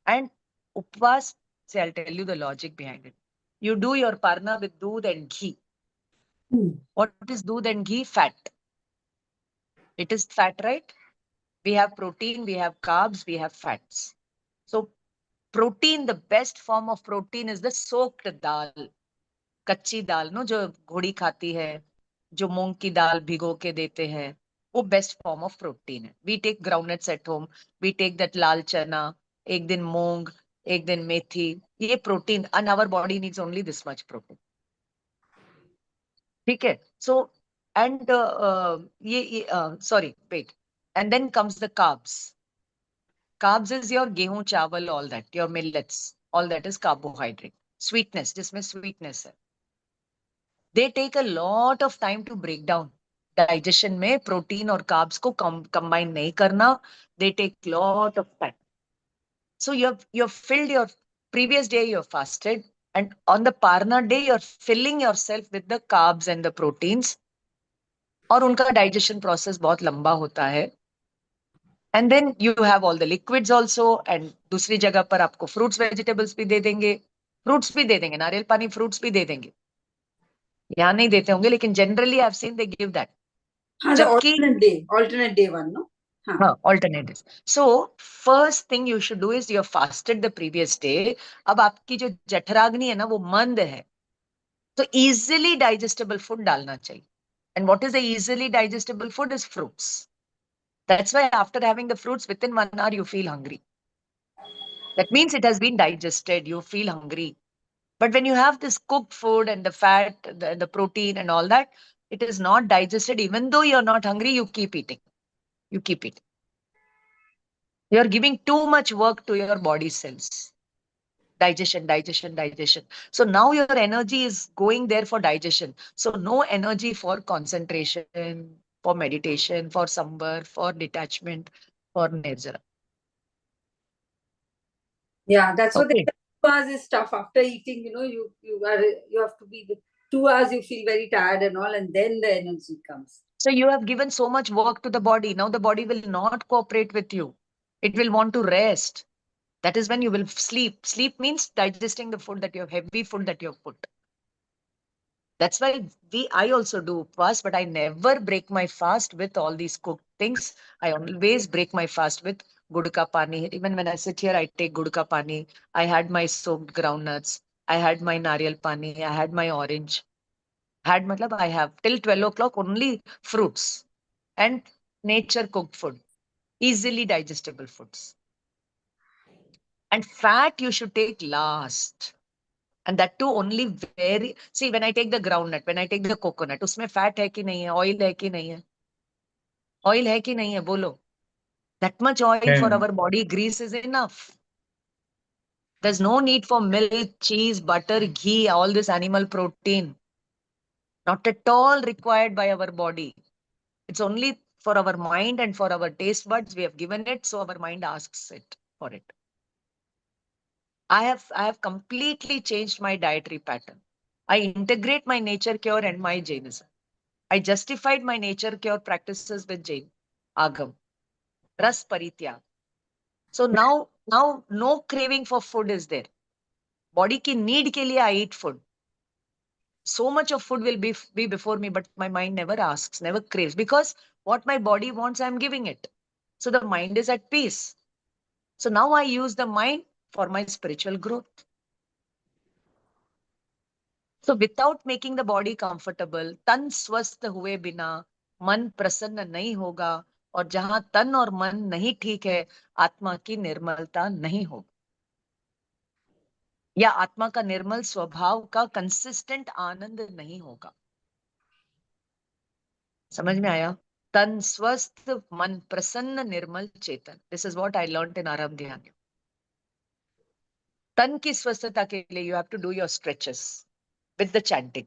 And upvas, say I'll tell you the logic behind it. You do your parna with doodh and ghee. What is doodh and ghee? Fat. It is fat, right? We have protein, we have carbs, we have fats. So protein, the best form of protein is the soaked dal. कच्ची दाल no जो घोड़ी खाती है, जो मूंग की दाल भिगो के देते हैं, वो बेस्ट फॉर्म ऑफ प्रोटीन है. We take groundnuts at home, we take that lal chana, एक दिन मूंग, एक दिन मेथी, ये protein, and our body needs only this much protein. ठीक है. सो एंड ये sorry wait, and then comes the carbs. Carbs is your गेहूं चावल, all that, your millets, all that is carbohydrate. Sweetness, जिसमें sweetness है. They take a lot of time to break down. Digestion में protein और carbs को combine नहीं करना. They take lot of time. So you've filled your previous day, you're fasted, and on the Parna day, you're filling yourself with the carbs and the proteins. और उनका digestion process बहुत लंबा होता है. And then you have all the liquids also, and दूसरी जगह पर आपको fruits, vegetables भी दे देंगे. Fruits भी दे देंगे, नारियल पानी fruits भी दे देंगे. यहाँ नहीं देते होंगे, लेकिन generally I've seen they give that. जबकि alternate day one, no? Alternate days. So first thing you should do is you're fasted the previous day. अब आपकी जो जठराग्नि है ना वो मंद है, तो easily digestible food डालना चाहिए. And what is the easily digestible food is fruits. That's why after having the fruits, within 1 hour, you feel hungry. That means it has been digested. You feel hungry. But when you have this cooked food and the fat, the protein and all that, it is not digested. Even though you're not hungry, you keep eating. You keep eating. You're giving too much work to your body cells. Digestion, digestion, digestion. So now your energy is going there for digestion. So no energy for concentration, for meditation, for sambar, for detachment, for nirjara. Yeah, that's what Okay. 2 hours is tough. After eating, you have to be 2 hours, you feel very tired and all, and then the energy comes. So you have given so much work to the body. Now the body will not cooperate with you. It will want to rest. That is when you will sleep. Sleep means digesting the food that you have, heavy food that you have put. That's why I also do fast, but I never break my fast with all these cooked things. I always break my fast with gud ka pani. Even when I sit here, I take gud ka pani. I had my soaked groundnuts. I had my nariyal pani. I had my orange. I have till 12 o'clock only fruits and nature cooked food, easily digestible foods. And fat you should take last. And that too only very, see, when I take the groundnut, when I take the coconut, उसमें fat है कि नहीं है, oil है कि नहीं है, oil है कि नहीं है, बोलो. That much oil for our body, grease is enough. There's no need for milk, cheese, butter, ghee, all this animal protein. Not at all required by our body. It's only for our mind and for our taste buds. We have given it, so our mind asks it for it. I have completely changed my dietary pattern. I integrate my nature cure and my Jainism. I justified my nature cure practices with Jain, Agam, Ras Paritya. So now no craving for food is there. Body ki need ke liye I eat food. So much of food will be before me, but my mind never asks, never craves, because what my body wants, I'm giving it. So the mind is at peace. So now I use the mind for my spiritual growth. So without making the body comfortable, tan swasth हुए बिना मन प्रसन्न नहीं होगा, और जहां तन और मन नहीं ठीक है, आत्मा की निर्मलता नहीं होगी, या आत्मा का निर्मल स्वभाव का कंसिस्टेंट आनंद नहीं होगा. समझ में आया? तन स्वस्थ, मन प्रसन्न, निर्मल चेतन. This is what I learned in Aarambh Dhyan. तन की स्वस्थता के लिए you have to do your stretches with the chanting.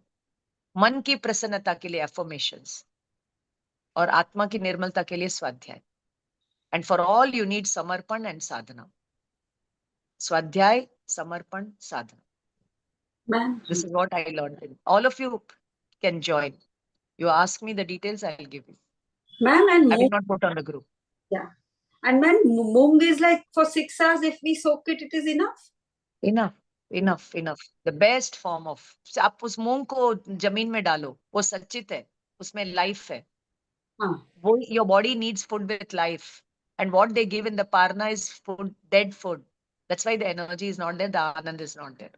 मन की प्रसन्नता के लिए एफर्मेशंस, और आत्मा की निर्मलता के लिए स्वाध्याय. And for all you need समर्पण एंड साधना. स्वाध्याय, समर्पण, साधना. This is what I learned. All of you can join. You ask me the details, I'll give you. Ma'am, and I will not put on the group. Yeah. And ma'am, moong is like for 6 hours, if we soak it, it is enough? Enough. The best form of, आप उस मूंग को जमीन में डालो, वो सच्चित है, उसमें life है. वो, your body needs food with life. And what they give in the parna is food, dead food. That's why the energy is not there, the anand is not there.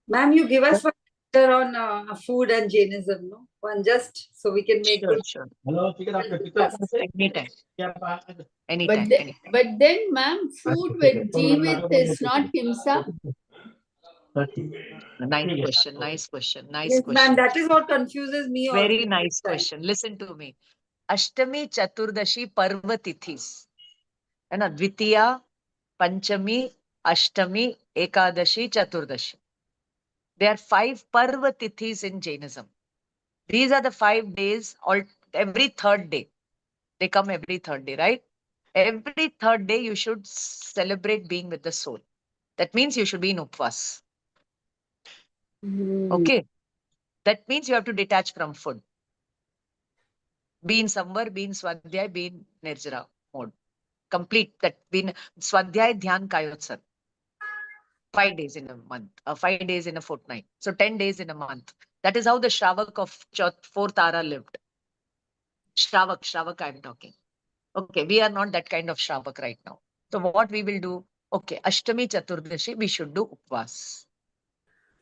Ma'am, you give us one lecture on food and Jainism, no? One just so we can make good. Sure. Hello, Anytime. But then, ma'am, food with Jeevit is not himsa. Nice question. Yes, ma'am, that is what confuses me also. Very nice question. Listen to me. Ashtami, Chaturdashi, Parva Tithis. And Dvitiya, Panchami, Ashtami, Ekadashi, Chaturdashi. There are 5 Parva Tithis in Jainism. These are the 5 days, every third day. They come every third day, right? Every third day you should celebrate being with the soul. That means you should be in Upvas. Okay. That means you have to detach from food. Be in Samvar, be in Swadhyay, be in Nirjara mode. Complete that. Be in Swadhyay, Dhyan, Kayotsar. 5 days in a month, 5 days in a fortnight. So 10 days in a month. That is how the Shravak of 4th Tara lived. Shravak I'm talking. Okay, we are not that kind of Shravak right now. So what we will do, okay, Ashtami Chaturdashi, we should do Upvas.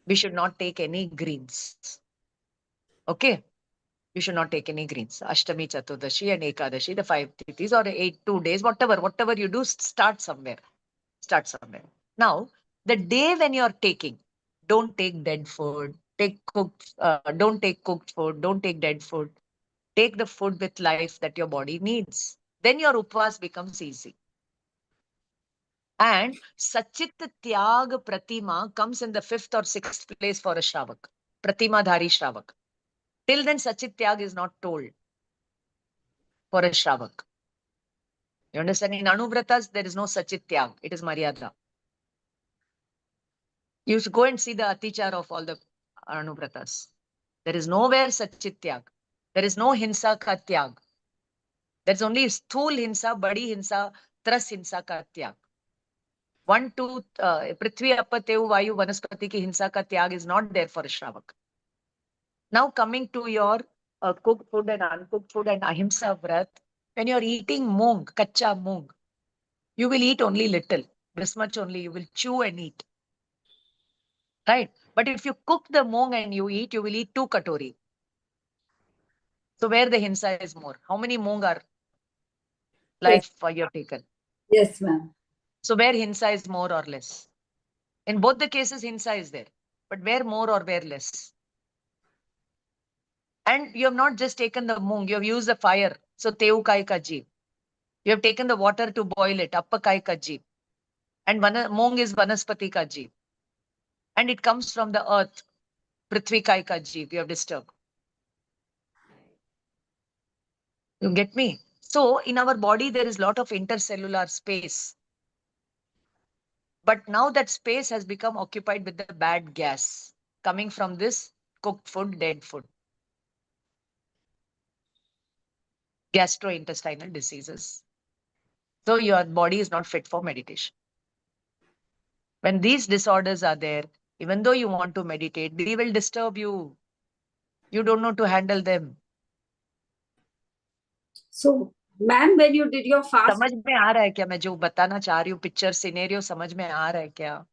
We should not take any greens. Okay, you should not take any greens. Ashtami Chaturdashi and Ekadashi, the 5 tithis or 2 days, whatever you do, start somewhere. Now, the day when you're taking, don't take dead food, don't take cooked food, don't take dead food. Take the food with life that your body needs. Then your upvas becomes easy. And Sachit Tyag Pratima comes in the 5th or 6th place for a Shravak. Pratima Dhari Shravak. Till then, Sachit Tyag is not told for a Shravak. You understand? In Anuvratas, there is no Sachit Tyag. It is Maryada. You should go and see the Atichar of all the Anuvratas. There is nowhere Sachit Tyag. There is no Hinsa ka Tyag. There's only Sthul Hinsa, Badi Hinsa, Tras Hinsa ka Tyag. 1, 2, Prithvi, Appa, Teu, Vayu, Vanaspati ki Hinsa ka Tyag is not there for a Shravak. Now coming to your cooked food and uncooked food and Ahimsa Vrat, when you're eating moong, kacha moong, you will eat only little. This much only you will chew and eat. Right? But if you cook the moong and you eat, you will eat 2 katori. So where the Hinsa is more? How many moong are life you have taken? Yes, ma'am. So where Hinsa is more or less? In both the cases, Hinsa is there. But where more or where less? And you have not just taken the moong, you have used the fire. So Teu Kai Ka Jeev. You have taken the water to boil it, Appa Kai Ka Jeev. And moong is Vanaspati Ka Jeev. And it comes from the earth. Prithvi Kai Ka Jeev. You have disturbed. You get me? So in our body, there is a lot of intercellular space. But now that space has become occupied with the bad gas coming from this cooked food, dead food. Gastrointestinal diseases. So your body is not fit for meditation. When these disorders are there, even though you want to meditate, they will disturb you. You don't know to handle them. So, ma'am, when you did your fast, समझ में आ रहा है क्या मैं जो बताना चाह रही हूँ पिक्चर सिनेरियो समझ में आ रहा है क्या?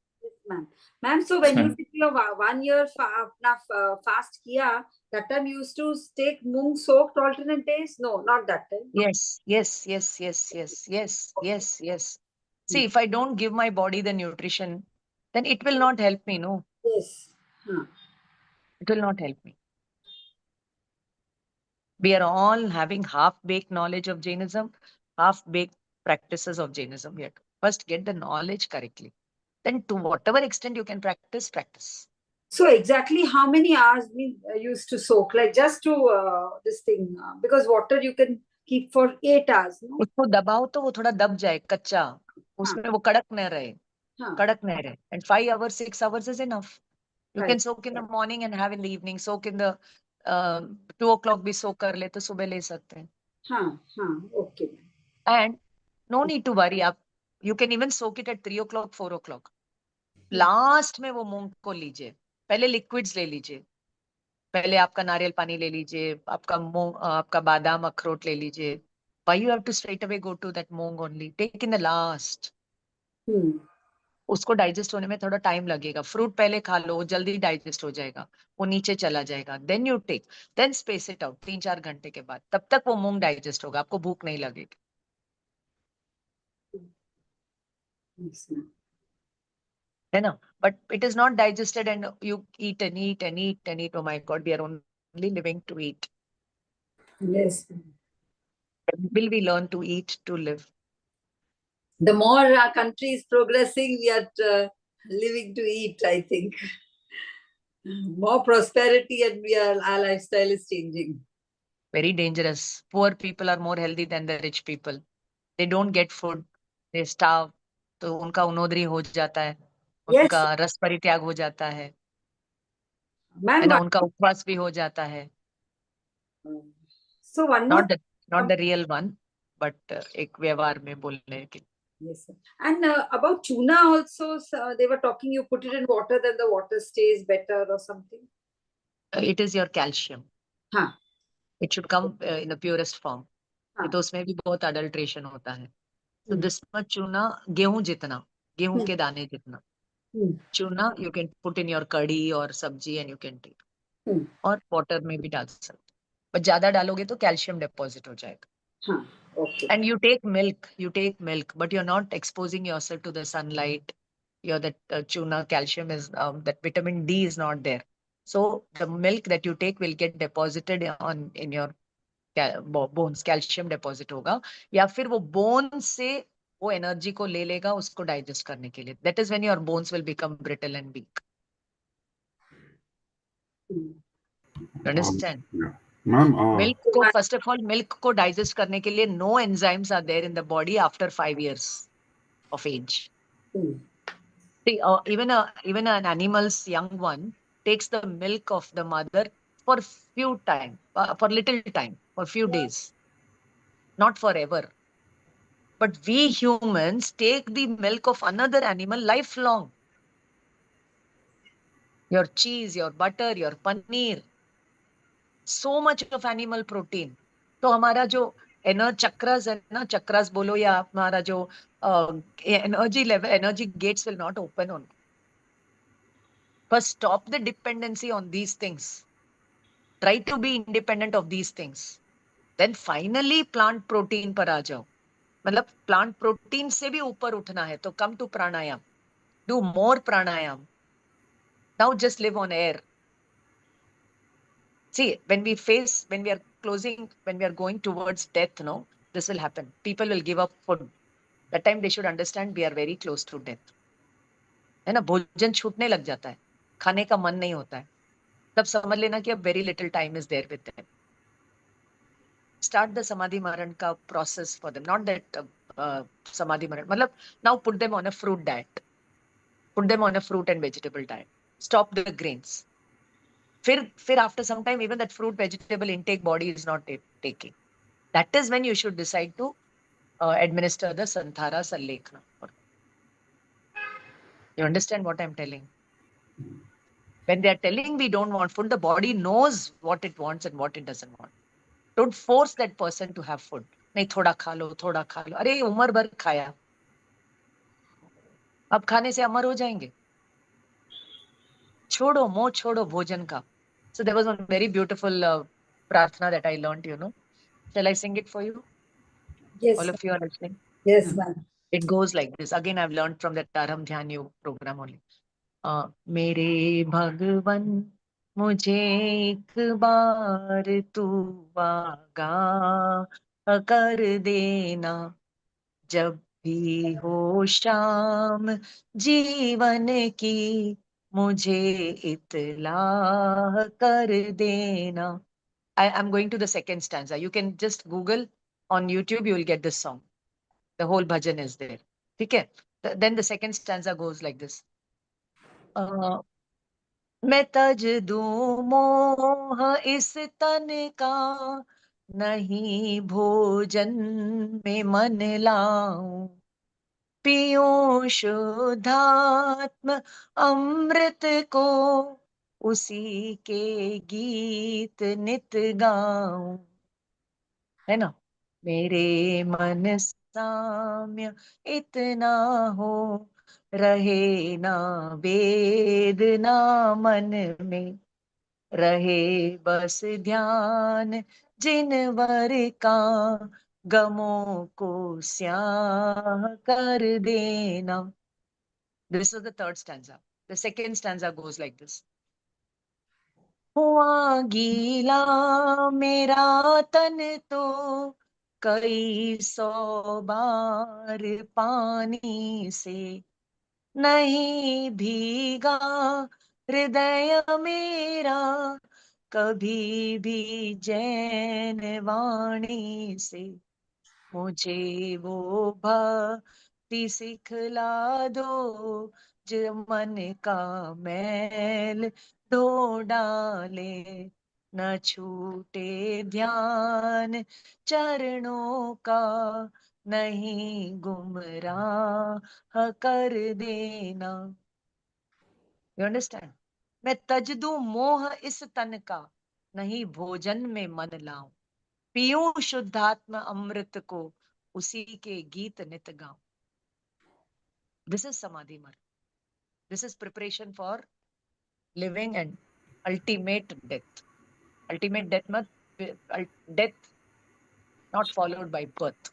Ma'am, so when you did your 1 year fast kiya, that time you used to take moong soaked alternate days? No, not that time. Yes. See, if I don't give my body the nutrition, then it will not help me, no? Yes. It will not help me. We are all having half-baked knowledge of Jainism, half-baked practices of Jainism. We have to first get the knowledge correctly. Then to whatever extent you can practice. So exactly how many hours we used to soak? Like just to this thing, because water you can keep for 8 hours. No? उसको दबाओ तो वो थोड़ा दब जाए कच्चा, उसमें वो कड़क न रहे. And 5 hours, 6 hours is enough. You can soak in the morning and have in the evening. Soak in the 2 o'clock भी soak कर ले तो सुबह ले सकते हैं. Okay. And no need to worry. You can even soak it at 3 o'clock, 4 o'clock. Last में वो मूंग को लीजिए. पहले लिक्विड्स ले लीजिए. पहले आपका नारियल पानी ले लीजिए, आपका बादाम अखरोट ले लीजिए, Why you have to straight away go to that moong only? Take in the last. उसको डाइजेस्ट होने में थोड़ा टाइम लगेगा. फ्रूट पहले खा लो, वो जल्दी डाइजेस्ट हो जाएगा, वो नीचे चला जाएगा. Then you take, then space it out 3-4 घंटे के बाद, तब तक वो मूंग डाइजेस्ट होगा, आपको भूख नहीं लगेगी. है ना? But it is not digested and you eat and eat and eat and eat. Oh my God, we are only living to eat. Yes. Will we learn to eat to live? The more our country is progressing, we are living to eat, I think. More prosperity and our lifestyle is changing. Very dangerous. Poor people are more healthy than the rich people. They don't get food. They starve. तो उनका उनोदरी हो जाता है. उनका रस परित्याग हो जाता है. है ना? उनका उपवास भी हो जाता है. So one more. Not the real one, but एक व्यवहार में बोलने के. Yes, sir. And about tuna also, they were talking, you put it in water, then the water stays better or something. It is your calcium. हाँ. It should come in the purest form. तो उसमें भी बहुत adulteration होता है. So this much tuna, गेहूं जितना, गेहूं के दाने जितना. Tuna you can put in your curry or sabji and you can take. और water में भी डाल सकते. But ज्यादा डालोगे तो calcium deposit हो जाएगा. हाँ. Okay. And you take milk, but you're not exposing yourself to the sunlight. That tuna calcium is, that vitamin D is not there. So the milk that you take will get deposited in your bones. Calcium deposit होगा, या फिर वो bone से वो energy को ले लेगा उसको digest करने के लिए. That is when your bones will become brittle and weak. Understand? Yeah. Ma'am, Milk को, first of all, milk को digest करने के लिए no enzymes are there in the body after 5 years of age. See, even an animal's young one takes the milk of the mother for few time, for little time, for few days, not forever. But we humans take the milk of another animal lifelong. Your cheese, your butter, your paneer, so much of animal protein. तो हमारा जो chakras है ना, chakras बोलो या हमारा जो energy level, energy gates will not open on. First, stop the dependency on these things. Try to be independent of these things. Then finally plant protein पर आ जाओ. मतलब plant protein से भी ऊपर उठना है तो come to pranayam. Do more pranayam. Now just live on air. See, when we are going towards death, no, this will happen. People will give up food. That time they should understand we are very close to death. है ना? भोजन छूटने लग जाता है. खाने का मन नहीं होता है. तब समझ लेना कि अब very little time is there with them. Start the samadhi maran ka process for them. Not that samadhi maran. Matlab, now put them on a fruit diet. Put them on a fruit and vegetable diet. Stop the grains. Fir after some time, even that fruit vegetable intake body is not taking. That is when you should decide to administer the Santhara Sallekha. You understand what I'm telling? When they are telling we don't want food, the body knows what it wants and what it doesn't want. Don't force that person to have food. नहीं थोड़ा खा लो, थोड़ा खा लो. अरे उम्र भर खाया. अब खाने से अमर हो जाएंगे. छोड़ो, मोह छोड़ो भोजन का. So there was one very beautiful prarthana that I learned, you know. Shall I sing it for you? Yes. All of you are listening? Yes, ma'am. It goes like this. Again, I've learned from that Taram Dhyan Yog program only. मेरे भगवन मुझे एक बार तू वागा कर देना, जब भी हो शाम जीवन की मुझे इत्तला कर देना. I'm going to the second stanza. You can just Google on YouTube, you will get this song. The whole bhajan is there. Okay? Then the second stanza goes like this. मैं तज दूं मोह इस तन का, नहीं भोजन में मन लाऊं, पीऊं शुद्धात्म अमृत को, उसी के गीत नित गाऊं. है ना? मेरे मन साम्य इतना हो, रहे ना वेदना मन में, रहे बस ध्यान जिनवर का, गमों को स्याह कर देना. This is the third stanza. The second stanza goes like this. हुआ गीला मेरा तन तो कई 100 बार पानी से, नहीं भीगा हृदय मेरा कभी भी जैन वाणी से. मुझे वो भक्ति सिखला दो जो मन का मैल धो डाले, न छूटे ध्यान चरणों का, नहीं गुमराह कर देना. You understand? मैं तज दूं मोह इस तन का, नहीं भोजन में मन लाऊं, पीऊं शुद्धात्म अमृत को, उसी के गीत नित गाऊं. This is samadhi marg. This is preparation for living and ultimate death. Ultimate death, death not followed by birth.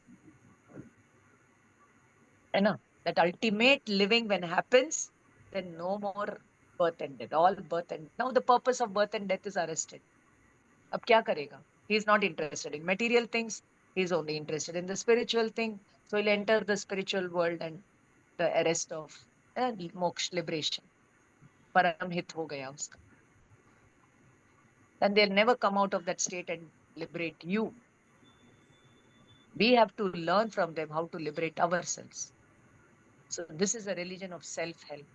And that ultimate living when happens, then no more birth and death. All birth and now the purpose of birth and death is arrested. अब क्या करेगा? He is not interested in material things. He is only interested in the spiritual thing. So he'll enter the spiritual world and the arrest of moksha, liberation. Param hit ho gaya uska. And they'll never come out of that state and liberate you. We have to learn from them how to liberate ourselves. So this is a religion of self-help.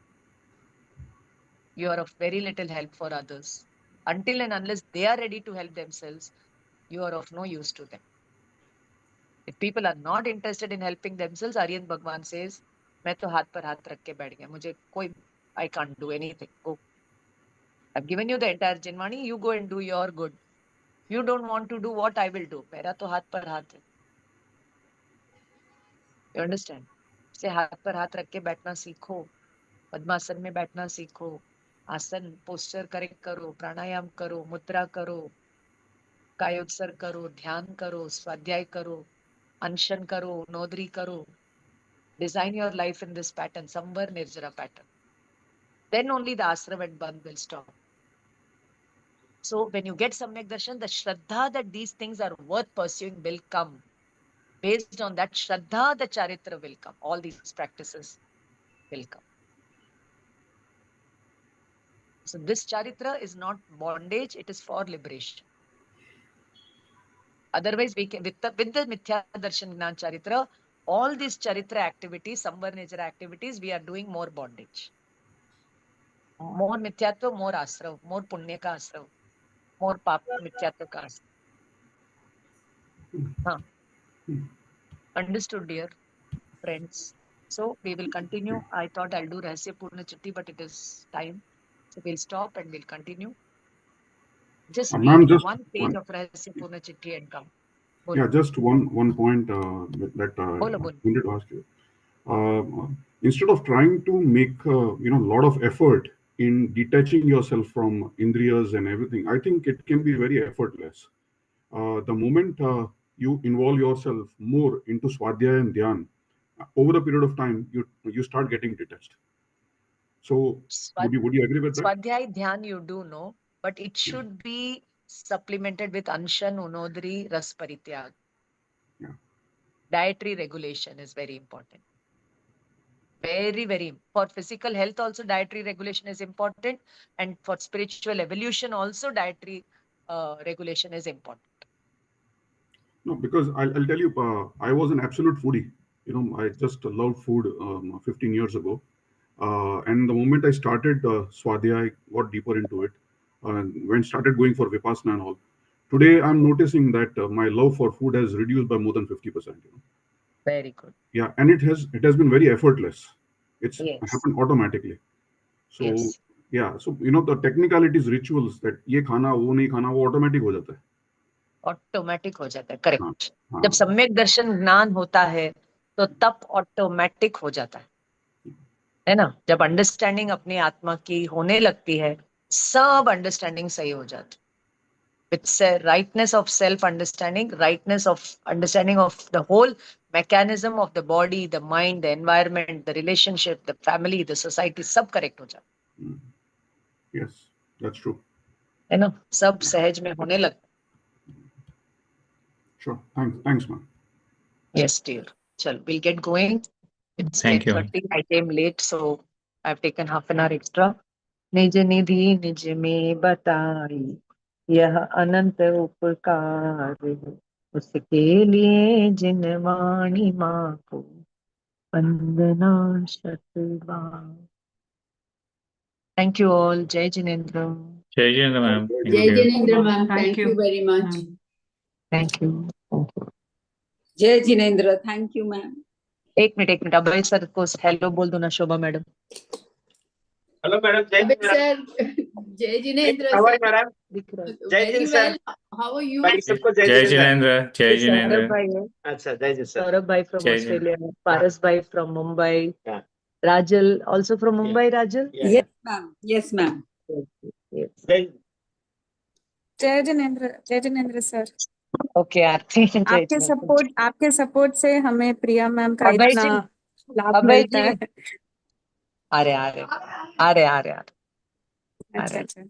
You are of very little help for others. Until and unless they are ready to help themselves, you are of no use to them. If people are not interested in helping themselves, Aryan Bhagwan says, मैं तो हाथ पर हाथ रख के बैठ गया, मुझे कोई, I can't do anything. Go. I've given you the entire Jinvani, you go and do your good. You don't want to do what I will do. मेरा तो हाथ पर हाथ है. You understand? से हाथ पर हाथ रख के बैठना सीखो, पद्मासन में बैठना सीखो, आसन पोस्चर करेक्ट करो, प्राणायाम करो, मुद्रा करो, कायोत्सर्ग करो, ध्यान करो, स्वाध्याय करो, अनशन करो, नोदरी करो. Design your life in this pattern, Samvar Nirjara pattern. Then only the ashram and bandh will stop. So when you get Samyak Darshan, the Shraddha that these things are worth pursuing will come. Based on that Shraddha, the Charitra will come. All these practices will come. So this Charitra is not bondage, it is for liberation. Otherwise, we can, with the Mithya Darshan Gnan Charitra, all these Charitra activities, Samvar Nirjara activities, we are doing more bondage. More Mithyatva, more Asrav, more Punya ka Asrav, more Pap Mithyatva ka Asrav. Understood, dear friends. So we will continue. I thought I'll do Rahasya Purna Chitti, but it is time. So we'll stop and we'll continue. Just read one page of Rahasya Purna Chitti and come. Yeah, just one point that I wanted to ask you. Instead of trying to make a lot of effort in detaching yourself from indriyas and everything, I think it can be very effortless. The moment you involve yourself more into Swadhyaya and Dhyan, over a period of time, you start getting detached. So would you agree with that? Swadhyaya Dhyan you do know, but it should be supplemented with Anshan, Unodri, Ras Parityag. Yeah. Dietary regulation is very important. Very, very. For physical health also, dietary regulation is important. And for spiritual evolution also, dietary regulation is important. No, because I'll tell you, I was an absolute foodie. I just loved food 15 years ago. And the moment I started Swadhyaya, I got deeper into it. When started going for Vipassana and all. Today, I'm noticing that my love for food has reduced by more than 50%. Very good. Yeah, and it has been very effortless. It's happened automatically. So yeah, so the technicalities, rituals that ye khana, wo nahi khana, wo automatic ho jata hai. Automatic हो जाता है, correct. हाँ, जब सम्यक दर्शन ज्ञान होता है तो तब ऑटोमेटिक हो जाता है ना। जब अंडरस्टैंडिंग अपनी आत्मा की होने लगती है, सब अंडरस्टैंडिंग सही हो जाती है। It's a rightness of self-understanding, rightness of understanding of the whole mechanism of the body, the mind, the environment, the relationship, the family, the society, सब correct हो जाता Hmm. Yes, that's true. है ना, सब सहज में होने लगता Sure. Thanks, ma'am. है। Yes, dear. चल, we'll get going. It's Thank you. 10:30. I came late, so I've taken half an hour extra. निज निधि निज में बताई, यह अनंत उपकार, उसके लिए जिन वाणी माँ को वंदना शतबार। Thank you all. Jai Jinendra. Jai Jindal, ma'am. Thank Jai you. Jinendra, ma'am. Thank Thank you. you very much. Thank you. Jai Jinendra. Thank you, ma'am. एक मिनट अभय सर को हेलो बोल दो ना, शोभा मैडम। हेलो मैडम, जय Abhay Hind madam. sir, Jai Jinendra How are sir. you madam? दिख रहा है। जय Very Hind sir. well. How are you? भाई सबको जय Jai Hind sir. Jinendra. Jai ये सौरभ Jinendra. भाई है, अच्छा, जय हिंद सर। सौरभ भाई from Jai Jinendra. Australia, Paras भाई from Mumbai, Yeah. Rajal also from Mumbai. Rajal, Yeah. Yes, ma'am. Yes, ma'am. yes. जय हिंद। जय जिनेंद्र सर। Okay, आरती। जय जिनेंद्र। आपके सपोर्ट से हमें प्रिया मैम का अभय इतना जी, लाभ अभय मिलता जी, है। आ रहे। अच्छा अच्छा।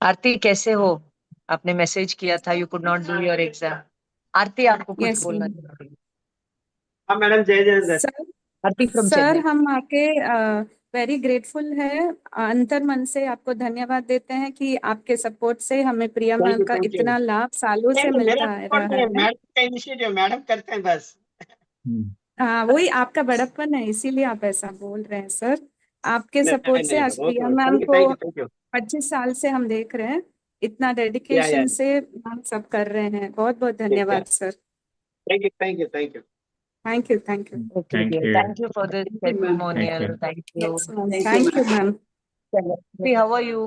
आरती कैसे हो? आपने मैसेज किया था, you could not do your exam. Aarti आपको कुछ यस बोलना चाहिए। हाँ मैडम, जय जिनेंद्र। Sir. Aarti from sir Chennai. हम आपके वेरी ग्रेटफुल है, अंतर मन से आपको धन्यवाद देते हैं कि आपके सपोर्ट से हमें प्रिया मैम का थैंक यू। इतना लाभ सालों से मेरा मिलता सपोर्ट रहा नहीं है, है। मैडम का इनिशिएटिव, मैडम करते हैं बस। हाँ, वही आपका बड़प्पन है, इसीलिए आप ऐसा बोल रहे हैं सर। आपके सपोर्ट से नहीं, आज बहुत प्रिया मैम थैंक को यू, थैंक यू। 25 साल से हम देख रहे हैं, इतना या डेडिकेशन से हम सब कर रहे हैं। बहुत बहुत धन्यवाद sir. Thank you, thank you, thank you. Thank you thank you Okay, Thank dear. you. Thank you for this Thank you, ma'am. testimonial. Thank you. Thank you ma'am. See, how are you?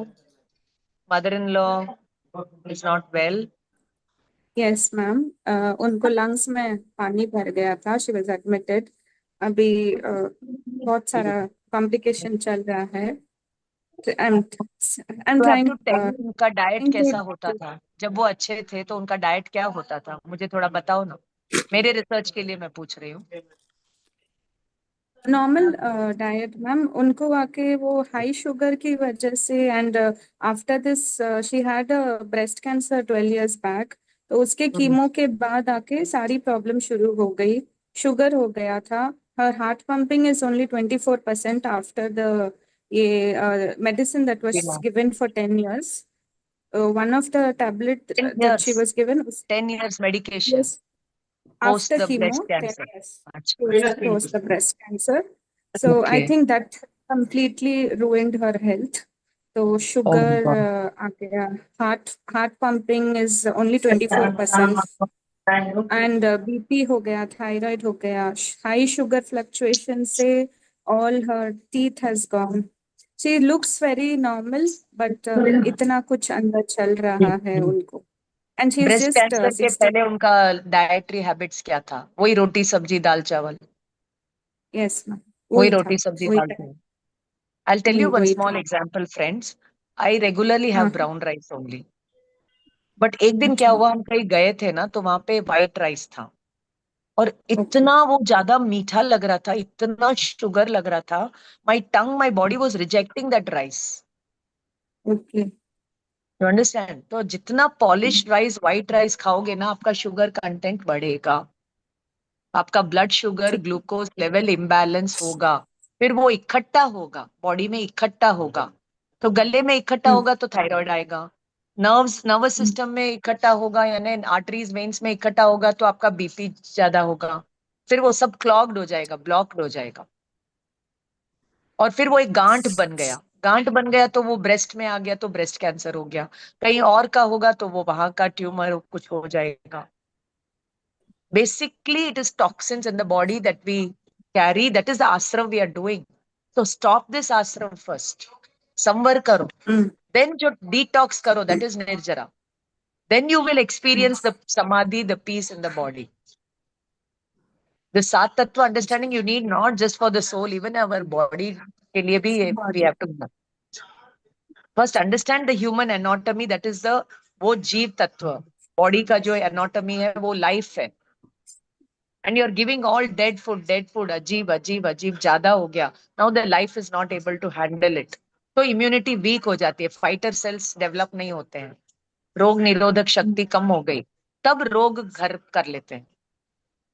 Mother-in-law is not well. Yes ma'am, उनको lungs में पानी भर गया था, she was admitted. अभी बहुत सारा complication चल रहा है। आई एम तो have trying to tell me उनका डाइट कैसा होता था जब वो अच्छे थे, तो उनका डाइट क्या होता था, मुझे थोड़ा बताओ ना। मेरे रिसर्च के लिए मैं पूछ रही हूँ। Normal diet ma'am. उनको आके वो हाई शुगर की वजह से, and after this she had a breast cancer 12 years back, तो उसके कीमो के बाद आके सारी प्रॉब्लम शुरू हो गई। शुगर हो गया था, her heart pumping is only 24% after the ये medicine that was given for 10 years. One of the tablet 10 that she years, was given was 10 years medication post after the chemo, breast 10 cancer. years अच्छा, post the breast cancer. So I okay. think that completely ruined her health. So Oh sugar God. आ गया, heart pumping is only 24%, and BP हो गया, thyroid हो गया, high sugar fluctuation से all her teeth has gone. She looks very normal, but इतना कुछ अंदर चल रहा है उनको, and she's breast just cancer के 60. पहले उनका डाइटरी हैबिट्स क्या था? वही रोटी सब्जी दाल चावल, Yes ma'am, वही वही था, रोटी सब्जी वही दाल था, चावल। I'll tell you one वही small था। example, friends. I regularly have हाँ, brown rice only. बट एक दिन क्या अच्छा, हुआ, हम कहीं गए थे ना, तो वहां पे व्हाइट राइस था और okay, इतना वो ज्यादा मीठा लग रहा था, इतना शुगर लग रहा था। My body was rejecting that rice. okay, you understand? तो जितना पॉलिश राइस, व्हाइट राइस खाओगे ना, आपका शुगर कंटेंट बढ़ेगा, आपका blood sugar glucose level imbalance होगा, फिर वो इकट्ठा होगा, बॉडी में इकट्ठा होगा, तो गले में इकट्ठा होगा तो थायराइड आएगा, नर्वस सिस्टम में इकट्ठा होगा, यानी आर्टरीज वेन्स में इकट्ठा होगा तो आपका बीपी ज्यादा होगा, फिर वो सब क्लॉग्ड हो जाएगा, ब्लॉक्ड हो जाएगा, और फिर वो एक गांठ बन गया तो वो ब्रेस्ट में आ गया तो ब्रेस्ट कैंसर हो गया, कहीं और का होगा तो वो वहां का ट्यूमर कुछ हो जाएगा। Basically, it is toxins in the body that we carry. That is the ashram we are doing. So stop this ashram first. Samvar karo. Then jo detox karo, that is nirjara. Then you will experience the samadhi, the peace in the body. The Sat Tattva understanding you need not just for the soul, even our body. We have to first understand the human anatomy. That is the वो जीव तत्व. Body का जो anatomy है वो life है. And you're giving all dead food, ajeeb, ज़्यादा हो गया. Now the life is not able to handle it. तो immunity weak हो जाती है. Fighter cells develop नहीं होते हैं. रोग निरोधक शक्ति कम हो गई. तब रोग घर कर लेते हैं.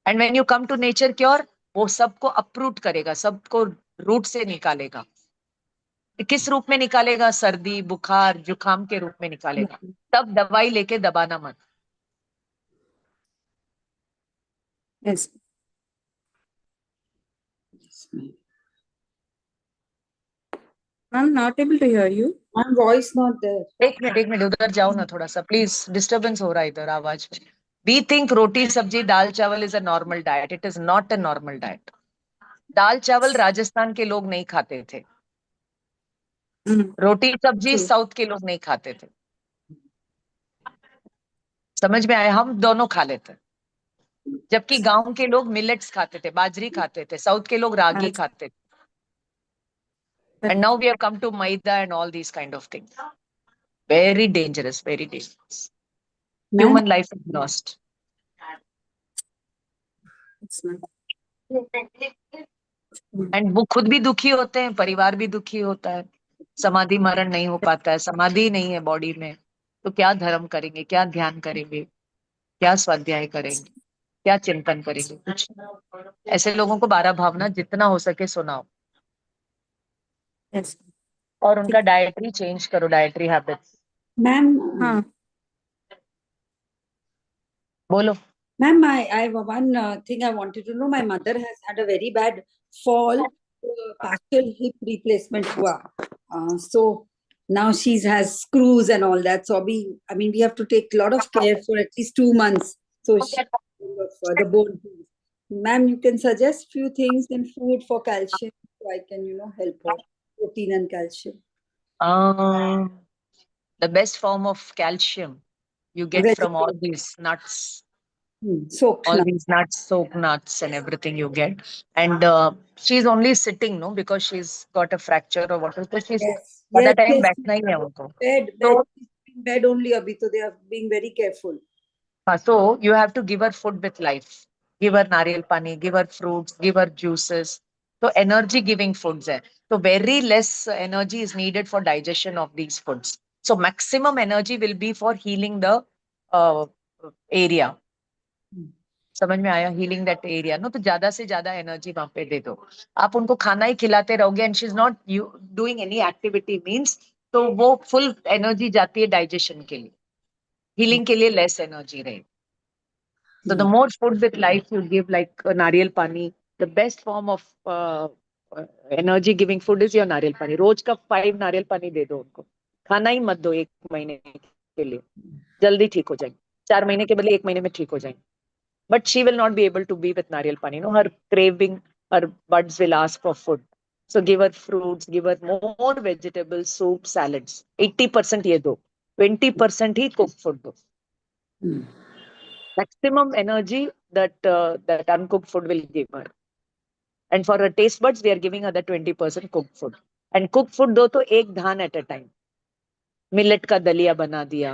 And when you come to nature cure, वो सबको uproot करेगा, सबको रूट से निकालेगा. किस रूप में निकालेगा? सर्दी, बुखार, जुकाम के रूप में निकालेगा. तब दवाई लेके दबाना मत. Yes. I'm not able to hear you. My voice not there. एक मिनट उधर जाओ ना थोड़ा सा प्लीज. डिस्टर्बेंस हो रहा है इधर आवाज में. We think roti, sabji, dal, chawal is a normal diet. It is not a normal diet. दाल चावल राजस्थान के लोग नहीं खाते थे. रोटी सब्जी साउथ के लोग नहीं खाते थे. समझ में आया? हम दोनों खा लेते. जबकि गांव के लोग मिलेट्स खाते थे, बाजरी खाते थे. साउथ के लोग रागी खाते थे. And now we have come to maida and all these kind of things. Very dangerous, very dangerous. Human life is lost. And वो खुद भी दुखी होते हैं, परिवार भी दुखी होता है. समाधि मरण नहीं हो पाता है, समाधि नहीं है बॉडी में. तो क्या धर्म करेंगे, क्या ध्यान करेंगे, क्या स्वाध्याय करेंगे, क्या चिंतन करेंगे? कुछ. ऐसे लोगों को 12 भावना जितना हो सके सुनाओ. Yes. और उनका डाइटरी चेंज करो, डाइटरी हैबिट्स. मैम, बोलो. Ma'am, I have one thing I wanted to know. My mother has had a very bad fall, partial hip replacement hua. So now she has screws and all that. So we have to take a lot of care for at least 2 months. So she for the bone. Ma'am, you can suggest few things in food for calcium so I can, help her. Protein and calcium. The best form of calcium you get from all these nuts. All these nuts, soaked nuts and everything you get. And she's only sitting, no, because she's got a fracture or whatever. So she's by that time बैठना ही है उनको. Bed only abhi, so they are being very careful. So you have to give her food with life. Give her nariyal pani, give her fruits, give her juices. So energy giving foods hai. So very less energy is needed for digestion of these foods. So maximum energy will be for healing the area. समझ में आया? Healing that area. No, तो ज्यादा से ज्यादा energy वहां पे दे दो. आप उनको खाना ही खिलाते रहोगे and she is not doing any activity means, तो वो फुल एनर्जी जाती है डाइजेशन के लिए. हीलिंग के लिए लेस एनर्जी रहेगी. So the more food with life you give, like nariyal pani, the best form of energy giving food is your nariyal pani. रोज का 5 नारियल पानी दे दो उनको. खाना ही मत दो 1 महीने के लिए. जल्दी ठीक हो जाएंगे. 4 महीने के बदले 1 महीने में ठीक हो जाएंगे. But she will not be able to be with nariyal pani. Her craving, her buds will ask for food. So give her fruits, give her more vegetables, soup, salads. 80% ये दो. 20% ही cooked food दो. Maximum energy that uncooked food will give her. And for her taste buds, we are giving her the 20% cooked food. And cooked food दो तो एक धान at a time. Millet का दलिया बना दिया,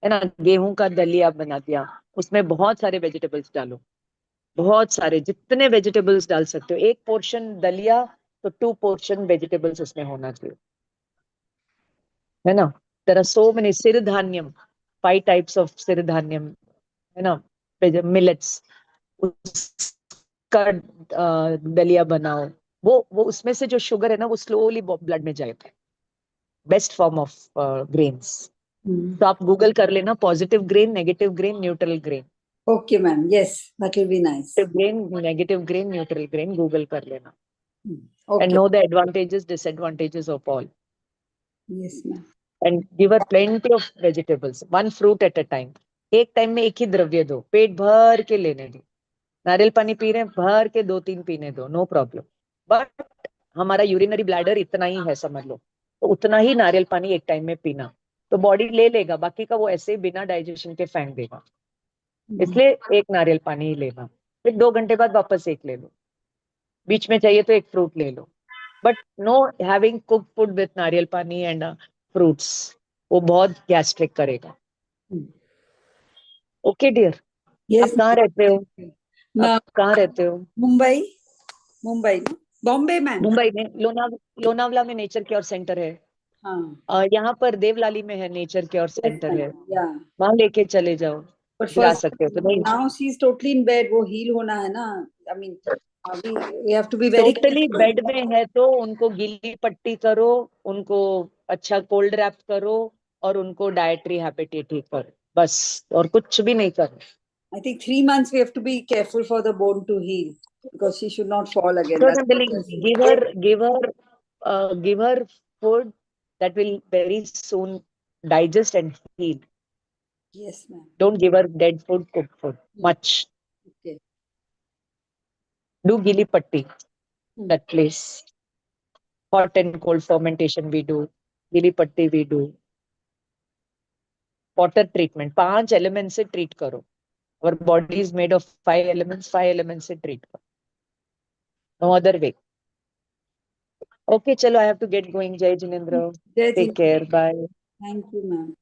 है ना, गेहूं का दलिया बना दिया. उसमें बहुत सारे वेजिटेबल्स डालो. बहुत सारे, जितने वेजिटेबल्स डाल सकते हो. 1 पोर्शन दलिया तो 2 पोर्शन वेजिटेबल्स उसमें होना चाहिए, है ना. There are so many सिरधान्यम, 5 types of सिरधान्यम, है ना, मिलेट्स. उसका दलिया बनाओ. वो उसमें से जो शुगर है ना, वो स्लोली ब्लड में जाएगा. Best form of grains. तो आप गूगल कर लेना, positive grain, negative grain, neutral grain. Okay, ma'am. Yes, that will be nice. Grain, negative grain, neutral grain, Google कर लेना. Okay. And know the advantages, disadvantages of all. Yes, ma'am. And give her plenty of vegetables. 1 fruit at a time. एक time में एक ही द्रव्य दो. पेट भर के लेने दो. नारियल पानी पी रहे हैं, भर के 2-3 पीने दो, नो प्रॉब्लम. बट हमारा यूरिनरी ब्लैडर इतना ही है, समझ लो, तो उतना ही नारियल पानी एक टाइम में पीना. तो बॉडी ले लेगा, बाकी का वो ऐसे ही बिना डाइजेशन के फेंक देगा। इसलिए एक नारियल पानी ही लेना, फिर 2 घंटे बाद वापस एक ले लो, बीच में चाहिए तो एक फ्रूट ले लो, but no having cook food with nariyal pani and fruits, वो बहुत गैस्ट्रिक करेगा। ओके डियर, आप कहाँ रहते हो? आप कहाँ रहते हो? मुंबई, मुंबई ना, बॉम्बे में। मुंबई में लोनावला में नेचर क्योर सेंटर है। हाँ, यहाँ पर देवलाली में है नेचर क्योर सेंटर है, yeah. वहां लेके चले जाओ, But फिर आ first, सकते हो। तो नहीं, now she's totally in bed, वो heal होना है ना। I mean, we have to be very totally careful. Bed में है तो उनको गीली पट्टी करो, उनको अच्छा कोल्ड रैप करो और उनको डाइटरी हैबिट ठीक करो, बस, और कुछ भी नहीं करो। I think 3 months we have to be careful for the bone to heal because she should not fall again. So That's I'm telling, give her food that will very soon digest and heal. Yes, ma'am. Don't give her dead food, cooked food much. Okay. Do gili patti, that place. Hot and cold fermentation we do. Gili patti we do. Water treatment. 5 elements से treat करो. Our body is made of 5 elements. 5 elements से treat करो. No other way. Okay, chalo, I have to get going. Jai Jinendra. Take care. Bye. Thank you, ma'am.